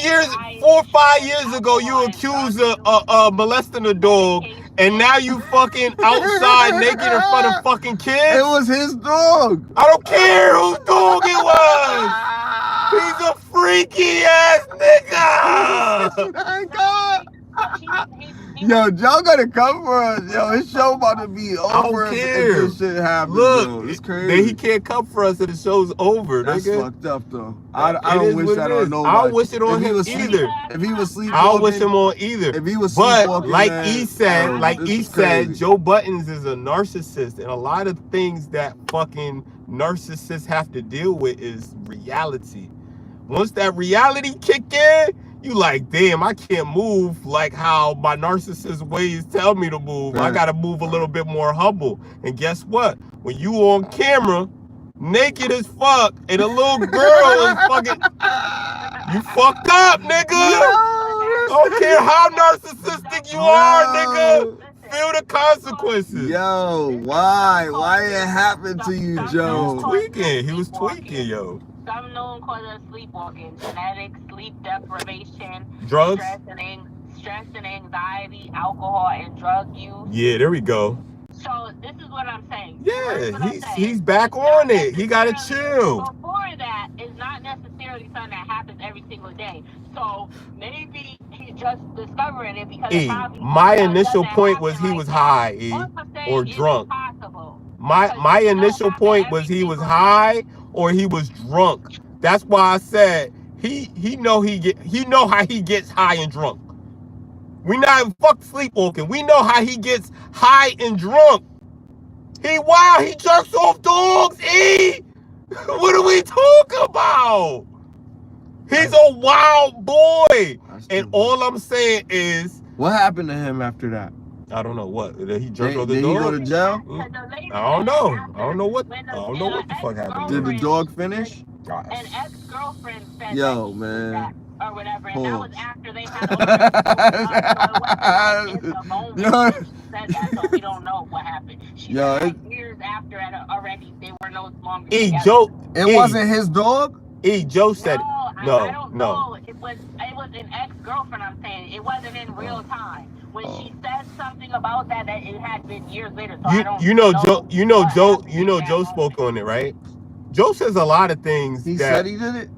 or 5 years ago, you accused of molesting a dog, and now you fucking outside naked in front of fucking kids. It was his dog. I don't care whose dog it was. He's a freaky ass nigga. My God. Yo, Joe gotta come for us. Yo, his show about to be over if this shit happens. Look, yo. It's crazy. Then he can't come for us if the show's over. That's nigga. fucked up though. I don't wish that on nobody. I don't wish it on him either. If he was sleepwalking, I don't wish him on either. If he was but like man, he said, Joe Buttons is a narcissist, and a lot of things that fucking narcissists have to deal with is reality. Once that reality kick in, you like, damn, I can't move like how my narcissist ways tell me to move. Right. I gotta move a little bit more humble. And guess what? When you on camera, naked as fuck, and a little girl is fucking, you fucked up, nigga. I don't care how narcissistic you are, nigga. Feel the consequences. Yo, why? Why it happened to you, Joe? He was tweaking, yo. Some known cause of sleepwalking, genetics, sleep deprivation, drugs, stress and anxiety, alcohol and drug use. Yeah, there we go. So this is what I'm saying. Yeah, he's back on it. He gotta chill. Before that, it's not necessarily something that happens every every single day. So maybe he's just discovering it because my initial point was he was high, or drunk. My initial point was he was high or he was drunk. That's why I said he know how he gets high and drunk. We not even fuck sleepwalking. We know how he gets high and drunk. He jerks off dogs, E! What are we talking about? He's a wild boy. And all I'm saying is... What happened to him after that? I don't know what. Did he jerk off the dog? Did he go to jail? I don't know. I don't know what the fuck happened. Did the dog finish? An ex-girlfriend said yo, man. That, or whatever. And that was after they had said that, so we don't know what happened. She said like years after already they were no longer together. It wasn't his dog? Joe said no. I don't know. It was an ex-girlfriend, I'm saying. It wasn't in real time. When she said something about that it had been years later. So I don't know. Joe spoke on it, right? Joe says a lot of things. He said he did it?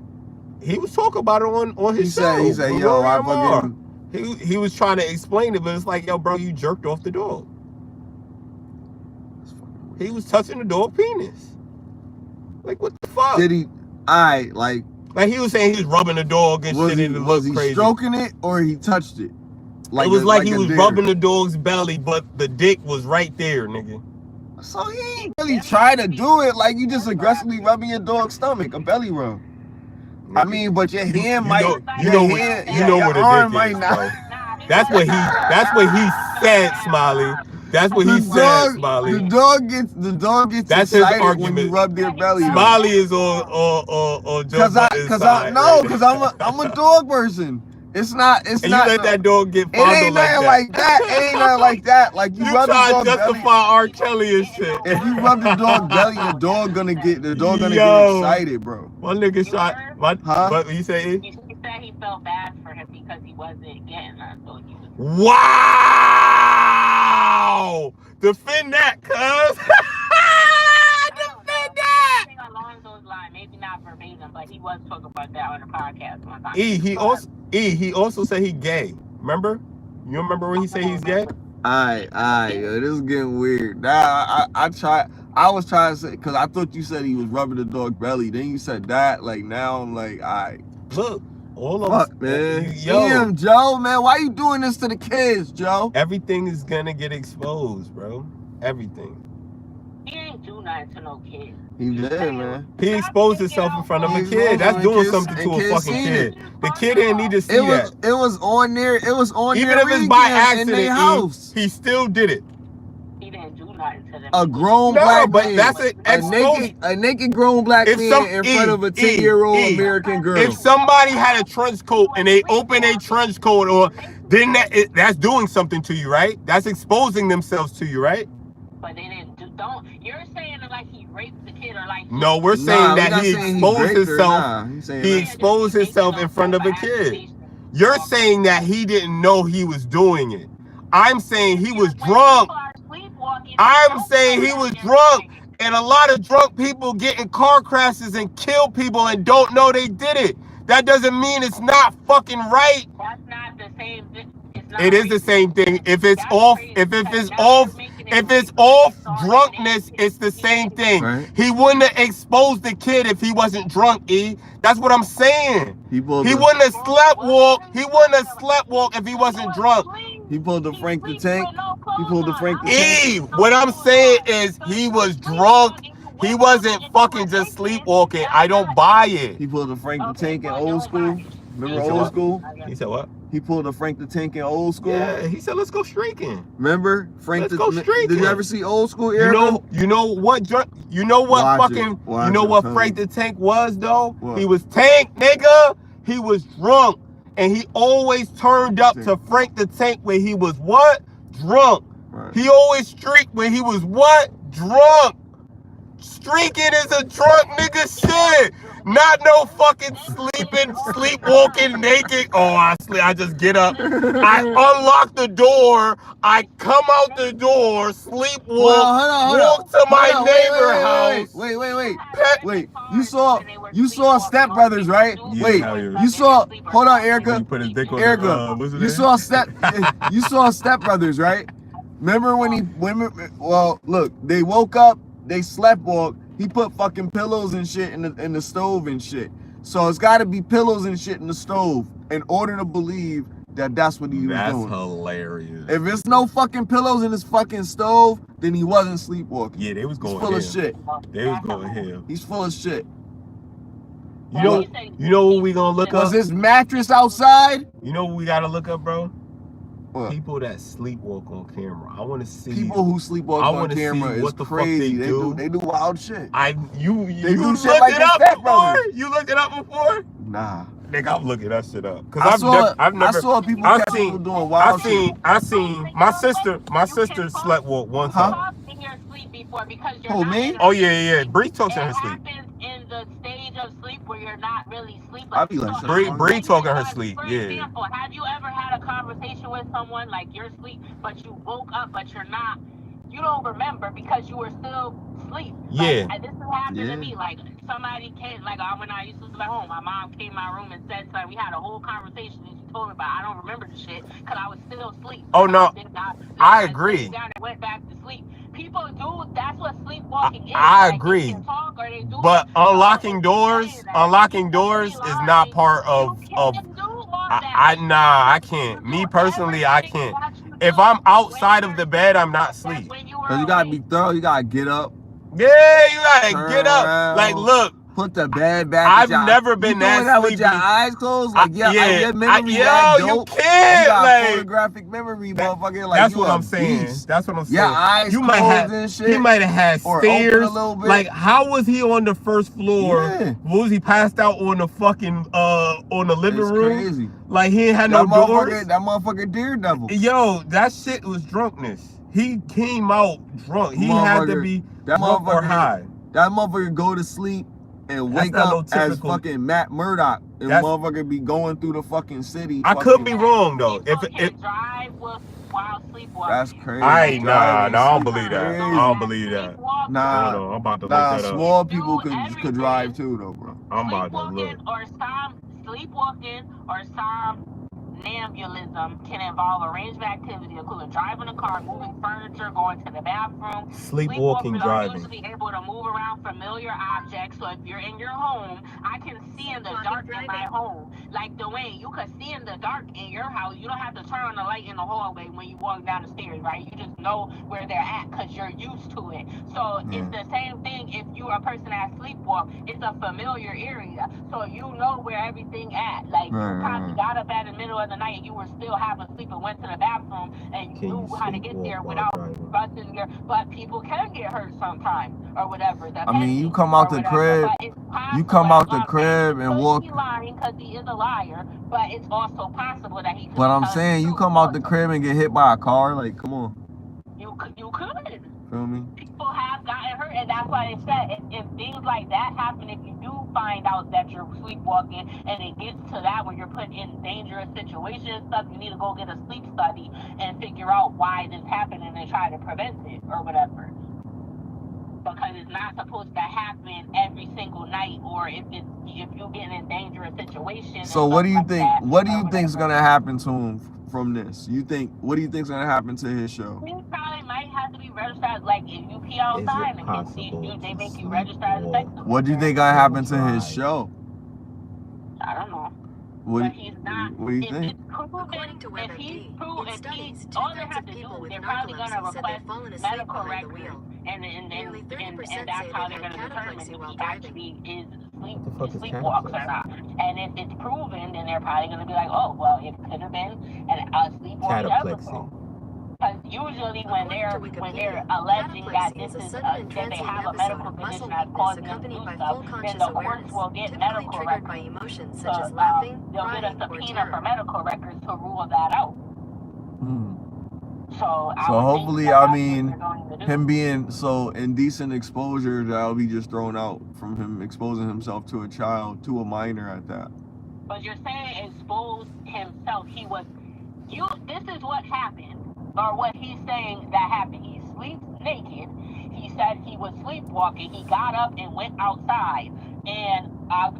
He was talking about it on his show. He said, yo, I fucking... He was trying to explain it, but it's like, yo, bro, you jerked off the dog. He was touching the dog penis. Like, what the fuck? Did he... like he was saying he was rubbing the dog and shit, and it was looked he crazy. Stroking it or he touched it? It was like he was rubbing the dog's belly, but the dick was right there, nigga. So he ain't really try to do it. Like, you just aggressively rubbing your dog's stomach, a belly rub. I mean, but your hand might... You know what a dick is, bro. That's what he said, Smiley. That's what he said, Smiley. The dog gets that's his excited argument. when you rub their belly. Smiley is on Joe's side. Because I'm a dog person. It's not. You let that dog get fondled like that. It ain't nothing like that. Like you rub the dog belly. Justify R. Kelly and shit. If you rub the dog belly, the dog gonna get excited, bro. One nigga shot. What you say? He said he felt bad for him because he wasn't getting that. So he was... Wow! Defend that, cuz. Defend that. Along those lines, maybe not verbatim, but he was talking about that on the podcast one time. He also said he gay. Remember? You remember when he said he's gay? Yo, this is getting weird. Now I was trying to say, because I thought you said he was rubbing the dog belly. Then you said that. Like, now I'm like, look, all of us, man. Damn, Joe, man, why you doing this to the kids, Joe? Everything is gonna get exposed, bro. Everything. He ain't do nothing to no kid. He did, man. He exposed himself in front of a kid. That's doing something to a fucking kid. The kid didn't need to see that. It was on there. It was on there. Even if it's by accident, house. He still did it. He didn't do nothing to them. A grown black man. That's a naked grown black man in front of a 10-year-old American girl. If somebody had a trench coat and they open a trench coat, then that's doing something to you, right? That's exposing themselves to you, right? But they didn't do. You're saying like he raped the kid or like? No, we're saying that he exposed himself. He exposed himself in front of a kid. You're saying that he didn't know he was doing it. I'm saying he was drunk. I'm saying he was drunk, and a lot of drunk people get in car crashes and kill people and don't know they did it. That doesn't mean it's not fucking right. That's not the same. It is the same thing. If it's off drunkenness, it's the same thing. Right. He wouldn't have exposed the kid if he wasn't drunk, E. That's what I'm saying. He wouldn't have slept walk. He wouldn't have slept walk if he wasn't drunk. He pulled the Frank the Tank. E, what I'm saying is he was drunk. He wasn't fucking just sleepwalking. I don't buy it. He pulled the Frank the Tank in Old School. Remember Old School? He said what? He pulled a Frank the Tank in Old School. Yeah, he said, "Let's go streaking." Remember Frank? Let's go streaking. Did you ever see Old School era? You know what Frank the Tank was though? What? He was Tank, nigga. He was drunk, and he always turned up to Frank the Tank when he was what? Drunk. Right. He always streaked when he was what? Drunk. Streaking is a drunk nigga shit. Not no fucking sleepwalking naked. Oh, I just get up. I unlock the door. I come out the door, sleepwalk, walk to my neighbor house. Wait. You saw Step Brothers, right? Yeah, Wait, hell yeah. you saw. Hold on, Erica. He put his dick on Erica, what's his you name? saw Step Brothers, right? Remember when well, look, they woke up, they slept walk. He put fucking pillows and shit in the stove and shit. So it's got to be pillows and shit in the stove in order to believe that that's what he was doing. That's hilarious. If it's no fucking pillows in his fucking stove, then he wasn't sleepwalking. Yeah, they was going He's full of shit. They was going him. He's full of shit. You know what we gonna look up? Was his mattress outside? You know what we gotta look up, bro? What? People that sleepwalk on camera. I want to see. People who sleepwalk on camera is crazy. They do wild shit. You do shit looked like it the up Step before? Brothers. You looked it up before? Nah. Nigga, I'm looking that shit up. Cause I I've saw people doing wild shit. I seen my sister slept walk one time. Talk in your sleep before because you're Who, not me? in a Oh yeah. Bree talks in her It sleep. happens in the stage of sleep where you're not really sleeping. I be like, So, Bree talk in her sleep. For Yeah. example, have you ever had a conversation with someone like you're asleep, but you woke up, but you're not? You don't remember because you were still asleep. Yeah. Like, this has happened to me. Like somebody came, like when I used to live at home, my mom came in my room and said something. We had a whole conversation and she told me about. I don't remember the shit because I was still asleep. Oh no, I agree. Down and went back to sleep. People do. That's what sleepwalking is. I Like, agree. they can talk or they do But it. unlocking doors is not part of. I can't. Me personally, I can't. If I'm outside of the bed, I'm not asleep. Cause you gotta be thorough. You gotta get up. Yeah, you gotta get up. Around. Like, look. Put the bed back. I've never been that that with sleepy. your eyes closed. Like, your memory yo, that you dope. can't. You got Like, photographic memory, motherfucker. Like, that's you what a I'm saying. beast. That's what I'm saying. Your eyes you might closed have, and shit. he might have had Or open a stairs. little bit. Like, how was he on the first floor? Yeah. What was he passed out on the fucking on the living room? Crazy. Like, he ain't had no doors. That motherfucker Daredevil. Yo, that shit was drunkenness. He came out drunk. He had to be drunk or high. That motherfucker go to sleep and wake up as fucking Matt Murdock and motherfucker be going through the fucking city. I could be wrong though. If drive while sleepwalking. That's crazy. I don't believe that. I don't believe that. Nah, I'm about to look that up. Small people could drive too though, bro. I'm about to look. Sleepwalking or somnambulism can involve a range of activity, including driving a car, moving furniture, going to the bathroom. Sleepwalking driving. Are usually able to move around familiar objects. So if you're in your home, I can see in the dark in my home. Like Dwayne, you can see in the dark in your house. You don't have to turn on the light in the hallway when you walk down the stairs, right? You just know where they're at because you're used to it. So it's the same thing if you're a person that sleepwalk. It's a familiar area. So you know where everything at. Like you probably got up at the middle of the night and you were still half asleep and went to the bathroom and you knew how to get there without busting your. But people can get hurt sometime or whatever. I mean, you come out the crib. You come out the crib and walk. He's lying because he is a liar, but it's also possible that he. But I'm saying you come out the crib and get hit by a car. Like, come on. You could. Feel me? People have gotten hurt, and that's why they said if things like that happen, if you do find out that you're sleepwalking and it gets to that where you're put in dangerous situations and stuff, you need to go get a sleep study and figure out why this happened and then try to prevent it or whatever. Because it's not supposed to happen every single night, or if you get in dangerous situations. So what do you think? What do you think's gonna happen to him from this? What do you think's gonna happen to his show? He probably might have to be registered. Like if you pee outside and they make you register as a sex offender. What do you think gonna happen to his show? I don't know. What But he's not. do you think? According to WebMD, in studies, all they 2/3 have of to people do, with they're probably going to narcolepsy said they've request fallen asleep medical behind the records, wheel. and Nearly 30% that's say how they've they're had going to cataplexy determine while if he driving. actually is the fuck is sleepwalks or not. And if it's proven, then they're probably going to be like, oh, well, it could have been a sleepwalk episode. Because usually when they're alleging that this is that they have a medical condition that's causing them to do stuff, then the courts will get medical records. By emotions So such as laughing, they'll get a crying, or subpoena terror. for medical records to rule that out. So I So would think hopefully, that I that's what mean, they're going to do. him being so indecent exposure, that'll be just thrown out from him exposing himself to a child, to a minor at that. But you're saying exposed himself. He was this is what happened, or what he's saying that happened. He sleeps naked. He said he was sleepwalking. He got up and went outside, and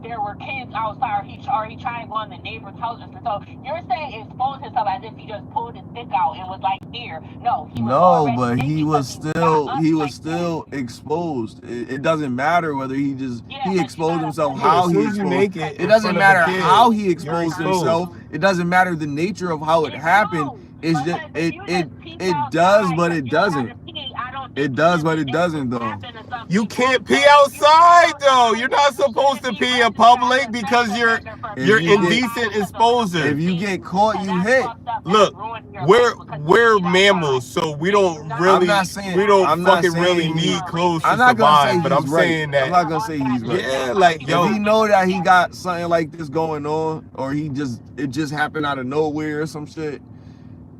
there were kids outside. Or he tried to go in the neighbor's house. So you're saying exposed himself as if he just pulled his dick out and was like, here. No, he was No, but naked he was because still exposed. It doesn't matter whether he just he but exposed you himself, Yeah, how as he soon as you exposed. naked It in doesn't front of a matter kid, how he you're exposed exposed. himself. It doesn't matter the nature of how it happened. It's just because if you just peep it does, outside but and it you gotta doesn't. pee, I don't It think does, but it it doesn't though. happened to some You people. can't But pee if you outside pee though. You're not outside, supposed to you pee shouldn't in be running public as because sex you're offender for If you're you peeing get outside indecent because of exposure. if you get caught, and you that's hit. fucked up. Look, That's ruining your we're life because you we're peed outside. mammals, so we And don't you're not really I'm not saying we don't I'm not fucking really saying need clothes to I'm not gonna say survive. But he's I'm right. saying I'm that not gonna say he's right. yeah, like If yo, he know that he got something like this going on, or it just happened out of nowhere or some shit.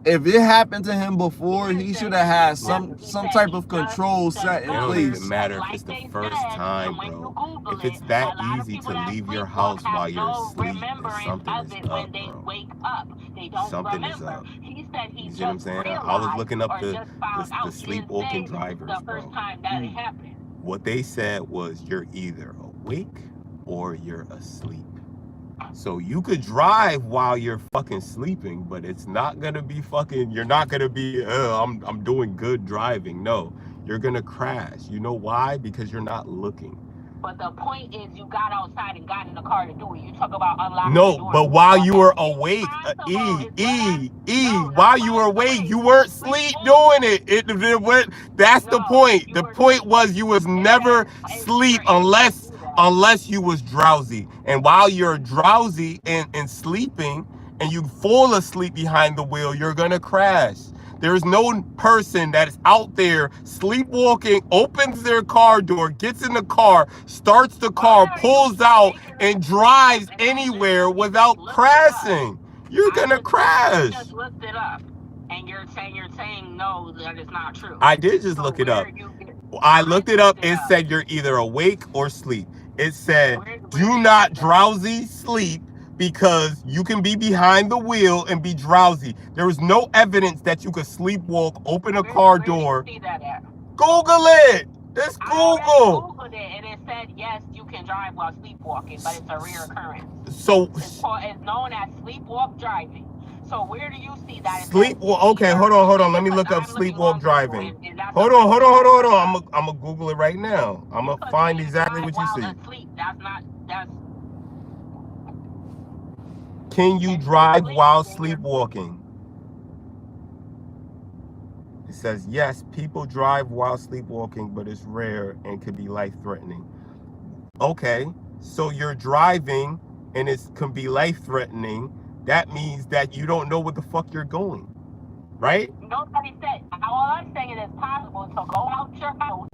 If it happened to him before, he should have had some type of control set it in don't place. even matter if it's the first time, bro. If it's that easy to leave your house while you're asleep, then something is up, bro. Wake up, they don't Something is remember. up. He said he You see what I'm just saying? realized I was looking up or the just found out. the He didn't sleepwalking say drivers, the first bro. time that it happened. What they said was you're either awake or you're asleep. So you could drive while you're fucking sleeping, but it's not gonna be fucking. You're not gonna be. I'm doing good driving. No, you're gonna crash. You know why? Because you're not looking. But the point is, you got outside and got in the car to do it. You talk about unlocking No, the door. but while you were awake, while you were awake, you weren't sleep doing it. It went. That's the point. The point was you was never sleep unless you was drowsy. And while you're drowsy and sleeping, and you fall asleep behind the wheel, you're gonna crash. There's no person that is out there sleepwalking, opens their car door, gets in the car, starts the car, pulls out, and drives anywhere without crashing. You're gonna crash. You just looked it up, and you're saying no, that is not true. I did just look it up. I looked it up. It said you're either awake or sleep. It said do not drowsy sleep, because you can be behind the wheel and be drowsy. There is no evidence that you could sleepwalk, open a car door. Where do you see that at? Google it. It's Google. I Googled it, and it said yes, you can drive while sleepwalking, but it's a rare occurrence. So it's known as sleepwalk driving. So where do you see that? Sleepwalk. Okay, hold on. Let me look up sleepwalk driving. Hold on. I'm gonna Google it right now. I'm gonna find exactly what you see. Can you drive while sleepwalking? It says, yes, people drive while sleepwalking, but it's rare and could be life-threatening. Okay, so you're driving and it can be life-threatening. That means that you don't know where the fuck you're going, right? Nobody said. All I'm saying is it's possible to go out your house,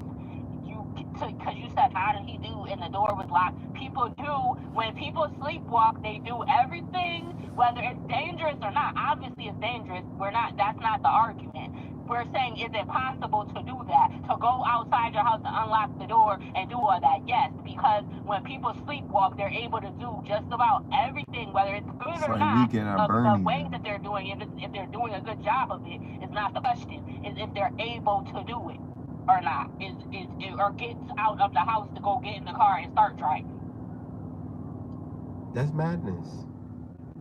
because you said, how did he do and the door was locked? People do, when people sleepwalk, they do everything, whether it's dangerous or not. Obviously it's dangerous. That's not the argument. We're saying, is it possible to do that? To go outside your house to unlock the door and do all that? Yes, because when people sleepwalk, they're able to do just about everything, whether it's good or not. The way that they're doing it, if they're doing a good job of it, is not the question. Is if they're able to do it or not. Or gets out of the house to go get in the car and start driving. That's madness.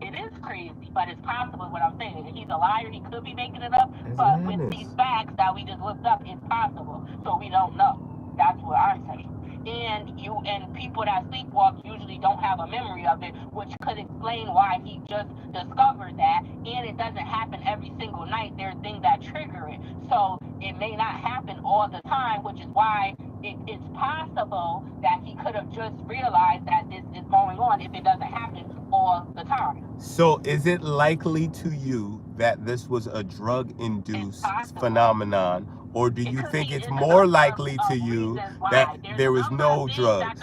It is crazy, but it's possible. What I'm saying, he's a liar. He could be making it up, That's but madness. with these facts that we just looked up, it's possible. So we don't know. That's what I'm saying. And people that sleepwalk usually don't have a memory of it, which could explain why he just discovered that. And it doesn't happen every single night. There are things that trigger it. So it may not happen all the time, which is why it's possible that he could have just realized that this is going on if it doesn't happen all the time. So is it likely to you that this was a drug-induced phenomenon? Or do you think it's more likely to you that there was no drugs?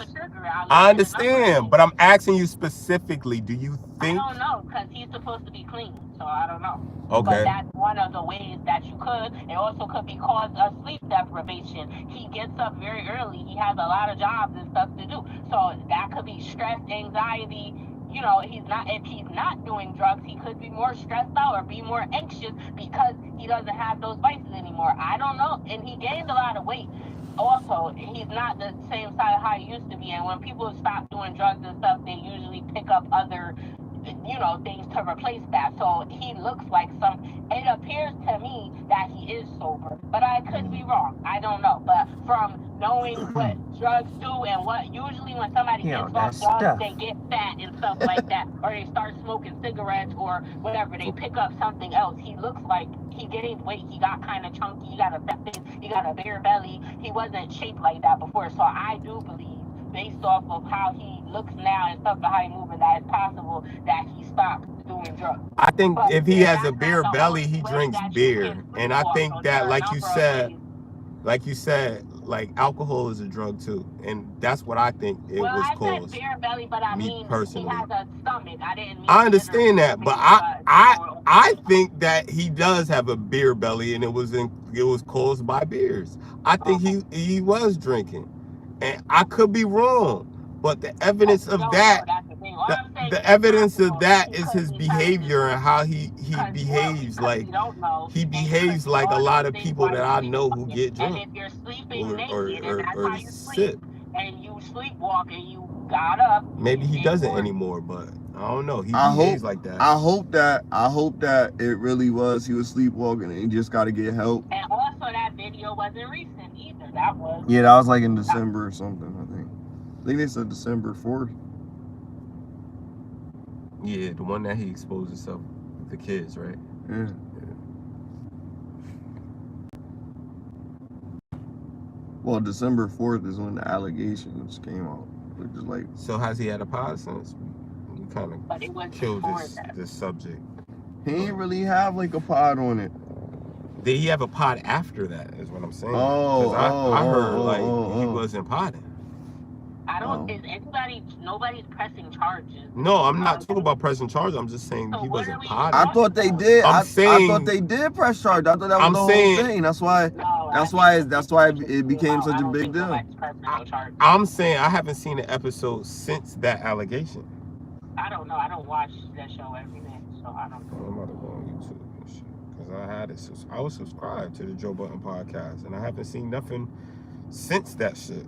I understand, but I'm asking you specifically. Do you think? I don't know, because he's supposed to be clean, so I don't know. Okay. But that's one of the ways that you could. It also could be cause of sleep deprivation. He gets up very early. He has a lot of jobs and stuff to do. So that could be stress, anxiety. You know, if he's not doing drugs, he could be more stressed out or be more anxious because he doesn't have those vices anymore. I don't know. And he gained a lot of weight. Also, he's not the same size how he used to be. And when people stop doing drugs and stuff, they usually pick up other, things to replace that. So he looks like it appears to me that he is sober, but I could be wrong. I don't know. But from knowing what drugs do and what usually when somebody gets off drugs, they get fat and stuff like that, or they start smoking cigarettes or whatever, they pick up something else. He looks like he gained weight. He got kind of chunky. He got a fat face. He got a bare belly. He wasn't shaped like that before. So I do believe, based off of how he looks now and stuff, and how he moving, that it's possible that he stopped doing drugs. I think if he has a beer belly, he drinks beer, and I think that, like you said, like alcohol is a drug too, and that's what I think it was I caused. said beer belly, but I mean personally, he has a stomach. I didn't mean. I understand that, but I think that he does have a beer belly, and it was caused by beers. I think he was drinking, and I could be wrong, but the evidence of that. The evidence of that is his behavior and how he behaves. Like he behaves like a lot of people that I know who get drunk. And if you're sleeping or sip. And you sleepwalk and you got up. Maybe he doesn't anymore, but I don't know. He behaves like that. I hope that it really was. He was sleepwalking and he just got to get help. And also that video wasn't recent either. That was. Yeah, that was like in December or something. I think they said December 4th. Yeah, the one that he exposed himself to kids, right? Yeah. Well, December 4th is when the allegations came out, which is like. So has he had a pod since? We kind of killed this subject. He didn't really have like a pod on it. Did he have a pod after that? Is what I'm saying. I heard he wasn't podding. I don't. Is nobody's pressing charges? No, I'm not talking about pressing charges. I'm just saying he wasn't podding. I thought they did. I thought they did press charges. I thought that was the whole thing. That's why it became such a big deal. I'm saying I haven't seen an episode since that allegation. I don't know. I don't watch that show every day, so I don't know. I'm about to go on YouTube and shit because I was subscribed to the Joe Budden podcast, and I haven't seen nothing since that shit.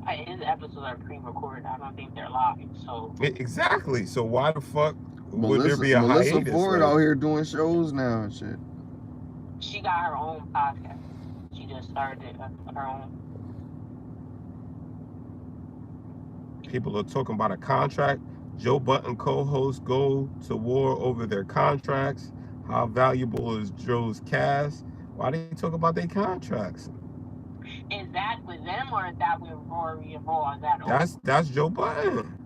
His episodes are pre-recorded. I don't think they're live. So exactly. So why the fuck would there be a hiatus? Melissa Ford out here doing shows now and shit. She got her own podcast. She just started her own. People are talking about a contract. Joe Budden co-hosts go to war over their contracts. How valuable is Joe's cast? Why do you talk about their contracts? Is that with them or is that with Rory and Raw? That's Joe Budden.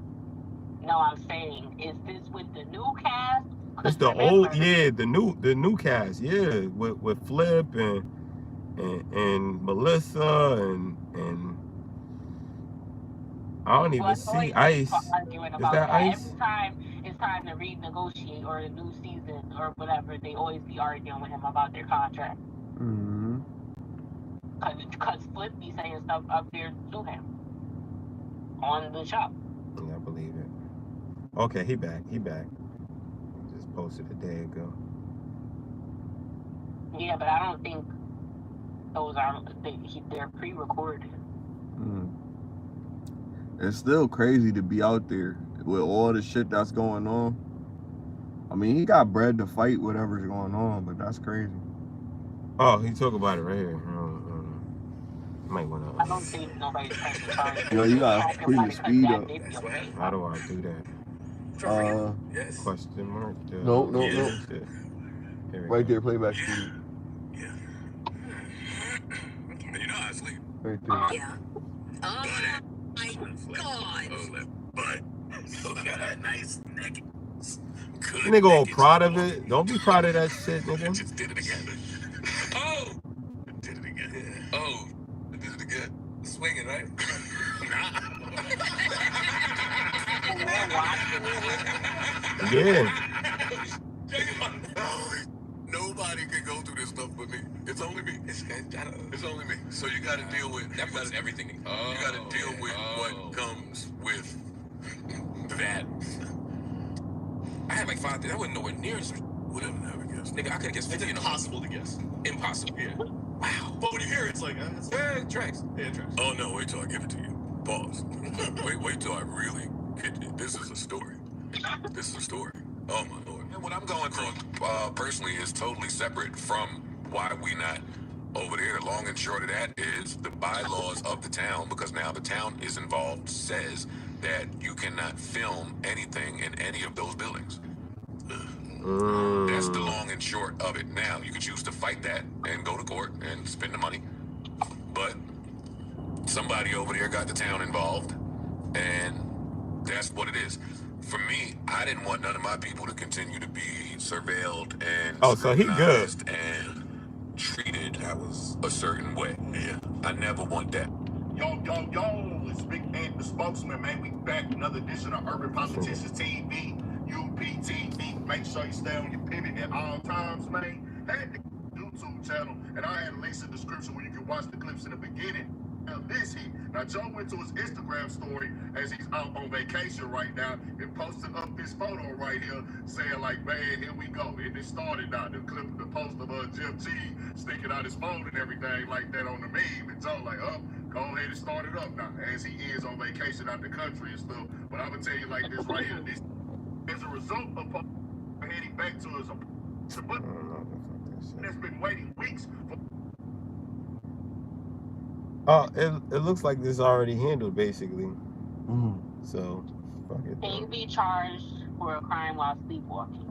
No, I'm saying, is this with the new cast? It's the old, the new cast, with Flip and Melissa and I don't even see Ice. Is that Ice? Every time it's time to renegotiate or a new season or whatever, they always be arguing with him about their contract. Mm-hmm. Because Flip be saying stuff up there to him on the show. Yeah, I believe it. Okay, he back. Just posted a day ago. Yeah, but I don't think those they're pre-recorded. It's still crazy to be out there with all the shit that's going on. I mean, he got bread to fight whatever's going on, but that's crazy. Oh, he talk about it right here. Might want to. I don't think nobody's pressing charges. You gotta put your speed up. How do I do that? Question mark. No. Right there, playback speed. Okay. You know I sleep. Right there. Yeah. Oh my God. But look at that nice neck. Nigga all proud of it. Don't be proud of that shit, nigga. Just did it again. Oh! Did it again. Oh! Did it again. swinging, right? And they're watching it with Yeah. Nobody can go through this stuff but me. It's only me. It's only me. So you got to deal with That puts everything. you got to deal with what comes with that. I had like 5 things. I wasn't nowhere near as Would have never guessed. nigga. I could have guessed 50. It's impossible to guess. Impossible. Yeah. Wow. But when you hear it, it's like, Yeah, it tracks. yeah, it tracks. Oh no! Wait till I give it to you. Pause. wait till I really get it. This is a story. This is a story. Oh my lord! And what I'm going through personally is totally separate from why we not over there. Long and short of that is the bylaws of the town, because now the town is involved, says that you cannot film anything in any of those buildings. That's the long and short of it. Now you can choose to fight that and go to court and spend the money, but somebody over there got the town involved, and that's what it is. For me, I didn't want none of my people to continue to be surveilled and So he good. scrutinized and treated a certain way. Yeah, I never want that. Yo, it's Big Ed, the spokesman, man. We back, another edition of Urban Politicians TV, UPTV. Make sure you stay on your pivot at all times, man. Had the YouTube channel, and I had links in the description where you can watch the clips in the beginning of this heat. Now, Joe went to his Instagram story as he's out on vacation right now and posted up this photo right here saying, like, man, here we go. And it started now. The clip, the post of Jeff T sticking out his phone and everything like that on the meme. And Joe, like, go ahead and start it up now, as he is on vacation out the country and stuff. But I'm going to tell you like this right here. This, as a result of heading back to his apartment, that's been waiting weeks for. Oh, it looks like this is already handled, basically. So, fuck it. Can you be charged for a crime while sleepwalking?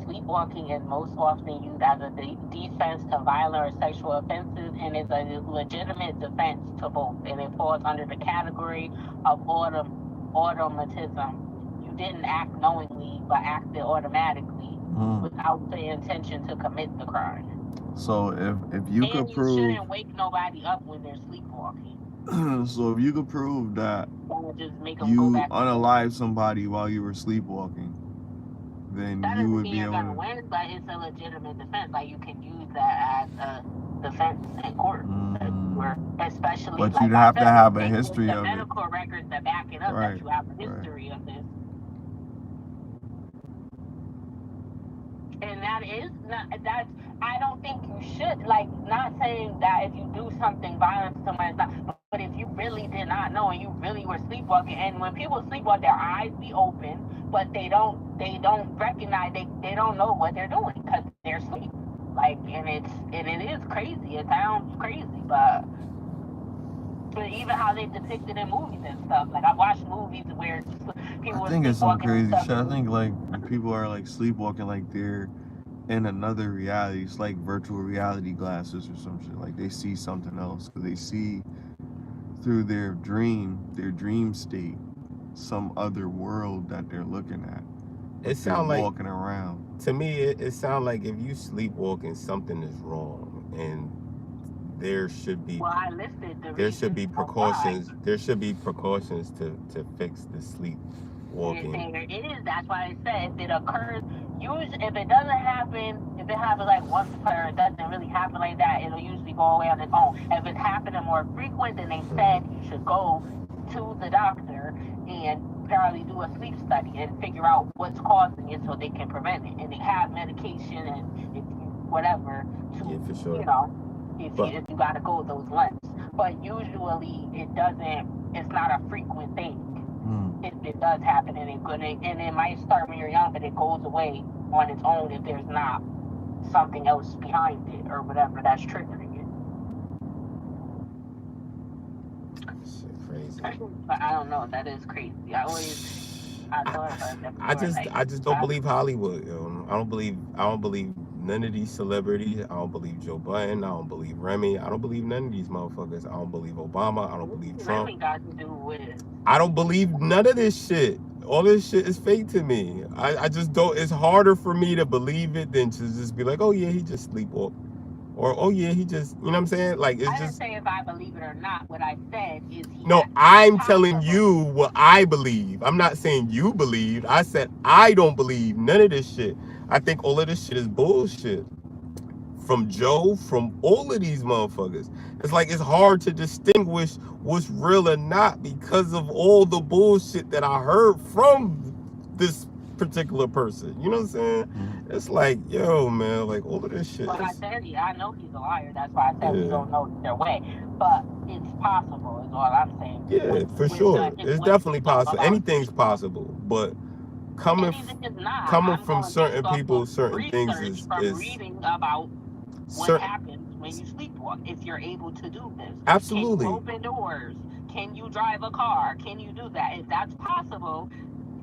Sleepwalking is most often used as a defense to violent or sexual offenses and is a legitimate defense to both. And it falls under the category of automatism. You didn't act knowingly, but acted automatically without the intention to commit the crime. So if you and could you prove, shouldn't wake nobody up when they're sleepwalking. so if you could prove that Just make them you go back. unalived somebody while you were sleepwacking, then That you doesn't would mean be you're able gonna to. win, but it's a legitimate defense. Like you can use that as a defense in court, where especially. But like you'd I have to said, have a with history the of it. medical records that back it up Right, that you have a right. history of this. And that is not that's. I don't think you should, like, not saying that if you do something violent to someone, it's not, but if you really did not know and you really were sleepwalking, and when people sleepwalk, their eyes be open, but they don't recognize, they don't know what they're doing because they're asleep. Like, and it is crazy. It sounds crazy, but even how they depict it in movies and stuff. Like, I watched movies where people I think it's some sleepwalking and crazy stuff. shit. I think like people are like sleepwalking like they're in another reality. It's like virtual reality glasses or some shit. Like they see something else because they see through their dream state, some other world that they're looking at. It sounds like, walking around. to me, it sounds like if you sleepwalking, something is wrong, and there should be Well, I listed the there should be reasons of why. precautions. There should be precautions to fix the sleepwalking. There it is. That's why I said if it occurs, usually if it doesn't happen, if it happens like once per, it doesn't really happen like that. It'll usually go away on its own. If it's happening more frequent, then they said you should go to the doctor and apparently do a sleep study and figure out what's causing it so they can prevent it. And they have medication and whatever to, Yeah, for sure. you know, if But- you got to go those lengths. But usually it doesn't. It's not a frequent thing. If it does happen, and it might start when you're young, but it goes away on its own if there's not something else behind it or whatever that's triggering it. Shit, crazy. But I don't know. That is crazy. I just don't believe Hollywood, yo. I don't believe none of these celebrities. I don't believe Joe Budden. I don't believe Remy. I don't believe none of these motherfuckers. I don't believe Obama. I don't believe Trump. Remy got to do with. I don't believe none of this shit. All this shit is fake to me. I just don't. It's harder for me to believe it than to just be like, oh yeah, he just sleepwalked. Or, oh yeah, he just, you know what I'm saying? Like, it's I didn't just, say if I believe it or not. What I said is no, yes, I'm it's telling possible. you what I believe. I'm not saying you believe. I said I don't believe none of this shit. I think all of this shit is bullshit. From Joe, from all of these motherfuckers. It's like it's hard to distinguish what's real or not because of all the bullshit that I heard from this particular person. You know what I'm saying? Mhm. It's like, yo, man, like all of this shit But I is, said, I know he's a liar. That's why I said we yeah. don't know either way. But it's possible, is all I'm saying. Yeah, for sure. It's definitely possible. About Anything's possible, but coming anything is not. coming I'm from going certain based off people, of certain things research from is reading about what certain, happens when you sleepwalk. If you're able to do this, absolutely. Can you open doors? Can you drive a car? Can you do that? If that's possible,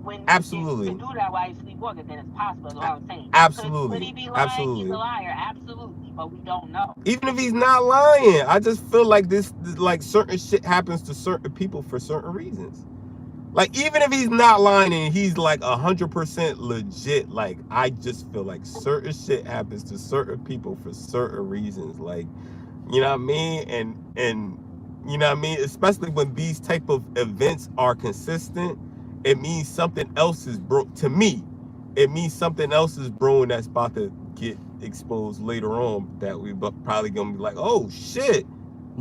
when Absolutely. you can do that while you're sleepwalking, then it's possible. Is all I'm saying. Absolutely. Could he be lying? Absolutely. He's a liar. Absolutely, but we don't know. Even if he's not lying, I just feel like this, like certain shit happens to certain people for certain reasons. Like, even if he's not lying and he's like 100% legit, like, I just feel like certain shit happens to certain people for certain reasons. Like, you know what I mean? And you know what I mean? Especially when these type of events are consistent, it means something else is to me. It means something else is brewing that's about to get exposed later on that we probably gonna be like, oh shit,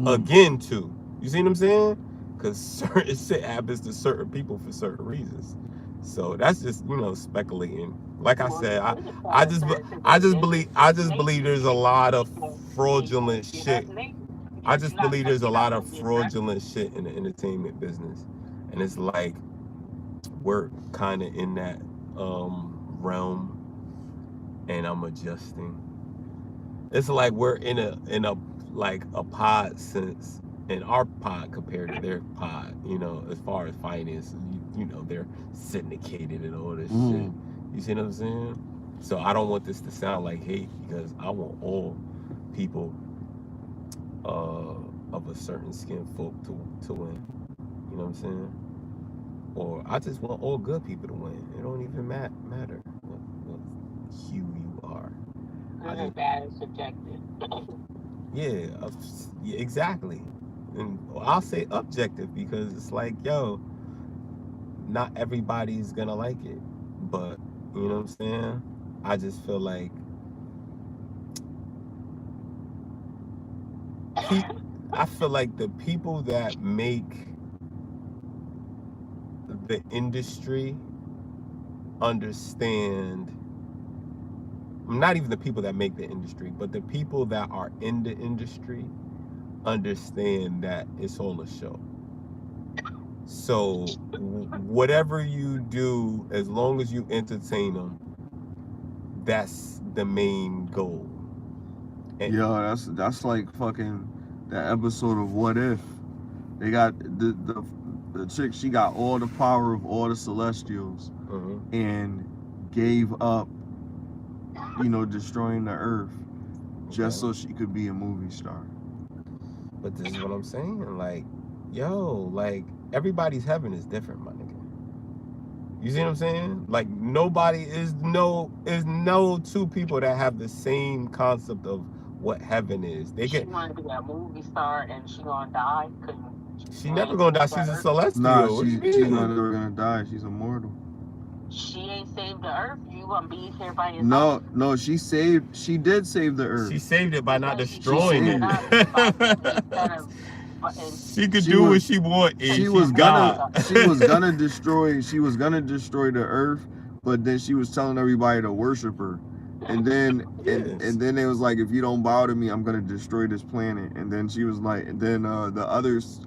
again too. You see what I'm saying? Because certain shit happens to certain people for certain reasons. So that's just, you know, speculating. Like I said, I just believe there's a lot of fraudulent shit. I just believe there's a lot of fraudulent shit in the entertainment business, and it's like we're kind of in that realm, and I'm adjusting. It's like we're in a like a pod sense, in our pod compared to their pod, you know, as far as finances, you know, they're syndicated and all this shit. You see what I'm saying? So I don't want this to sound like hate, because I want all people of a certain skin folk to win. You know what I'm saying? Or I just want all good people to win. It don't even matter what hue you are. Good and bad is subjective. Yeah, exactly. And I'll say objective, because it's like, yo, not everybody's gonna like it, but you know what I'm saying? I just feel like the people that make the industry understand, not even the people that make the industry, but the people that are in the industry understand that it's all a show. So whatever you do, as long as you entertain them, that's the main goal. And yo, that's like fucking that episode of What If. They got the chick, she got all the power of all the Celestials, and gave up, you know, destroying the earth just so she could be a movie star. But this is what I'm saying, like, yo, like, everybody's heaven is different, my nigga. You see what I'm saying? Like, nobody is no two people that have the same concept of what heaven is. She want to be a movie star and she gonna die? She never gonna die. She's a celestial. Nah, she's never gonna die. She's immortal. She ain't saved the earth. You gonna be here by yourself? No, she did save the earth. She saved it by not destroying it. She could do what she want. She was gonna destroy the earth, but then she was telling everybody to worship her. And then and then it was like, if you don't bow to me, I'm gonna destroy this planet. And then she was like, and then the others,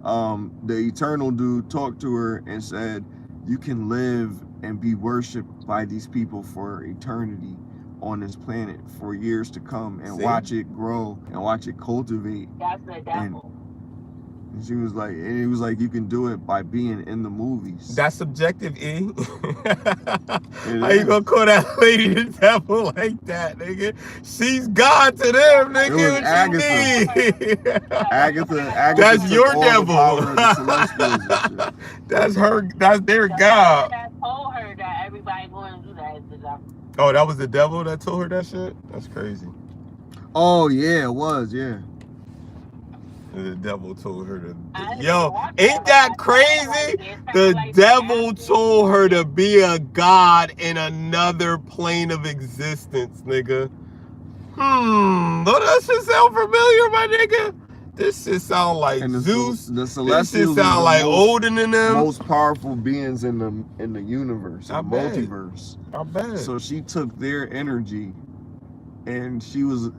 the eternal dude talked to her and said, you can live and be worshipped by these people for eternity on this planet for years to come, and watch it grow and watch it cultivate. That's the devil. And she was like, and it was like, you can do it by being in the movies. That's subjective, E. How you gonna call that lady the devil like that, nigga? She's God to them, nigga. It was Agatha. Agatha. That's your devil. That's her. That's their God. That told her that everybody going to do that is the devil. Oh, that was the devil that told her that shit? That's crazy. Oh yeah, it was, yeah. The devil told her to. I didn't Yo, even watch ain't that, that but I feel crazy? like it The sounded like devil the told her to be a god in another plane of existence, nigga. Don't that shit sound familiar, my nigga? This shit sound like And Zeus. the This shit Celestials is sound the like Odin and them. most powerful beings in the universe, in I the bet. multiverse. I bet. So she took their energy, and she was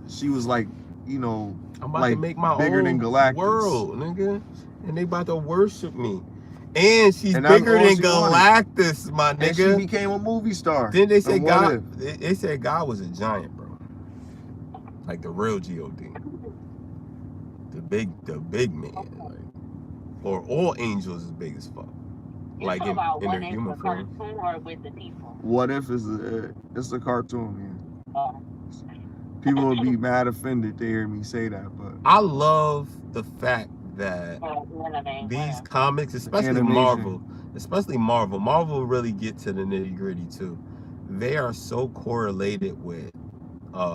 like, you know, I'm about like to make my bigger own than Galactus. world, nigga. And they about to worship me. And she's And that's bigger all than she wanted. Galactus, my And she nigga. became a movie star. Then they say And what God. They said God was a giant, bro. Like the real God. The big man. Like, or all angels is big as fuck. You Like talking about in what their if human the form. cartoon or with the people? What if it's a cartoon? Yeah. Oh. People would be mad offended to hear me say that, but I love the fact that Anime, these wow. comics, especially Animation. Marvel really get to the nitty gritty too. They are so correlated with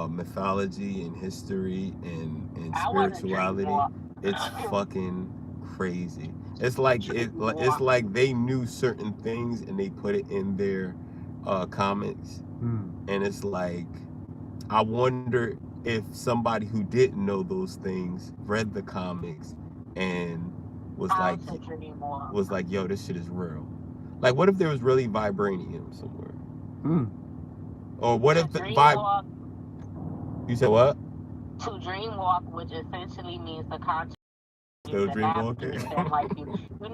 mythology and history and I wanna dream spirituality. more. It's fucking crazy. It's like they knew certain things and they put it in their comics. And it's like, I wonder if somebody who didn't know those things read the comics and was like, yo, this shit is real. Like, what if there was really vibranium somewhere? Or what if the vibe? You said what? To dreamwalk, which essentially means the conscious. Still dreamwalking. Like you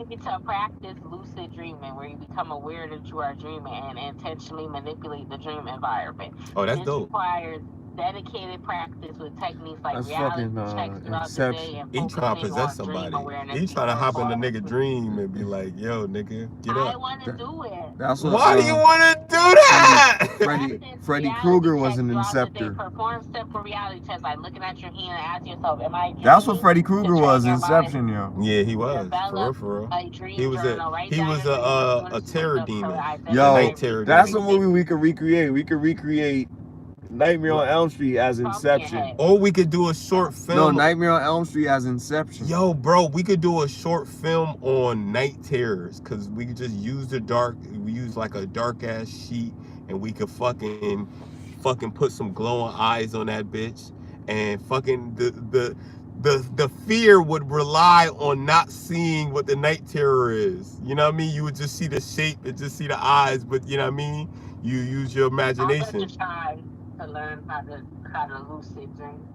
need to practice lucid dreaming, where you become aware that you are dreaming and intentionally manipulate the dream environment. Oh, that's this dope. Requires dedicated practice with techniques like That's reality fucking, checks throughout Inception. the day and He trying to possess somebody. He trying to hop in a nigga dream and be like, yo, nigga, get up. I want to do it. That's what. Why do you want to do that? Freddy Krueger was an Inceptor. Perform simple reality tests like looking at your hand and ask yourself, am I dreaming? That's what Freddy Krueger was, Inception, yo. Yeah, he was. For real. He was a terror demon. Yo, night terror that's demon. a movie we could recreate. We could recreate Nightmare on Elm Street as Inception. Or we could do a short film. No, Nightmare on Elm Street as Inception. Yo, bro, we could do a short film on night terrors, because we could just use we use like a dark ass sheet, and we could fucking put some glowing eyes on that bitch, and fucking the fear would rely on not seeing what the night terror is. You know what I mean? You would just see the shape and just see the eyes, but you know what I mean? You use your imagination. To learn how to lucid dream.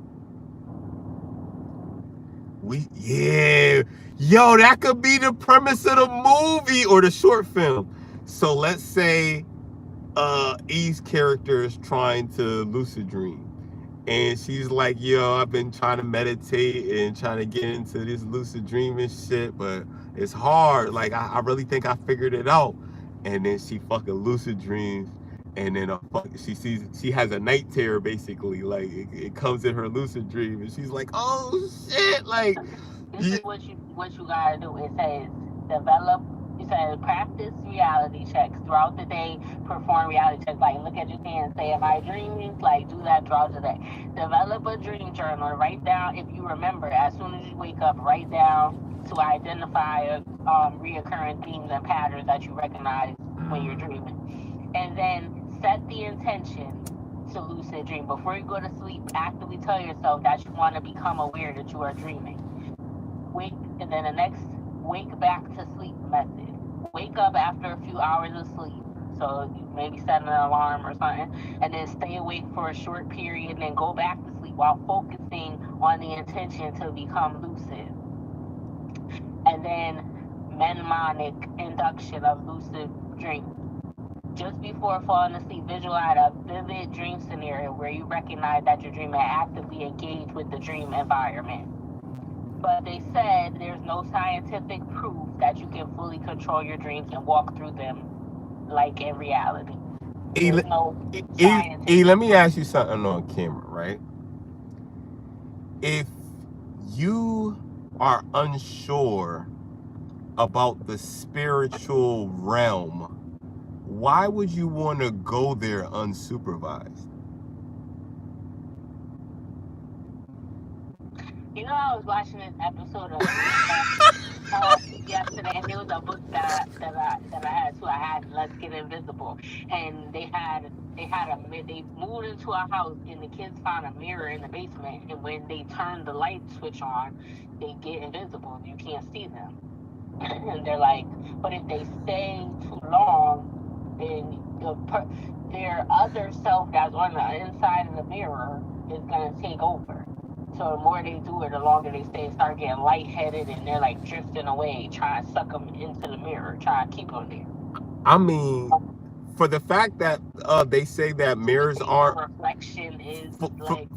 Yo, that could be the premise of the movie or the short film. So let's say Eve's character is trying to lucid dream, and she's like, yo, I've been trying to meditate and trying to get into this lucid dreaming shit, but it's hard. Like, I really think I figured it out. And then she fucking lucid dreams. And then she has a night terror, basically. Like, it comes in her lucid dream, and she's like, oh shit, like. This is what you gotta do. It says practice reality checks throughout the day. Perform reality checks, like look at your hand, say, am I dreaming? Like, do that throughout the day. Develop a dream journal. Write down, if you remember, as soon as you wake up, write down to identify reoccurring themes and patterns that you recognize when you're dreaming. And then set the intention to lucid dream. Before you go to sleep, actively tell yourself that you want to become aware that you are dreaming. And then the next wake back to sleep method. Wake up after a few hours of sleep. So you maybe set an alarm or something, and then stay awake for a short period, and then go back to sleep while focusing on the intention to become lucid. And then mnemonic induction of lucid dream. Just before falling asleep, visualize a vivid dream scenario where you recognize that you're dreaming and actively engage with the dream environment. But they said there's no scientific proof that you can fully control your dreams and walk through them like in reality. Let me ask you something on camera, right? If you are unsure about the spiritual realm, why would you want to go there unsupervised? You know, I was watching this episode of yesterday, and there was a book that I had too. I had Let's Get Invisible, and they moved into a house, and the kids found a mirror in the basement, and when they turn the light switch on, they get invisible. You can't see them, and they're like, but if they stay too long, then their other self that's on the inside of the mirror is gonna take over. So the more they do it, the longer they stay, start getting lightheaded, and they're like drifting away, trying to suck them into the mirror, trying to keep them there. I mean, for the fact that they say that mirrors aren't reflection is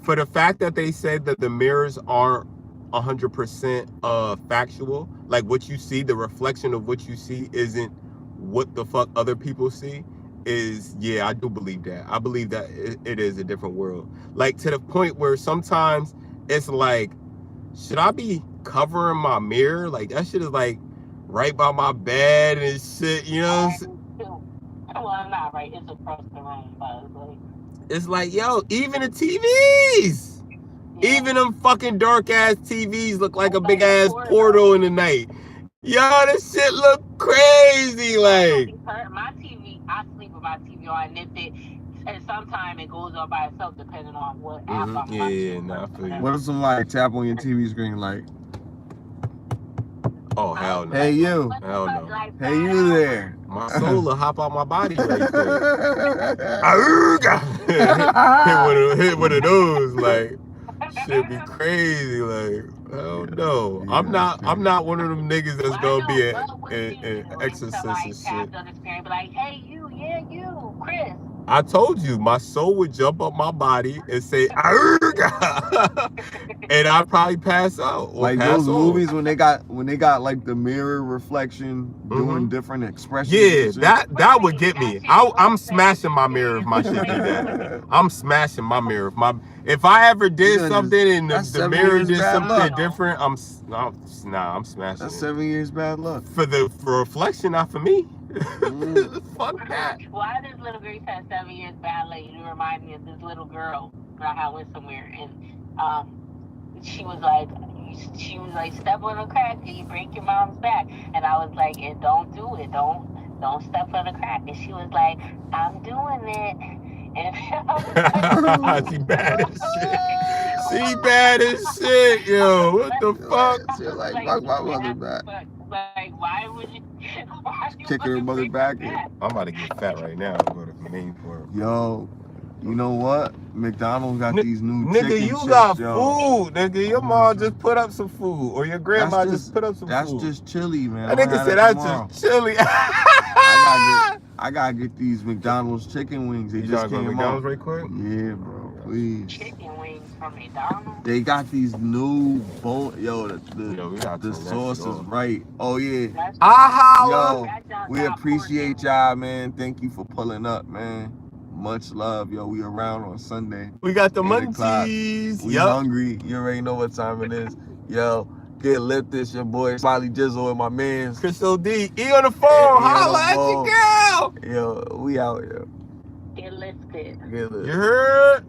for the fact that they say that the mirrors aren't 100% factual, like what you see, the reflection of what you see isn't what the fuck other people see. Yeah, I do believe that. I believe that it is a different world. Like, to the point where sometimes it's like, should I be covering my mirror? Like, that shit is like right by my bed and shit, you know? Well, I'm not right. It's across the room, but it's like, yo, even the TVs, even them fucking dark ass TVs look like a big ass portal in the night. Yo, this shit look crazy. Like, my TV, I sleep with my TV on, and sometimes it goes on by itself depending on what app I'm watching. Yeah, nah, I feel you. What if somebody tap on your TV screen like, oh, hell no. Hey, you. Hell no. Hey, you there. My soul will hop out my body right quick. hit one of those, like, shit be crazy, like, hell no. Yeah, I'm not one of them niggas that's gonna be an exorcist and shit. Like, hey, you, Chris. I told you, my soul would jump up my body and say, and I'd probably pass out. Like those movies when they got like the mirror reflection doing different expressions. Yeah, that would get me. I'm smashing my mirror if my shit did that. I'm smashing my mirror. If I ever did something and the mirror did something different, I'm smashing That's it. 7 years bad luck. For reflection, not for me. Fuck that. Why this little girl said 7 years bad luck? You remind me of this little girl that I went somewhere, and she was like, step on a crack and you break your mom's back. And I was like, and don't do it. Don't step on a crack. And she was like, I'm doing it. And she bad as shit. She bad as shit, yo. What the fuck? She was like, fuck my mother back. Like, why would you? Kick her mother back. I'm about to get fat right now. Go to the main for it. Yo, you know what? McDonald's got these new nigga, chicken you chips, got yo. Food, nigga. Your mom just put up some food, or your grandma just put up some food. That's just chili, man. That nigga said that's just chili. I gotta get these McDonald's chicken wings. They just came McDonald's out. right quick? Yeah, bro. Please. Chicken wings from McDonald's? They got these new bone. Yo, the sauce is right. Oh yeah. Yo, we appreciate y'all, man. Thank you for pulling up, man. Much love, yo. We around on Sunday. We got the 8 o'clock. munchies. We hungry. You already know what time it is. Yo, get lit. This your boy SmileyJizzle and my man's CrisxmasOD. E on the phone. Holla at your girl. Yo, we out, yo. Get lifted. Get lit. You heard?